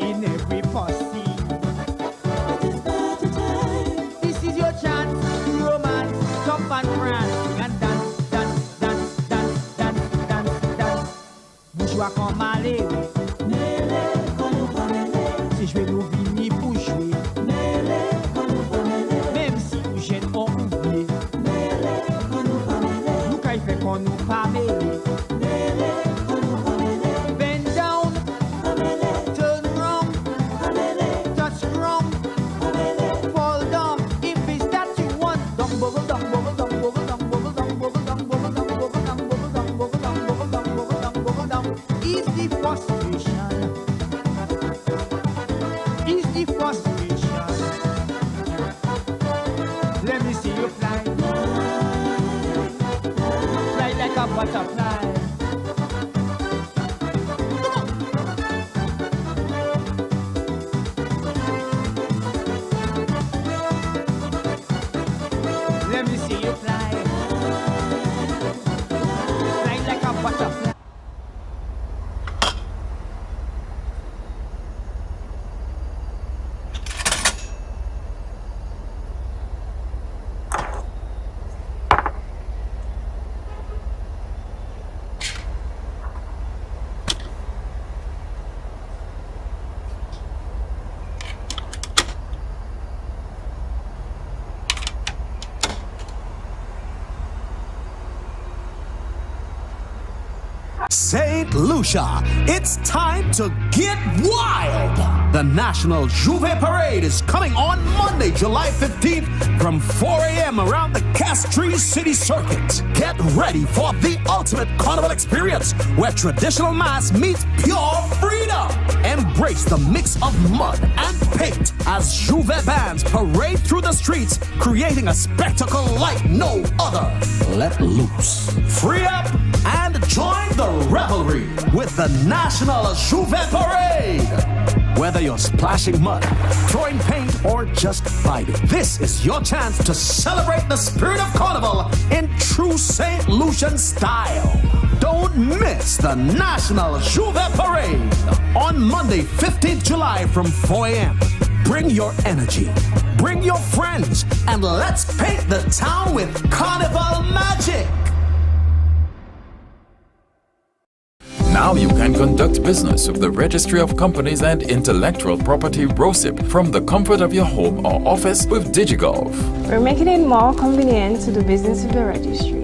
in every posse. This is your chance to romance, jump and prance, and dance, dance, dance, dance, dance, dance, dance. Bourgeois comme aller, si je vais nous vini pour jouer, même si vous gêne on oublie, nous quand il fait qu'on nous pas mêler. Bend down, turn round, touch ground, fall down. If it's that you want, dung bubble, dung bubble, dung bubble, dung bubble, dung bubble, dung bubble, dung bubble, dung bubble, dung bubble, dung bubble, dung bubble, dung bubble, dung. Ease the frustration. Ease the frustration. Let me see you fly. Fly like a butterfly. Let me see you fly. Fly like a butterfly. St. Lucia, it's time to get wild! The National J'ouvert Parade is coming on Monday, July 15th from 4 a.m. around the Castries City Circuit. Get ready for the ultimate carnival experience where traditional mass meets pure freedom. Embrace the mix of mud and paint as J'ouvert bands parade through the streets, creating a spectacle like no other. Let loose, free up, and join the revelry with the National J'ouvert Parade. Whether you're splashing mud, throwing paint, or just vibing, this is your chance to celebrate the spirit of carnival in true St. Lucian style. Don't miss the National J'ouvert Parade on Monday, 15th July from 4 a.m. Bring your energy, bring your friends, and let's paint the town with carnival magic. Now you can conduct business with the Registry of Companies and Intellectual Property (ROCIP) from the comfort of your home or office with DigiGov. We're making it more convenient to do business with the registry.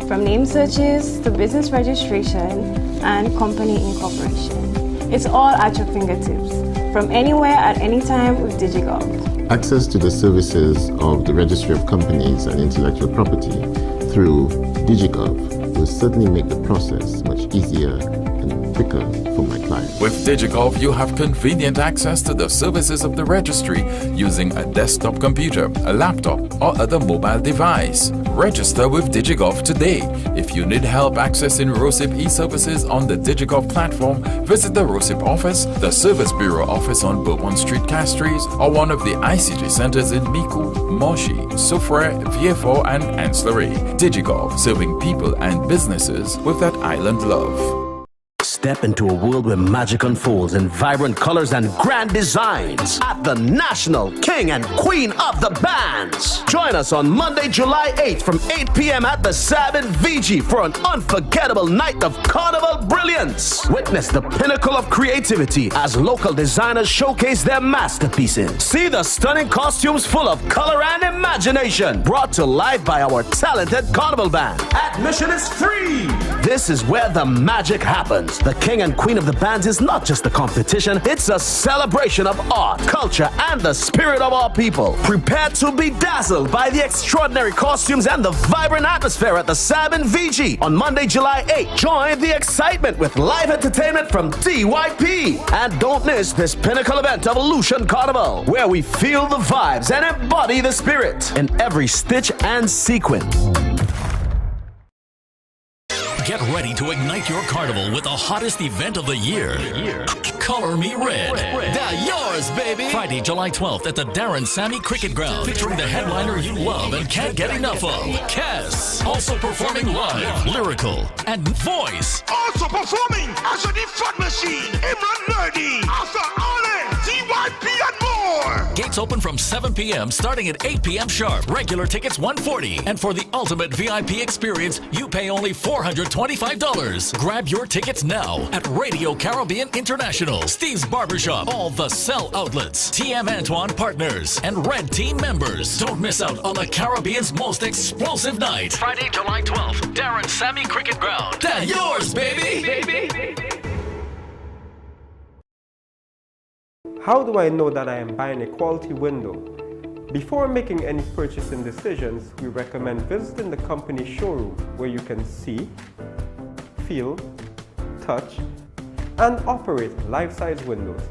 From name searches to business registration and company incorporation. It's all at your fingertips, from anywhere at any time with DigiGov. Access to the services of the Registry of Companies and Intellectual Property through DigiGov will certainly make the process much easier and quicker for my clients. With DigiGov, you have convenient access to the services of the registry using a desktop computer, a laptop, or other mobile device. Register with DigiGov today. If you need help accessing ROCIP e-services on the DigiGov platform, visit the ROCIP office, the Service Bureau office on Beaumont Street, Castries, or one of the ICT centers in Micoud, Monchy, Soufrière, Vieux-Fort, and Ancillary. DigiGov, serving people and businesses with that island love. Step into a world where magic unfolds in vibrant colors and grand designs at the National King and Queen of the Bands. Join us on Monday, July 8th from 8 p.m. at the Sabin VG for an unforgettable night of carnival brilliance. Witness the pinnacle of creativity as local designers showcase their masterpieces. See the stunning costumes full of color and imagination brought to life by our talented carnival band. Admission is free. This is where the magic happens. The King and Queen of the Bands is not just a competition, it's a celebration of art, culture, and the spirit of our people. Prepare to be dazzled by the extraordinary costumes and the vibrant atmosphere at the Sam and VG on Monday, July 8th. Join the excitement with live entertainment from DYP. And don't miss this pinnacle event of Illusion Carnival, where we feel the vibes and embody the spirit in every stitch and sequin. Get ready to ignite your carnival with the hottest event of the year. Color Me Red. They're yours, baby. Friday, July 12th at the Darren Sammy Cricket Ground, featuring the headliner you love and can't get enough of, Cass. Also performing live, lyrical, and voice. Also performing as a front machine, Imran Nerdy, Arthur Allen, DYP and more. Gates open from 7 p.m. starting at 8 p.m. sharp. Regular tickets $140. And for the ultimate VIP experience, you pay only $425. Grab your tickets now at Radio Caribbean International, Steve's Barbershop, all the Cell outlets, TM Antoine Partners, and Red Team members. Don't miss out on the Caribbean's most explosive night. Friday, July 12th, Darren Sammy Cricket Ground. They're yours, baby. How do I know that I am buying a quality window? Before making any purchasing decisions, we recommend visiting the company showroom where you can see, feel, touch, and operate life-size windows.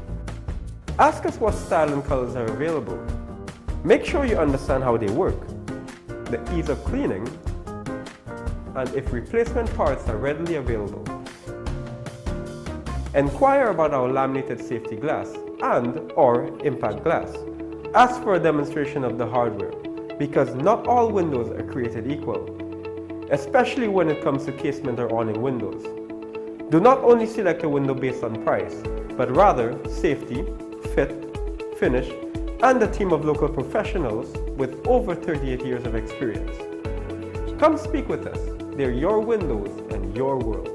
Ask us what style and colors are available. Make sure you understand how they work, the ease of cleaning, and if replacement parts are readily available. Inquire about our laminated safety glass and/or impact glass. Ask for a demonstration of the hardware, because not all windows are created equal, especially when it comes to casement or awning windows. Do not only select a window based on price, but rather safety, fit, finish, and a team of local professionals with over 38 years of experience. Come speak with us. They're your windows and your world.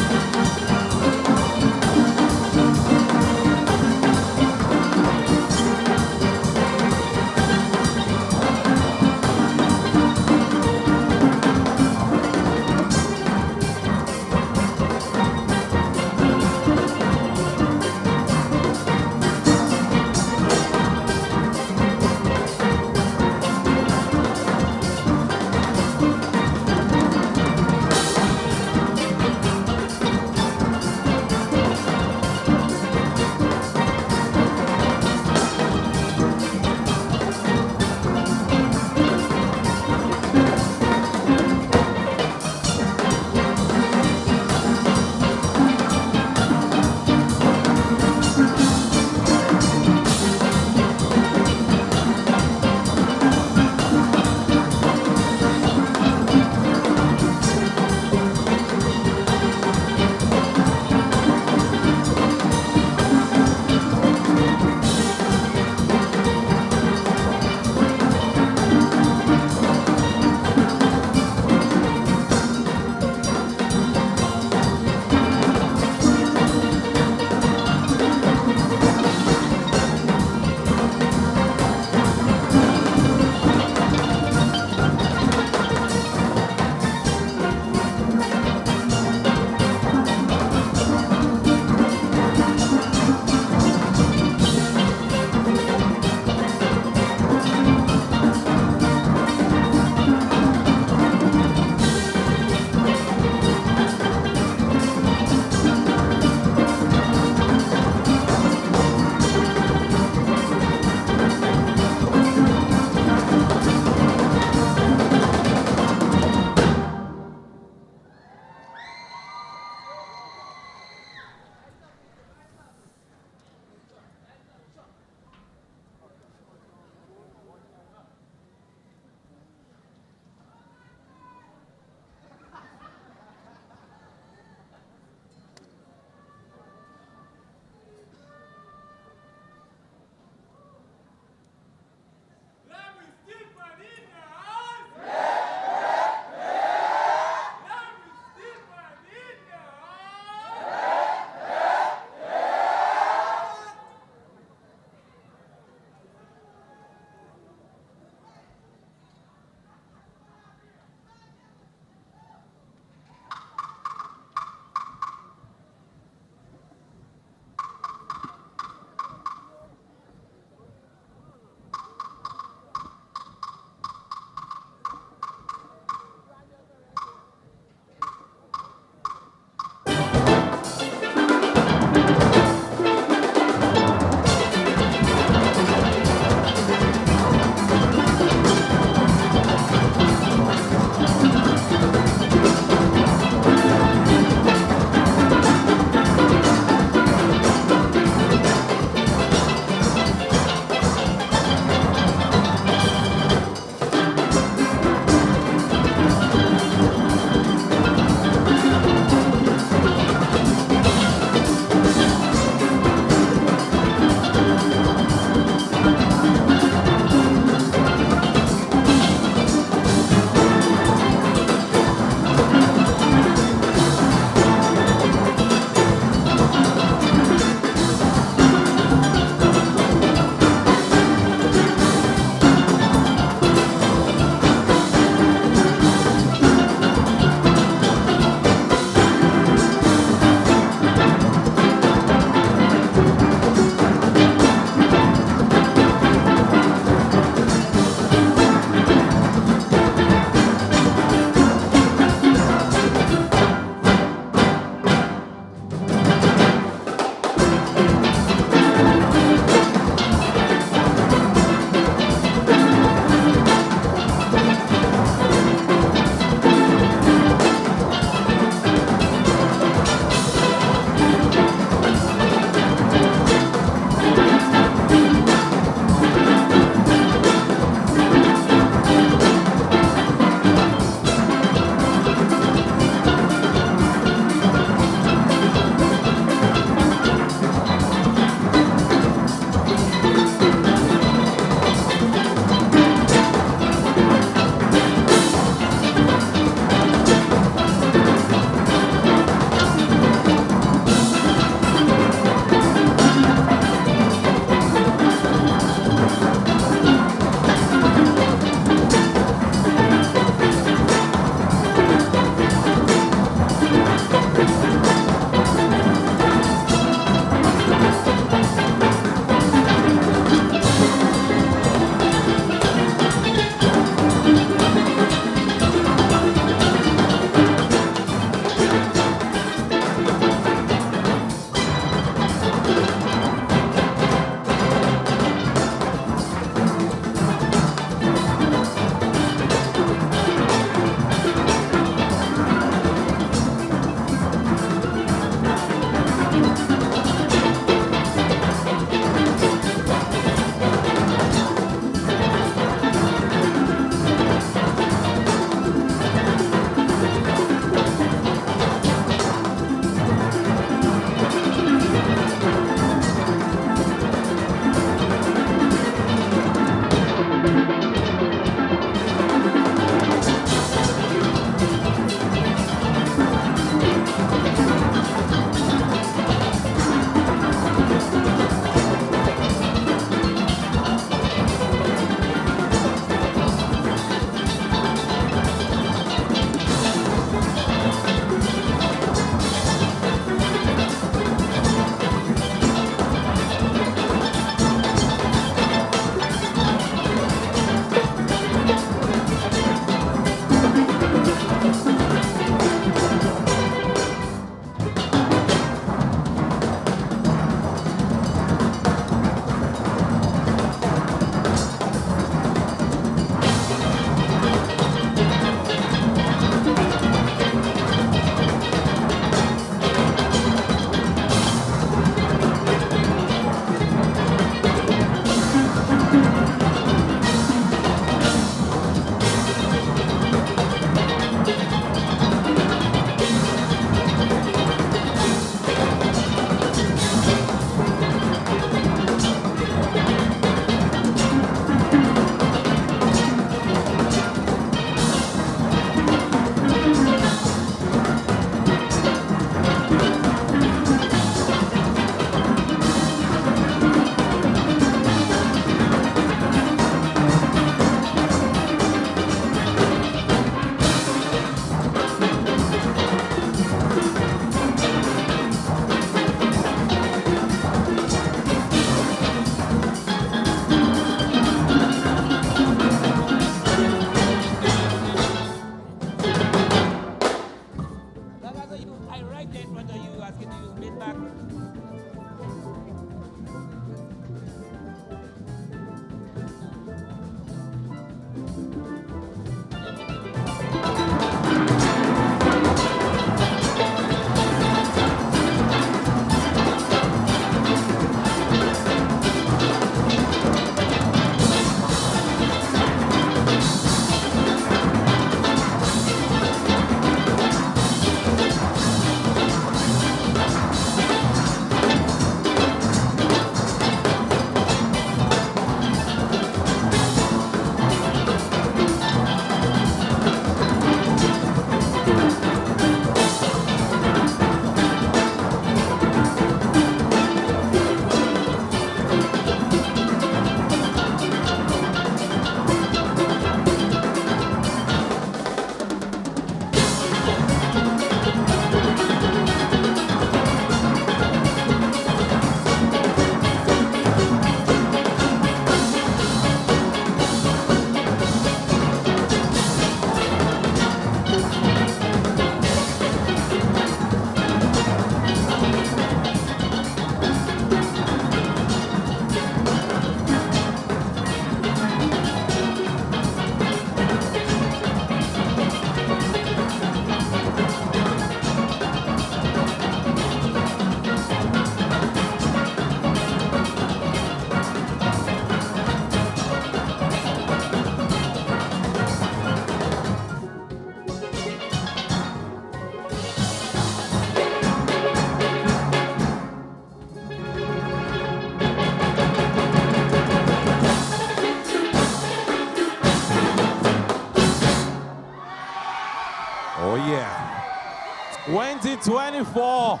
2024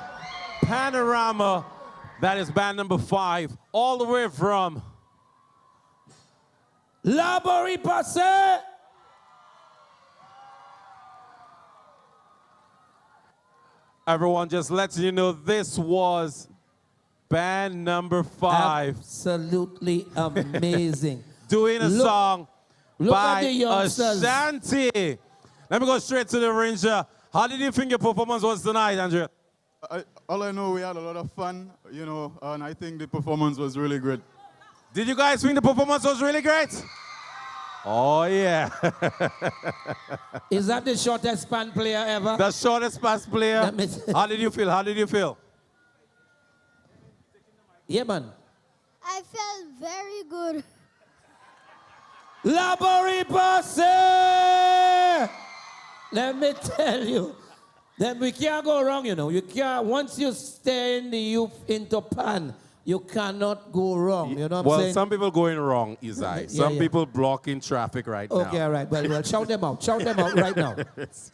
Panorama. That is band number 5, all the way from Labori Passe. Everyone, just letting you know, this was band number 5. Absolutely amazing. Doing a song by at the youngsters. Ashanti. Let me go straight to the Ranger. How did you think your performance was tonight, Andrea? All I know, we had a lot of fun, you know, and I think the performance was really good. Did you guys think the performance was really great? Oh, yeah. Is that the shortest span player ever? The shortest span player. How did you feel? How did you feel? Yeah, man. I felt very good. Labori Passe! Let me tell you, that we can't go wrong, you know. You can't, once you stay in the youth into pan, you cannot go wrong, you know what I'm saying? Well, some people going wrong, Isai. Some people blocking traffic right now. Okay, all right. Well, shout them out. Shout them out right now.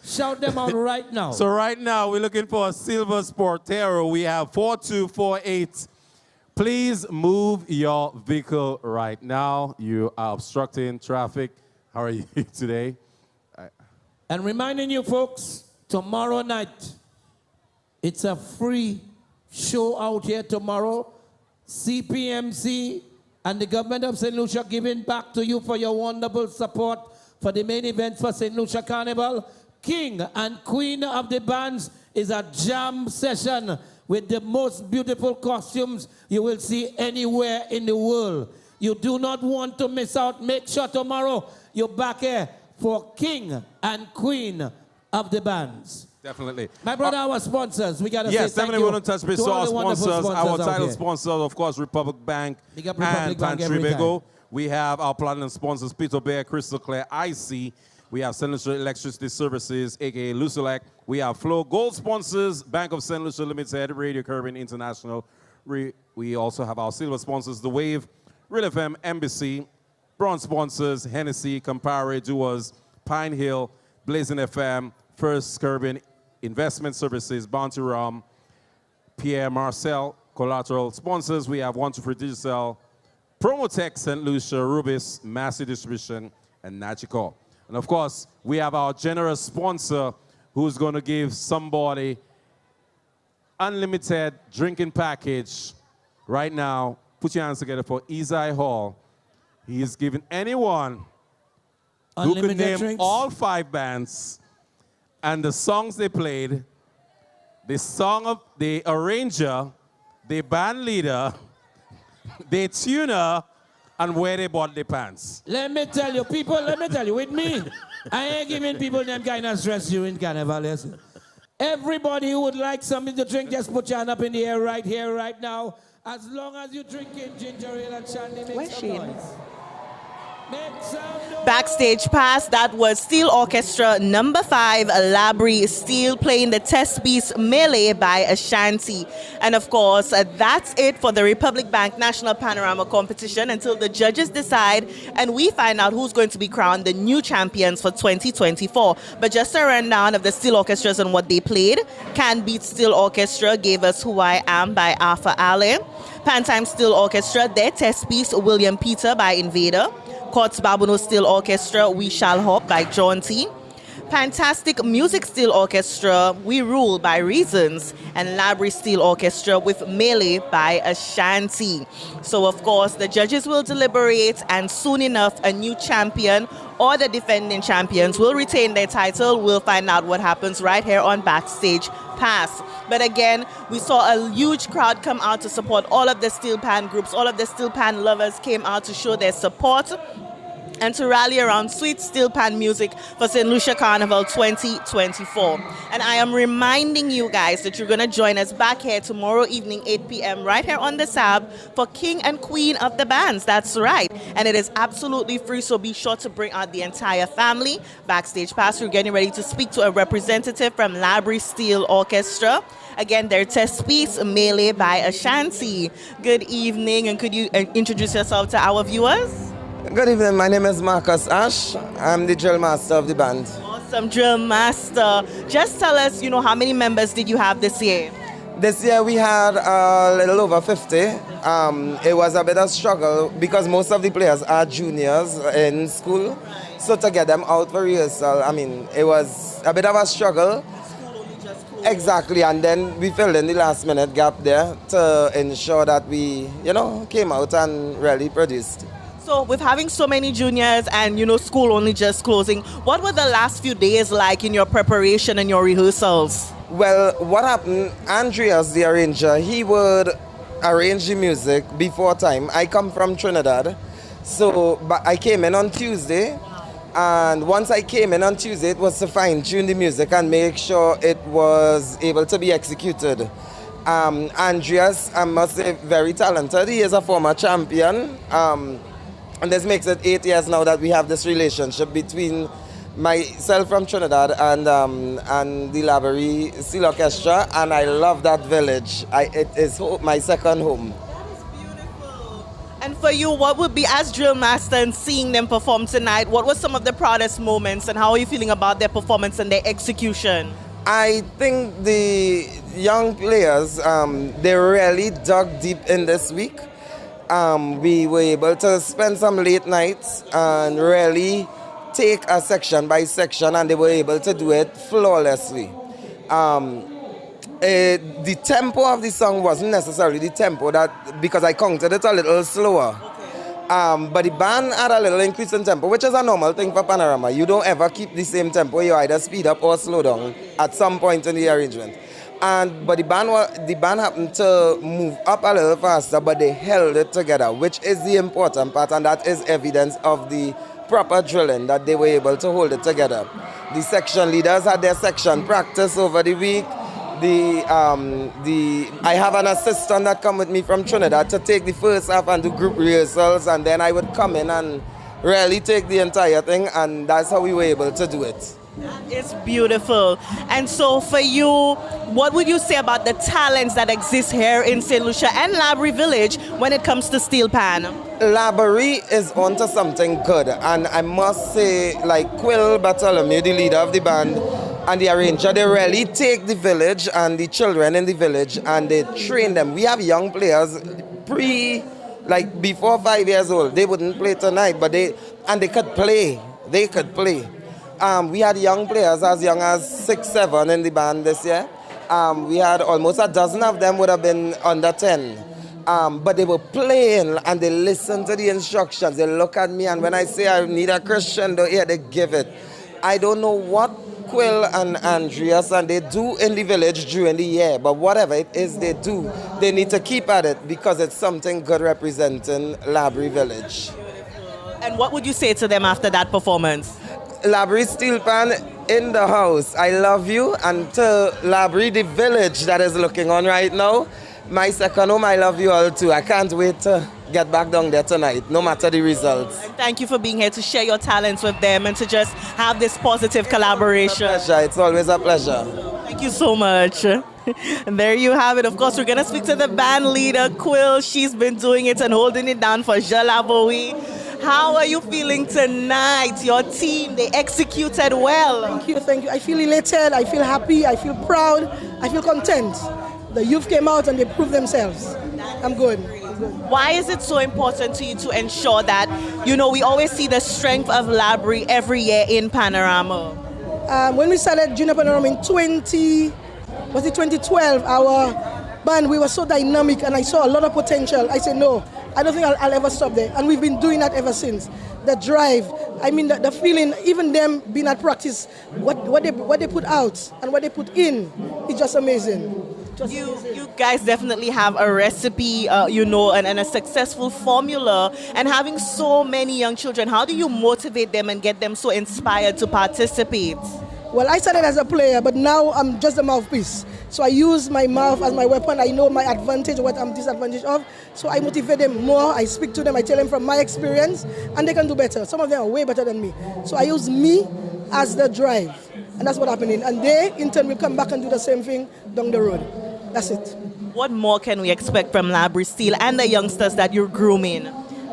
Shout them out right now. So right now, we're looking for a silver Sportero. We have 4248. Please move your vehicle right now. You are obstructing traffic. How are you today? And reminding you folks, tomorrow night, it's a free show out here tomorrow. CPMC and the government of St. Lucia giving back to you for your wonderful support for the main event for St. Lucia Carnival. King and Queen of the Bands is a jam session with the most beautiful costumes you will see anywhere in the world. You do not want to miss out. Make sure tomorrow you're back here for King and Queen of the Bands. Definitely. My brother, our sponsors, we got to say yes, thank definitely you want to touch base to to all our the wonderful sponsors. Our out title here. sponsors, of course, Republic Bank Big up Republic and Bank every Pantribago. time. We have our platinum sponsors, Peter Bear, Crystal Clear, IC. We have St. Lucia Electricity Services, a.k.a. Lucelec. We have Flow. Gold sponsors, Bank of St. Lucia Limited, Radio Caribbean International. We also have our silver sponsors, The Wave, Real FM, Embassy. Bronze sponsors, Hennessy, Campari, Duos, Pine Hill, Blazing FM, First Caribbean Investment Services, Bounty Rum, Pierre Marcel. Collateral sponsors, we have 123 Digital, Promotech St. Lucia, Rubis, Massey Distribution, and Nagico. And of course, we have our generous sponsor who's going to give somebody unlimited drinking package right now. Put your hands together for Isai Hall. He is giving anyone unlimited who could name drinks? All 5 bands and the songs they played, the song of the arranger, the band leader, the tuner, and where they bought their pants. Let me tell you, people, with me, I ain't giving people them kind of stress during Carnival. Listen. Everybody who would like something to drink, just put your hand up in the air right here, right now. As long as you're drinking ginger ale and shandy, make some noise. Backstage pass, that was Steel Orchestra number 5, Labri Steel playing the test piece Melee by Ashanti. And of course, that's it for the Republic Bank National Panorama competition until the judges decide and we find out who's going to be crowned the new champions for 2024. But just a rundown of the Steel Orchestras and what they played. Can Beat Steel Orchestra gave us Who I Am by Arthur Alley. Pantime Steel Orchestra, their test piece William Peter by Invader. Courts Babuno Steel Orchestra, We Shall Hop by John T. Fantastic Music Steel Orchestra, We Rule by Reasons. And Labri Steel Orchestra with Melee by Ashanti. So of course, the judges will deliberate and soon enough a new champion or the defending champions will retain their title. We'll find out what happens right here on Backstage Pass. But again, we saw a huge crowd come out to support all of the steel pan groups. All of the steel pan lovers came out to show their support and to rally around sweet steel pan music for St. Lucia Carnival 2024. And I am reminding you guys that you're going to join us back here tomorrow evening, 8 p.m. right here on the SAB for King and Queen of the Bands. That's right. And it is absolutely free, so be sure to bring out the entire family. Backstage Pass, we're getting ready to speak to a representative from Labri Steel Orchestra. Again, their test piece, Melee by Ashanti. Good evening, and could you introduce yourself to our viewers? Good evening, my name is Marcus Ash. I'm the drill master of the band. Awesome. Awesome, Drill Master. Just tell us, how many members did you have this year? This year we had a little over 50. It was a bit of struggle because most of the players are juniors in school. So to get them out for rehearsal, it was a bit of a struggle. Exactly, and then we filled in the last minute gap there to ensure that we, came out and really produced. So with having so many juniors and, school only just closing, what were the last few days like in your preparation and your rehearsals? Well, what happened, Andreas, the arranger, he would arrange the music before time. I come from Trinidad, but I came in on Tuesday, and once I came in on Tuesday, it was to fine-tune the music and make sure it was able to be executed. Andreas, I must say, very talented. He is a former champion, and this makes it 8 years now that we have this relationship between myself from Trinidad and the Laborie Steel Orchestra, and I love that village. It is my second home. And for you, what would be, as Drill Master and seeing them perform tonight, what were some of the proudest moments and how are you feeling about their performance and their execution? I think the young players, they really dug deep in this week. We were able to spend some late nights and really take a section by section, and they were able to do it flawlessly. The tempo of the song wasn't necessarily the tempo because I counted it a little slower. But the band had a little increase in tempo, which is a normal thing for Panorama. You don't ever keep the same tempo. You either speed up or slow down at some point in the arrangement. But the band happened to move up a little faster, but they held it together, which is the important part, and that is evidence of the proper drilling, that they were able to hold it together. The section leaders had their section practice over the week. I have an assistant that come with me from Trinidad to take the first half and do group rehearsals, and then I would come in and really take the entire thing, and that's how we were able to do it. It's beautiful. And so for you, what would you say about the talents that exist here in St. Lucia and Laborie Village when it comes to steel pan? Laborie is onto something good, and I must say, like Quill Bartholomew, the leader of the band, and the arranger, they really take the village and the children in the village and they train them. We have young players before 5 years old. They wouldn't play tonight, but they could play. They could play. We had young players as young as 6, 7 in the band this year. We had almost a dozen of them would have been under 10. But they were playing and they listened to the instructions. They look at me, and when I say I need a crescendo here, they give it. I don't know what Quill and Andreas and they do in the village during the year, but whatever it is they do, they need to keep at it because it's something good representing Laborie Village. And what would you say to them after that performance? Laborie Steel Pan in the house, I love you. And to Laborie, the village that is looking on right now, my second home, I love you all too. I can't wait to get back down there tonight, no matter the results. And thank you for being here to share your talents with them and to just have this positive collaboration. It's always a pleasure. Thank you so much. And there you have it. Of course, we're going to speak to the band leader, Quill. She's been doing it and holding it down for 𝐶𝐿. How are you feeling tonight? Your team, they executed well. Thank you. I feel elated, I feel happy, I feel proud, I feel content. The youth came out and they proved themselves. I'm good. Why is it so important to you to ensure that, we always see the strength of Laborie every year in Panorama? When we started Junior Panorama in 2012, our band, we were so dynamic and I saw a lot of potential. I said, no, I don't think I'll ever stop there. And we've been doing that ever since. The drive, the feeling, even them being at practice, what they put out and what they put in is just amazing. You guys definitely have a recipe, and a successful formula. And having so many young children, how do you motivate them and get them so inspired to participate? Well, I started as a player, but now I'm just a mouthpiece. So I use my mouth as my weapon. I know my advantage, what I'm disadvantaged of. So I motivate them more. I speak to them. I tell them from my experience, and they can do better. Some of them are way better than me. So I use me as the drive, and that's what's happening. And they, in turn, will come back and do the same thing down the road. That's it. What more can we expect from Laborie Steel and the youngsters that you're grooming?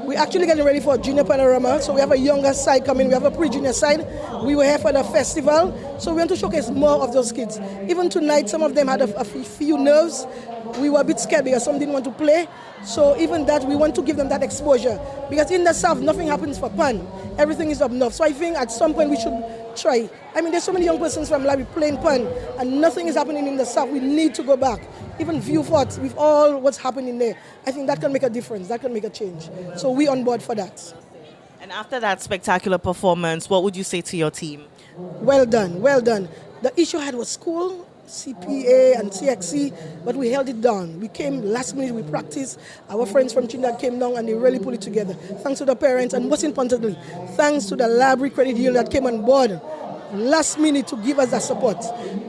We're actually getting ready for Junior Panorama. So we have a younger side coming. We have a pre-junior side. We were here for the festival. So we want to showcase more of those kids. Even tonight, some of them had a few nerves. We were a bit scared because some didn't want to play. So even that, we want to give them that exposure. Because in the South, nothing happens for fun. Everything is up north. So I think at some point we should try. I mean, there's so many young persons from Library playing pan, and nothing is happening in the South. We need to go back. Even View Fort, with all what's happening there, I think that can make a difference. That can make a change. So we're on board for that. And after that spectacular performance, what would you say to your team? Well done, well done. The issue I had was school, CPA and CXC, but we held it down. We came last minute, we practiced. Our friends from Trinidad came down and they really put it together. Thanks to the parents, and most importantly, thanks to the Library Credit Union that came on board last minute to give us that support.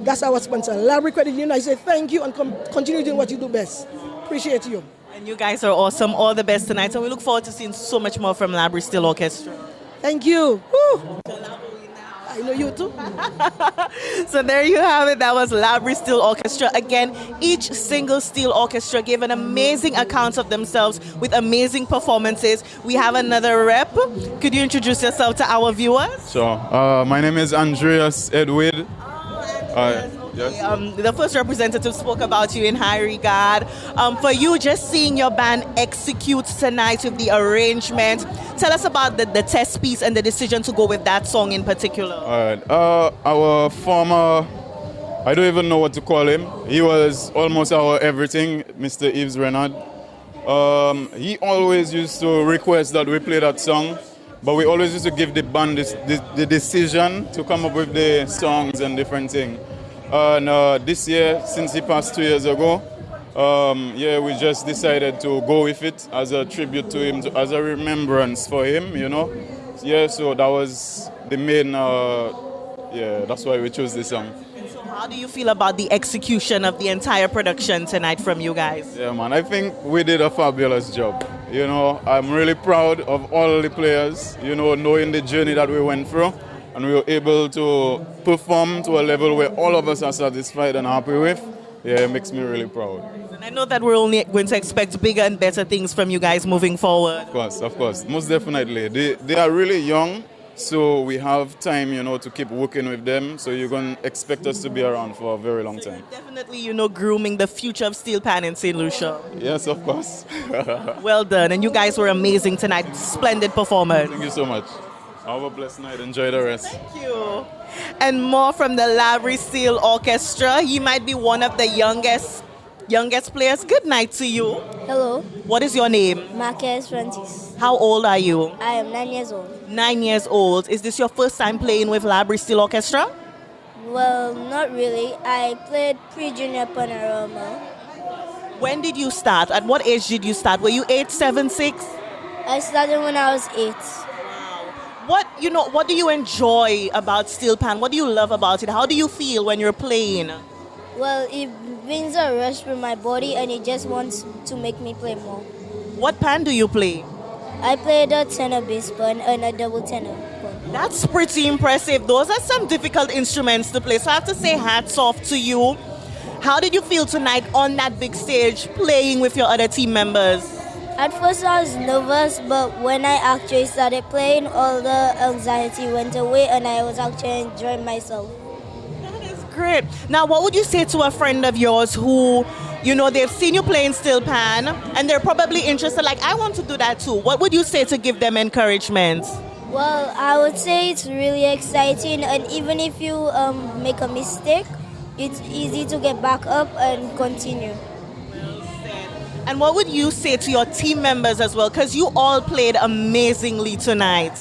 That's our sponsor, Library Credit Union. I say thank you and continue doing what you do best. Appreciate you. And you guys are awesome. All the best tonight. And we look forward to seeing so much more from Library Steel Orchestra. Thank you. Woo. I know you too. So there you have it. That was Library Steel Orchestra. Again, each single steel orchestra gave an amazing account of themselves with amazing performances. We have another rep. Could you introduce yourself to our viewers? Sure. My name is Andreas Edwid. Yes. The first representative spoke about you in high regard. For you, just seeing your band execute tonight with the arrangement, tell us about the test piece and the decision to go with that song in particular. All right. Our former, I don't even know what to call him. He was almost our everything, Mr. Yves Renard. He always used to request that we play that song, but we always used to give the band the decision to come up with the songs and different things. And this year, since he passed 2 years ago, we just decided to go with it as a tribute to him, as a remembrance for him, you know. Yeah, so that was the main, that's why we chose this song. And so how do you feel about the execution of the entire production tonight from you guys? Yeah, man, I think we did a fabulous job. You know, I'm really proud of all the players, you know, knowing the journey that we went through. And we were able to perform to a level where all of us are satisfied and happy with. Yeah, it makes me really proud. And I know that we're only going to expect bigger and better things from you guys moving forward. Of course, most definitely. They are really young, so we have time, you know, to keep working with them. So you're going to expect us to be around for a very long time. Definitely, you know, grooming the future of steel pan in St. Lucia. Yes, of course. Well done. And you guys were amazing tonight. Splendid performance. Thank you so much. Have a blessed night. Enjoy the rest. Thank you. And more from the Library Steel Orchestra. He might be one of the youngest players. Good night to you. Hello. What is your name? Marquez Francis. How old are you? I am 9 years old. 9 years old. Is this your first time playing with Library Steel Orchestra? Well, not really. I played pre-junior panorama. When did you start? At what age did you start? Were you 8, 7, 6? I started when I was 8. What do you enjoy about steel pan? What do you love about it? How do you feel when you're playing? Well, it brings a rush through my body and it just wants to make me play more. What pan do you play? I play the tenor bass pan and a double tenor pan. That's pretty impressive. Those are some difficult instruments to play. So I have to say hats off to you. How did you feel tonight on that big stage playing with your other team members? At first I was nervous, but when I actually started playing, all the anxiety went away and I was actually enjoying myself. That is great. Now, what would you say to a friend of yours who, you know, they've seen you playing steel pan and they're probably interested, like, I want to do that too. What would you say to give them encouragement? Well, I would say it's really exciting, and even if you make a mistake, it's easy to get back up and continue. And what would you say to your team members as well? Because you all played amazingly tonight.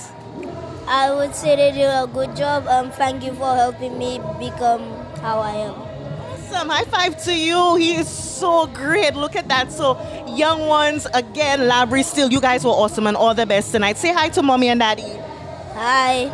I would say they did a good job. Thank you for helping me become how I am. Awesome. High five to you. He is so great. Look at that. So, young ones, again, Library Steel, you guys were awesome and all the best tonight. Say hi to mommy and daddy. Hi.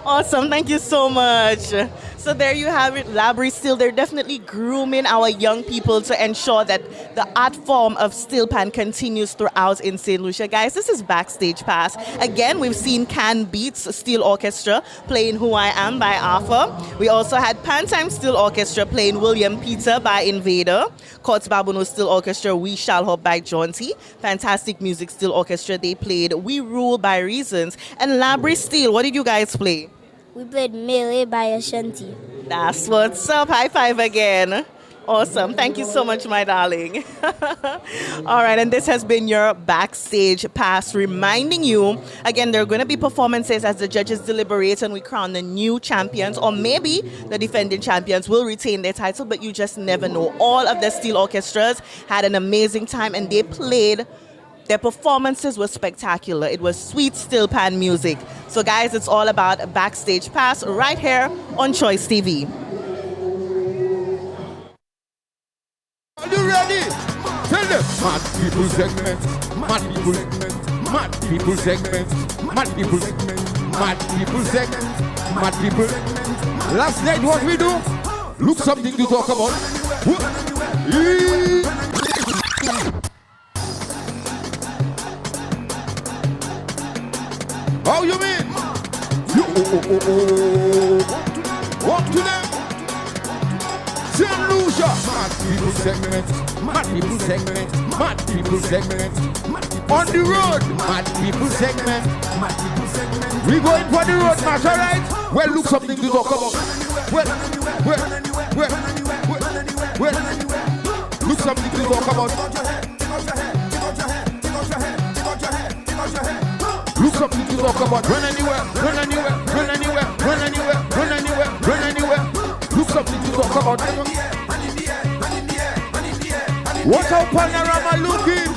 Awesome. Thank you so much. So there you have it, Labry Steel. They're definitely grooming our young people to ensure that the art form of steel pan continues throughout in St. Lucia. Guys, this is Backstage Pass. Again, we've seen Can Beats Steel Orchestra playing Who I Am by Arthur. We also had Pan Time Steel Orchestra playing William Peter by Invader. Courts Babono Steel Orchestra, We Shall Hop by Jaunty. Fantastic Music Steel Orchestra, they played We Rule by Reasons. And Labry Steel, what did you guys play? We played Melee by Ashanti. That's what's up. High five again. Awesome. Thank you so much, my darling. All right, and this has been your Backstage Pass, reminding you, again, there are going to be performances as the judges deliberate and we crown the new champions, or maybe the defending champions will retain their title, but you just never know. All of the steel orchestras had an amazing time and they played. Their performances were spectacular. It was sweet steel pan music. So guys, it's all about Backstage Pass right here on Choice TV. Are you ready? Tell them. Mad people segment. Mad people segment. Mad people segment. Mad people segment. Mad people segment. Mad people. Last night what we do? Look something to talk about. How you mean? You walk to them. St. Lucia. Mad people segment. Mad people segment. Mad people segment. On the road. Mad people segment. We going for the road, match, alright? Well, look something to talk about. Well. Look something to talk about. Look something to talk about. Run anywhere, run anywhere, run anywhere, run anywhere, run anywhere, run anywhere. Look something to talk about. Watch out, Panorama looking.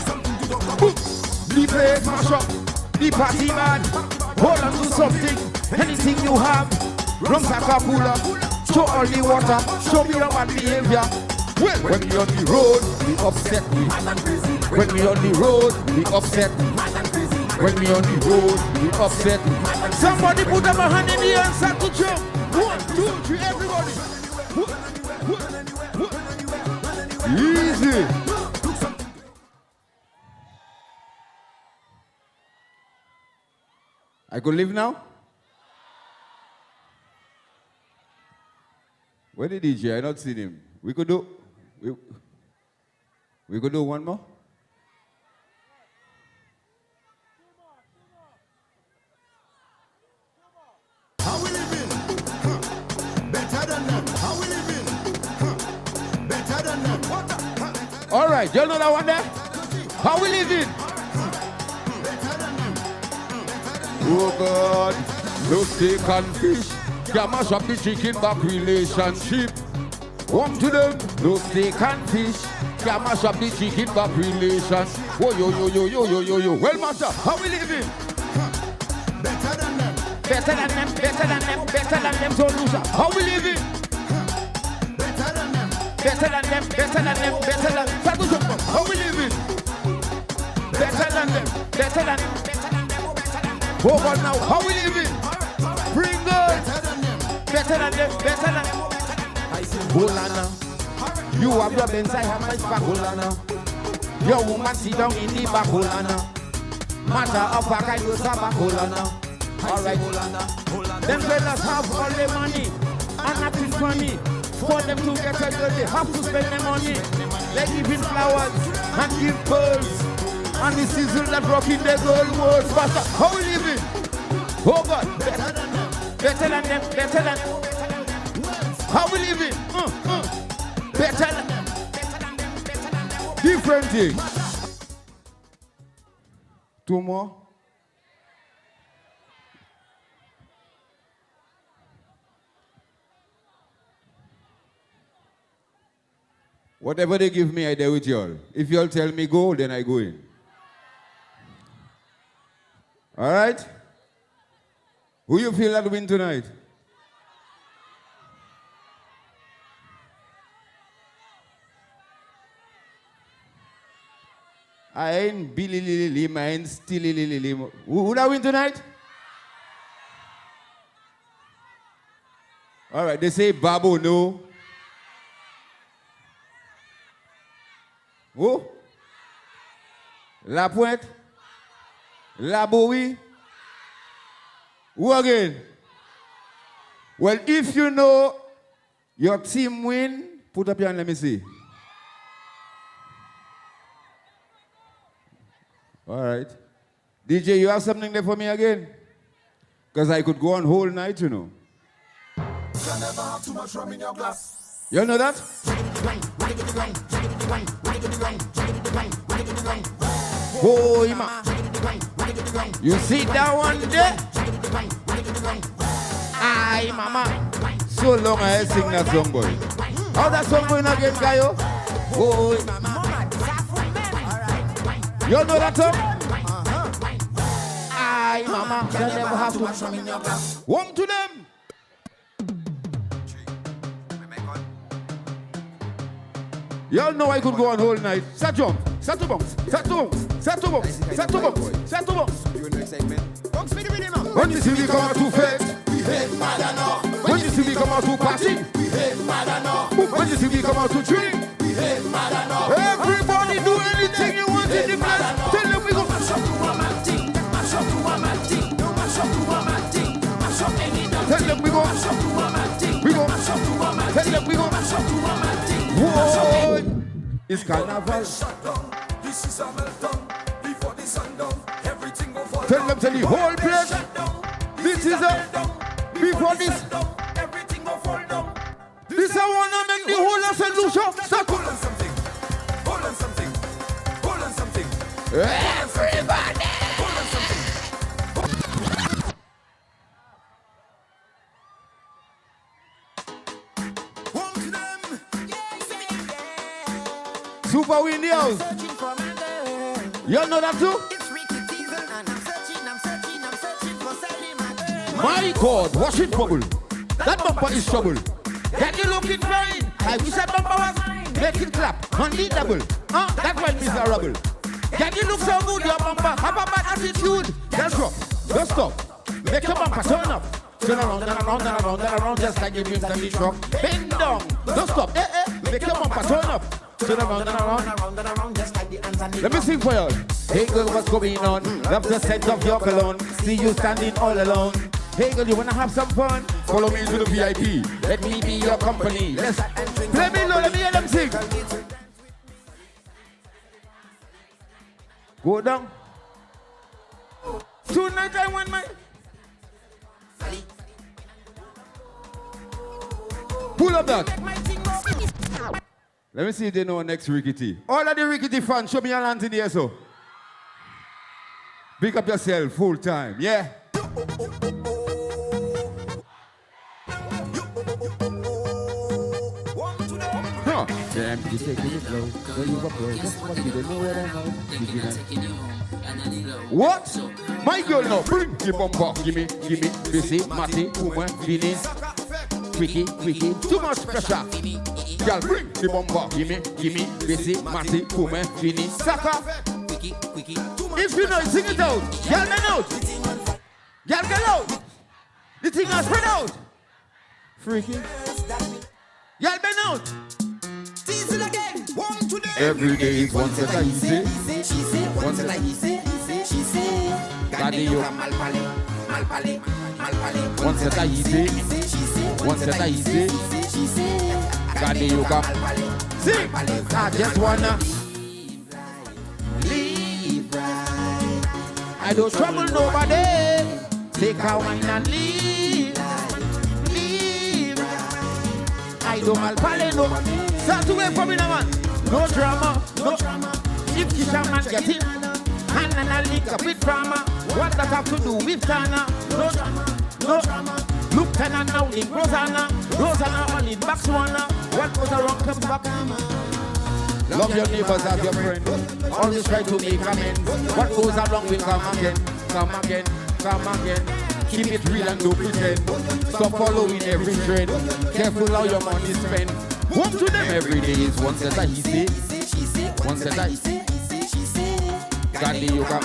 The place mash up, the party man. Hold on to something, anything you have. Rum Sakapula, show all the water, show me your bad behavior. Well, when we on the road, we upset me. When we on the road, we upset me. When we on the road, we upset me. Somebody put up a hand in the air and start to jump. 1, 2, 3, everybody. Easy. I could leave now? Where the DJ? I not seen him. We could do one more? How we living? Better than them. How we living? Better than them. All right, you know that one there? How we living? Oh God, no steak and fish. Can mash up the chicken back relationship. One to them, no steak and fish. Can mash up the chicken back relation. Oh yo. Well, master, how we living? Better than them. Better than them, better than them, better than them, so loser. How we living? Better than them. Better than them, better than them, better than them. How we living? Better than them, better than them, better than them. Oh God, now, how we living? Bring us. Better than them, better than them. Holana, you have your Benz, I have my back, Holana. Your woman sit down in the back, Holana. Matter of fact, I use her back, Holana. Alright, them fellas have all the money and that is funny. For them to get a girl, they have to spend their money. They give in flowers and give pearls. And the sizzle that rock in the gold world. Faster, how we living? Oh God, better than them, better than them, better than them. How we living? Better than them, better than them, better than them. Different thing. 2 more. Whatever they give me, I do with y'all. If y'all tell me go, then I go in. All right? Who you feel that win tonight? I ain't Billy Lily, I ain't Stilly Lily. Who that win tonight? All right, they say Babu, no. Who? La Pointe? La Bowie? Who again? Well, if you know your team win, put up your hand, let me see. All right. DJ, you have something there for me again? Because I could go on whole night, you know. You never have too much rum in your glass. You know that? Boy, man. You see that one there? Aye, mama. So long I sing that song, boy. How that song going again, Gayo? Boy. You know that song? Aye, mama. You never have too much rum in your glass. One to them. Y'all know I could go on whole night. Set jump, set to bounce, set to bounce, set to bounce, set to bounce, set to bounce. When you see me come out to fete, we hate mad enough. When you see me come out to party, we hate mad enough. When you see me come out to drink, we hate mad enough. Everybody do anything you want in the place. Tell them we go mash up to one man thing, mash up to one man thing, mash up to one man thing, mash up any damn thing. Tell them we go mash up to one man thing, we go mash up to one man thing. Tell them we go mash up to one man thing. Whoa. It's carnival. This is a meltdown. Before the sundown, everything will fall. Tell them to the whole place. This is a before this. Everything will fall down. This I wanna make the whole of St. Lucia. Stop. Hold on something. Hold on something. Hold on something. Everybody. Hold on something. Super Windy House. You know that too? My God, wash it bubble. That bumper is trouble. Can you look it fine? I wish that bumper was mine. Make it clap on the double. That's why miserable. Can you look so good, your bumper? Have a bad attitude. That's rough. Don't stop. Make your bumper turn up. Turn around, turn around, turn around, turn around, just like you dreams and the truck. Bend down. Don't stop. Make your bumper turn up. Turn around, turn around, just like the ants and the Let me sing for you. Hey girl, what's going on? Love the scent of your cologne. See you standing all alone. Hey girl, you wanna have some fun? Follow me to the VIP. Let me be your company. Let's play me low, let me hear them sing. Go down. Tonight I want my... Pull up that. Let me see if they know next Rickety. All of the Rickety fans, show me your hands in the air, so. Pick up yourself full time, yeah? Huh. Damn, you taking it low. When you up low, just what you don't know where I know. What? My girl now, bring the bumper. Give me, busy, Matty, woman, Vinny. Quicky, too much pressure. Girl, bring the bumper. Give me, busy, Matty, woman, Vinny. Sucker. If you know it, sing it out. Girl, get out. Girl, get out. The thing has spread out. Freaky. Girl, bend out. Every day is one set of easy. One set of easy. Daddy, you. One set of easy. One set of easy. Daddy, you come. See, I just wanna live right. I don't trouble nobody. Take a wine and live. I don't malpale no. Start away from me now, man. No drama, no drama. If Kishaman get it, and I link up with drama. What that have to do with Tana? No drama, no drama. Look, Tana now in Rosanna. Rosanna on in Botswana. What goes around comes back. Love your neighbors as your friend. Always try to make amends. What goes along will come again. Come again, come again. Keep it real and don't pretend. Stop following every trend. Careful how your money spent. One to them every day is one set of easy. One set of easy. Gandhi yoga.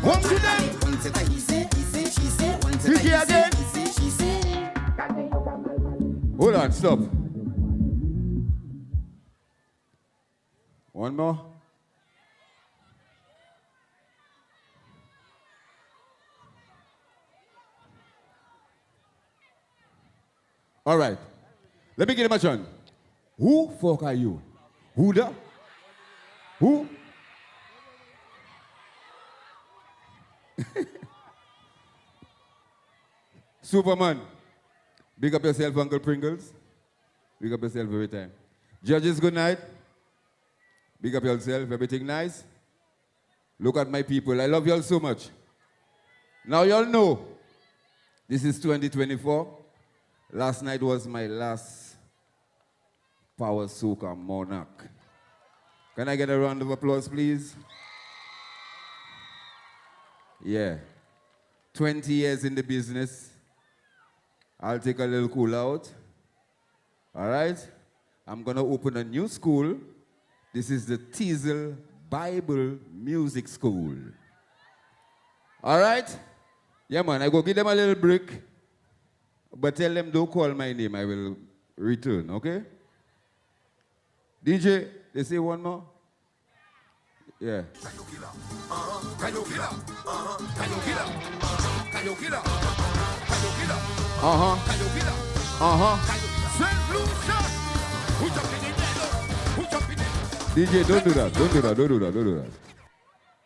One to them. Tricky again. Hold on, stop. One more. All right. Let me get him a tune. Who fuck are you? Who the? Who? Superman. Big up yourself, Uncle Pringles. Big up yourself every time. Judges, good night. Big up yourself. Everything nice? Look at my people. I love y'all so much. Now y'all know this is 2024. Last night was my last Power Soca Monarch. Can I get a round of applause, please? Yeah. 20 years in the business. I'll take a little cool out. All right? I'm going to open a new school. This is the 𝐶𝐬𝐧 Bible Music School. All right? Yeah, man, I go give them a little break. But tell them don't call my name. I will return, okay? DJ, they say one more? Yeah. DJ, don't do that. Don't do that. Don't do that. Don't do that.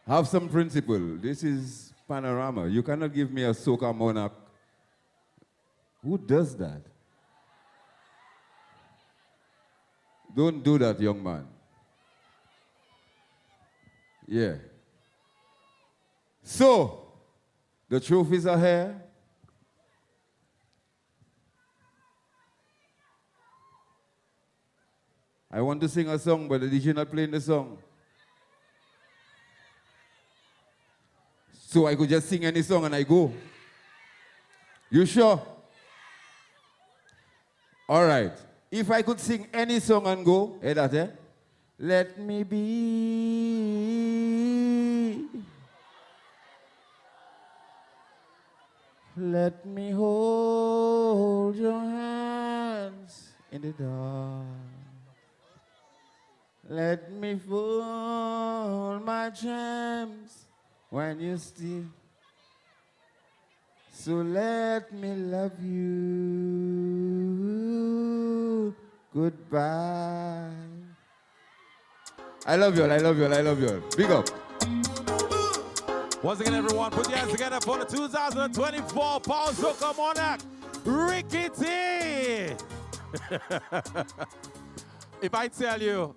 Have some principle. This is Panorama. You cannot give me a soca monarch. Who does that? Don't do that, young man. Yeah. So, the trophies are here. I want to sing a song, but the DJ not playing the song. So I could just sing any song and I go. You sure? All right. If I could sing any song and go, hear that, eh? Let me be. Let me hold your hands in the dark. Let me fold my gems when you steal. So let me love you. Goodbye. I love you all, I love you all, I love you all. Big up. Once again, everyone, put your hands together for the 2024 Power Soca Monarch, Rickety. If I tell you,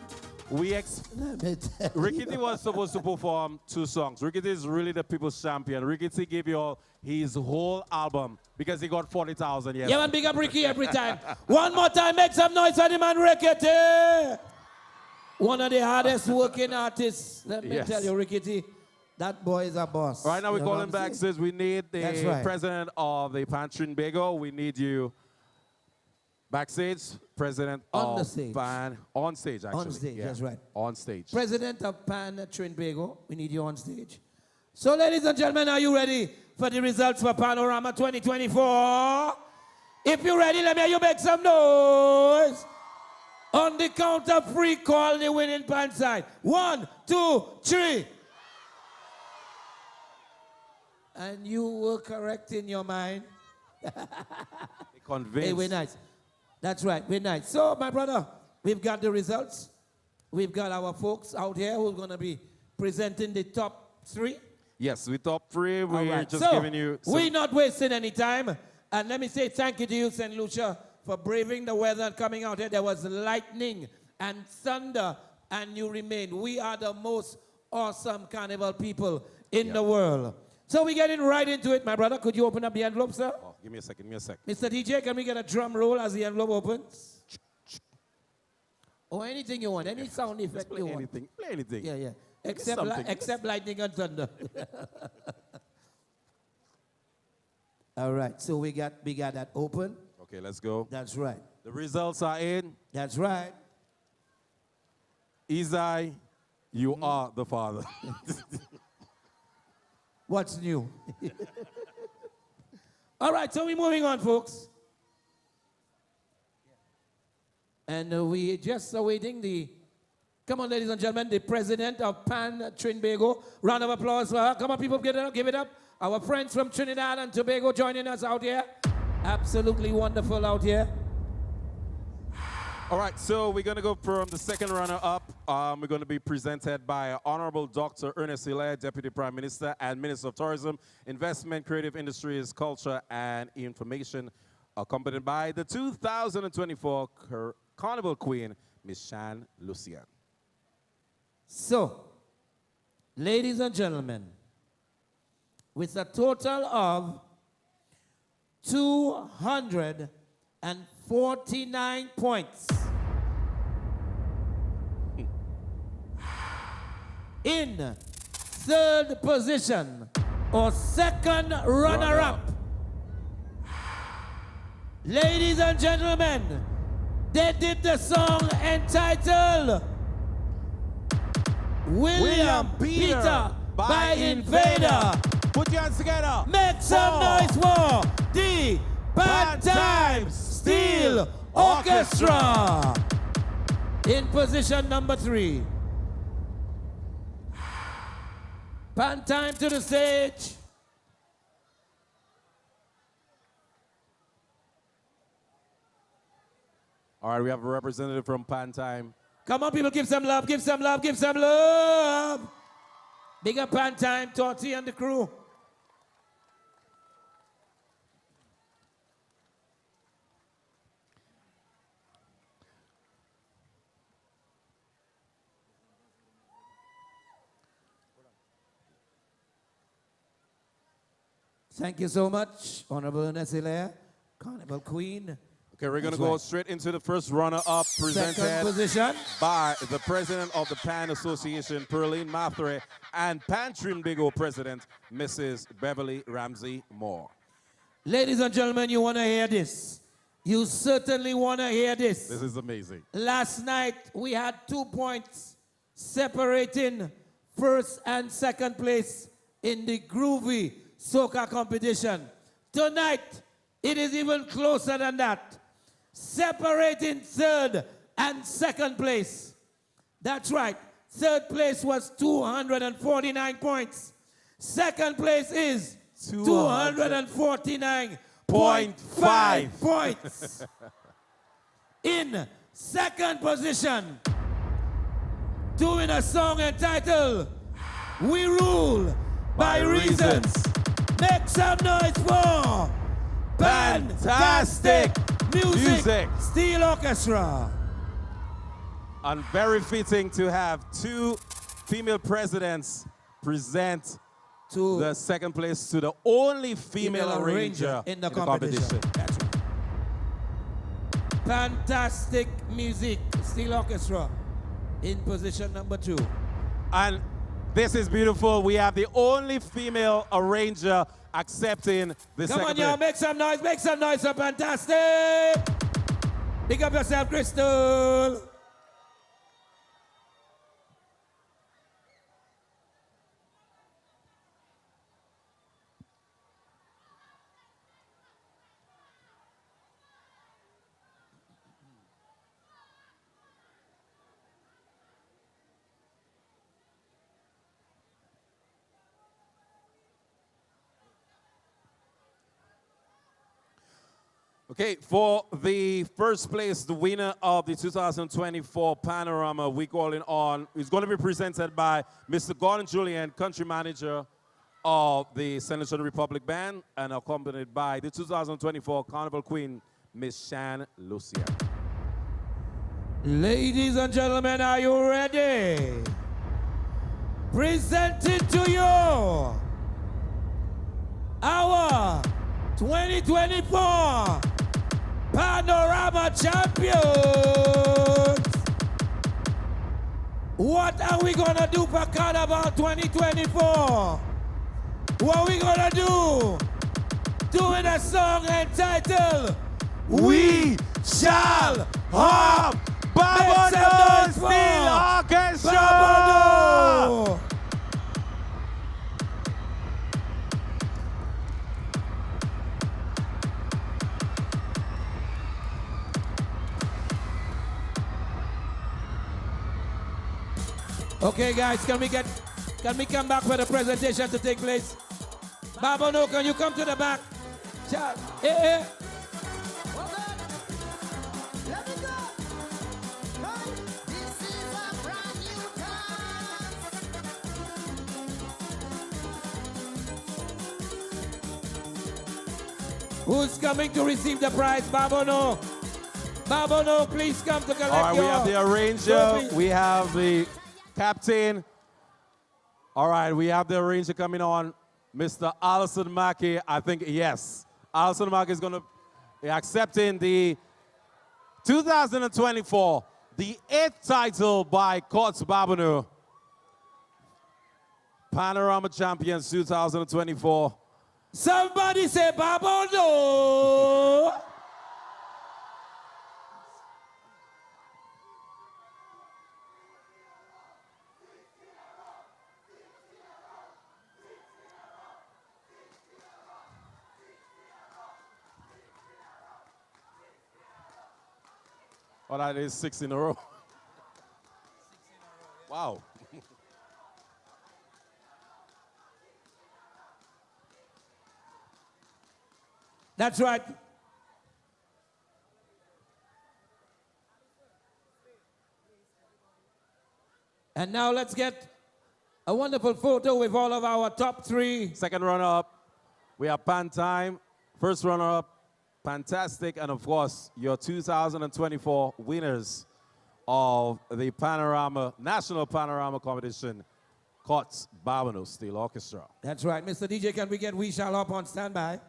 Rickety was supposed to perform 2 songs. Rickety is really the people's champion. Rickety gave you all his whole album because he got 40,000 years. Yeah, man, big up Ricky every time. One more time, make some noise for the man Rickety. One of the hardest working artists. Let me tell you, Rickety, that boy is a boss. Right now, we're calling back, says we need the president of the 𝐶𝐬𝐿. We need you backstage, president on of the stage. On stage, actually. On stage, that's right. On stage. President of 𝐶𝐬𝐿, we need you on stage. So, ladies and gentlemen, are you ready for the results for Panorama 2024? If you're ready, let me hear you make some noise. On the count of 3, call the winning pan side. 1, 2, 3. And you were correct in your mind. Convinced. Hey, we're nice. That's right, we're nice. So, my brother, we've got the results. We've got our folks out here who are going to be presenting the top 3. Yes, we top 3. We're just so, giving you some... we're not wasting any time. And let me say thank you to you, St. Lucia, for braving the weather and coming out here. There was lightning and thunder, and you remain. We are the most awesome carnival people in the world. So we're getting right into it, my brother. Could you open up the envelope, sir? Oh, give me a second, Mr. DJ, can we get a drum roll as the envelope opens? Or anything you want, any sound effect you want. Play anything. Yeah, yeah. Except lightning and thunder. All right, so we got that open. Okay, let's go. That's right. The results are in. That's right. 𝐂𝐳, you are the father. What's new? All right, so we're moving on, folks. And we just awaiting the, come on ladies and gentlemen, the president of Pan Trinbago. Round of applause for her. Come on people, give it up, give it up. Our friends from Trinidad and Tobago joining us out here. Absolutely wonderful out here. All right, so we're going to go from the second runner-up. We're going to be presented by Honorable Dr. Ernest Hilaire, Deputy Prime Minister and Minister of Tourism, Investment, Creative Industries, Culture, and Information, accompanied by the 2024 Carnival Queen, Miss Shan Lucian. So, ladies and gentlemen, with a total of 249 points, in third position or second runner-up, ladies and gentlemen, they did the song entitled William Peter by Invader. Put your hands together. Make some noise for the Bad Times Steel Orchestra. In position number 3. Pan Time to the stage. All right, we have a representative from Pan Time. Come on, people, give some love, give some love, give some love. Big up Pan Time, Torty and the crew. Thank you so much, Honorable Ernest Hilaire, Carnival Queen. Okay, we're going to go straight into the first runner-up, presented position by the president of the Pan Association, Pearline Mathre, and Pan Trinbago president, Mrs. Beverly Ramsey Moore. Ladies and gentlemen, you want to hear this. You certainly want to hear this. This is amazing. Last night, we had 2 points separating first and second place in the groovy soca competition. Tonight, it is even closer than that. Separating third and second place. That's right. Third place was 249 points. Second place is 249.5 points. In second position, doing a song entitled We Rule by Reasons. Make some noise for Fantastic Music Steel Orchestra. And very fitting to have 2 female presidents present the second place to the only female arranger in the competition. That's right. Fantastic Music Steel Orchestra in position number 2. And this is beautiful. We have the only female arranger accepting the second place. Come on, y'all, make some noise for Fantastic. Pick up yourself, Crystal. Okay, for the first place, the winner of the 2024 Panorama We Calling On is going to be presented by Mr. Gordon Julian, country manager of the Senator Republic Band, and accompanied by the 2024 Carnival Queen, Miss Shan Lucian. Ladies and gentlemen, are you ready? Presenting to you our 2024 Panorama Champions. What are we gonna do for Carnival 2024? What are we gonna do? Doing a song entitled We Shall Hop Babado Steel Orchestra. Babado. Okay, guys, can we come back for the presentation to take place? Babono, can you come to the back? Hey. Who's coming to receive the prize? Babono. Babono, please come to collect All right, your we have the arranger. We have the captain. All right, we have the arranger coming on. Mr. Alison Mackey, I think, yes. Alison Mackey is going to be accepting the 2024, the 8th title by Courts Babono. Panorama Champions 2024. Somebody say Babono! Oh, that is 6 in a row. Wow. That's right. And now let's get a wonderful photo with all of our top 3. Second runner-up, we have Pan Time. First runner-up, Fantastic, and of course, your 2024 winners of the Panorama, National Panorama Competition, Courts Babono Steel Orchestra. That's right. Mr. DJ, can we get We Shall Up on standby?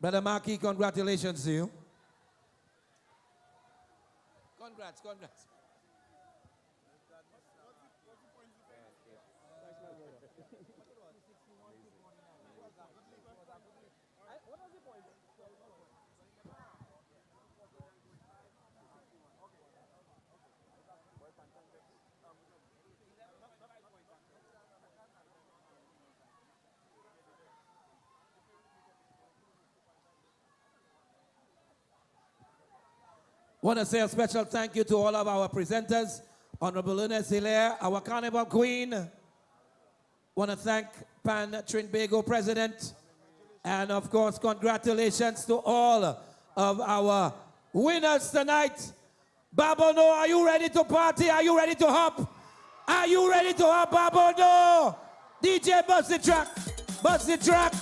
Brother Markey, congratulations to you. Congrats. Want to say a special thank you to all of our presenters, Honorable Ernest Hilaire, our Carnival Queen. Want to thank Pan Trinbago President. And of course, congratulations to all of our winners tonight. Babono, are you ready to party? Are you ready to hop? Are you ready to hop, Babono? DJ, bust the track. Bust the track.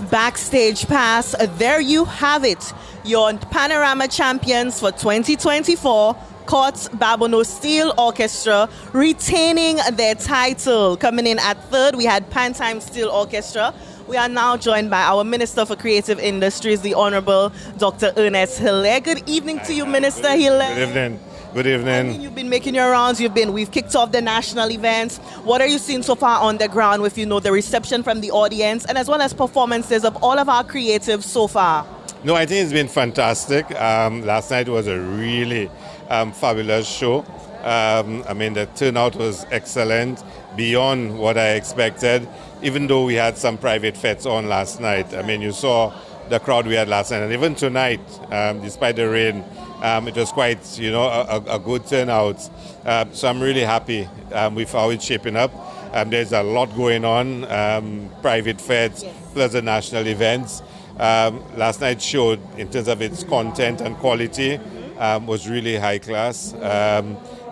Backstage pass, there you have it. Your Panorama champions for 2024, Courts Babono Steel Orchestra, retaining their title. Coming in at 3rd, we had Pantime Steel Orchestra. We are now joined by our Minister for Creative Industries, the Honorable Dr. Ernest Hilaire. Good evening to you, Minister Hilaire. Good evening. Good evening. I mean, you've been making your rounds. We've kicked off the national events. What are you seeing so far on the ground with, the reception from the audience and as well as performances of all of our creatives so far? No, I think it's been fantastic. Last night was a really fabulous show. The turnout was excellent, beyond what I expected, even though we had some private fetes on last night. You saw the crowd we had last night, and even tonight, despite the rain, it was quite, a good turnout. So I'm really happy with how it's shaping up. There's a lot going on, private fetes, plus the national events. Last night's show, in terms of its content and quality, was really high class.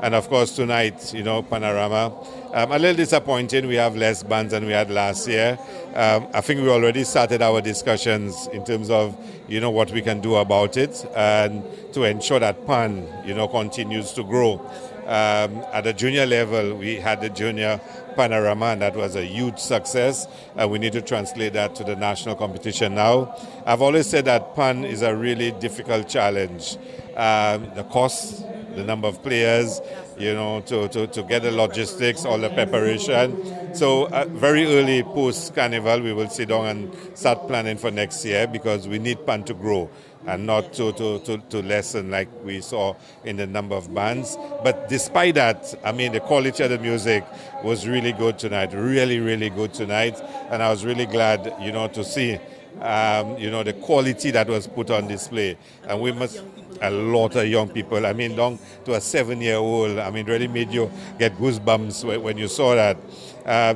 And of course tonight, Panorama. A little disappointing, we have less bands than we had last year. I think we already started our discussions in terms of, what we can do about it and to ensure that PAN, continues to grow. At the junior level, we had the junior panorama, and that was a huge success. We need to translate that to the national competition now. I've always said that PAN is a really difficult challenge. The cost, the number of players, to get the logistics, all the preparation. So very early post-Carnival, we will sit down and start planning for next year, because we need PAN to grow and not to lessen like we saw in the number of bands. But despite that, I mean, the quality of the music was really good tonight, really, really good tonight. And I was really glad, to see, the quality that was put on display. And we must, a lot of young people, I mean, down to a 7-year-old, I mean, really made you get goosebumps when you saw that.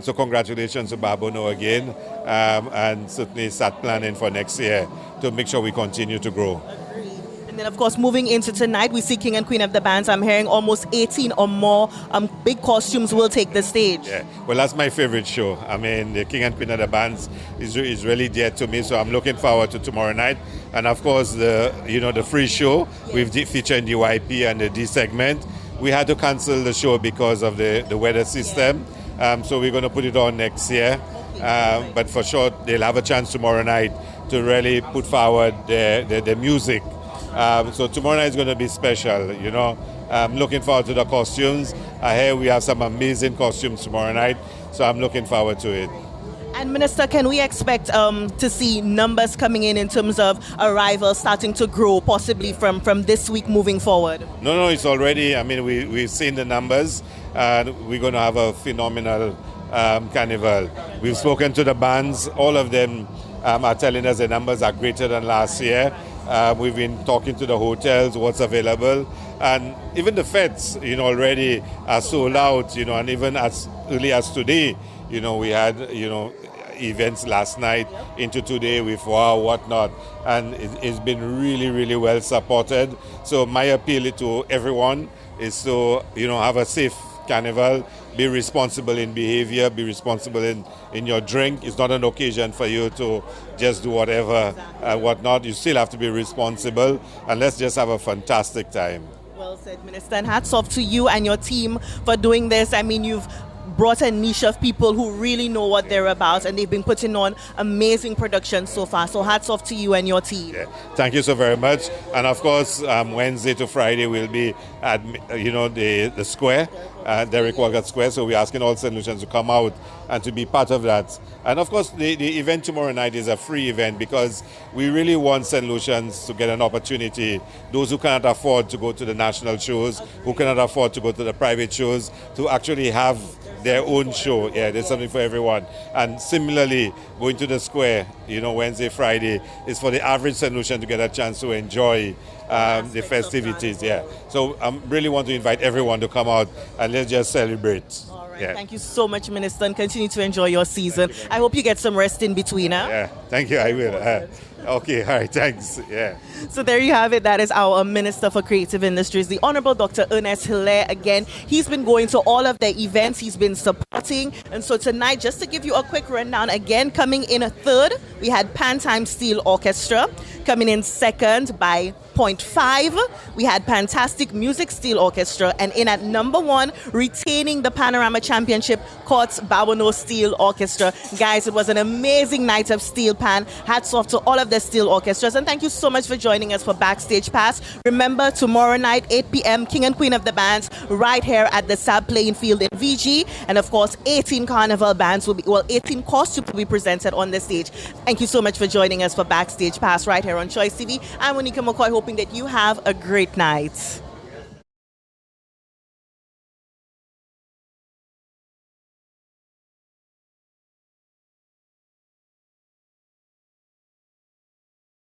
So congratulations to Babono again, and certainly start planning for next year to make sure we continue to grow. And then, of course, moving into tonight, we see King and Queen of the Bands. I'm hearing almost 18 or more big costumes will take the stage. Yeah, well, that's my favorite show. I mean, the King and Queen of the Bands is really dear to me, so I'm looking forward to tomorrow night. And of course, the free show with featuring the YP and the D segment. We had to cancel the show because of the weather system. So we're going to put it on next year. But for sure, they'll have a chance tomorrow night to really put forward the music. So tomorrow night is going to be special, I'm looking forward to the costumes. I hear we have some amazing costumes tomorrow night, so I'm looking forward to it. And Minister, can we expect to see numbers coming in terms of arrivals starting to grow, possibly from this week moving forward? No, it's already, I mean, we've seen the numbers, and we're going to have a phenomenal carnival. We've spoken to the bands. All of them are telling us the numbers are greater than last year. We've been talking to the hotels, what's available. And even the feds, already are sold out, and even as early as today, we had, events last night into today with whatnot, and it's been really, really well supported. So my appeal to everyone is to, have a safe carnival, be responsible in behavior, be responsible in your drink. It's not an occasion for you to just do whatever, whatnot. You still have to be responsible, and let's just have a fantastic time. Well said, Minister, and hats off to you and your team for doing this. I mean, you've brought a niche of people who really know what they're about, and they've been putting on amazing productions so far. So hats off to you and your team. Yeah. Thank you so very much. And of course, Wednesday to Friday we'll be at the square, Derek Walcott Square. So we're asking all St. Lucians to come out and to be part of that. And of course, the event tomorrow night is a free event, because we really want St. Lucians to get an opportunity. Those who cannot afford to go to the national shows, who cannot afford to go to the private shows, to actually have their own show. Yeah, there's something for everyone. And similarly, going to the square, Wednesday, Friday, is for the average St. Lucian to get a chance to enjoy the festivities. Yeah. So I really want to invite everyone to come out and let's just celebrate. All right. Yeah. Thank you so much, Minister, and continue to enjoy your season. I hope you get some rest in between. Yeah, thank you. I will. Okay, all right, thanks. Yeah. So there you have it. That is our Minister for Creative Industries, the Honorable Dr. Ernest Hilaire. Again, he's been going to all of the events he's been supporting. And so tonight, just to give you a quick rundown, again, coming in a third, we had Pantime Steel Orchestra. Coming in second by 0.5, we had Fantastic Music Steel Orchestra. And in at number 1, retaining the Panorama Championship, Courts Babono Steel Orchestra. Guys, it was an amazing night of steel pan. Hats off to all of the steel orchestras. And thank you so much for joining us for Backstage Pass. Remember, tomorrow night, 8 p.m., King and Queen of the Bands, right here at the SAB playing field in VG. And of course, 18 carnival bands will be, 18 costumes will be presented on the stage. Thank you so much for joining us for Backstage Pass right here on Choice TV. I'm Monica McCoy, hoping that you have a great night.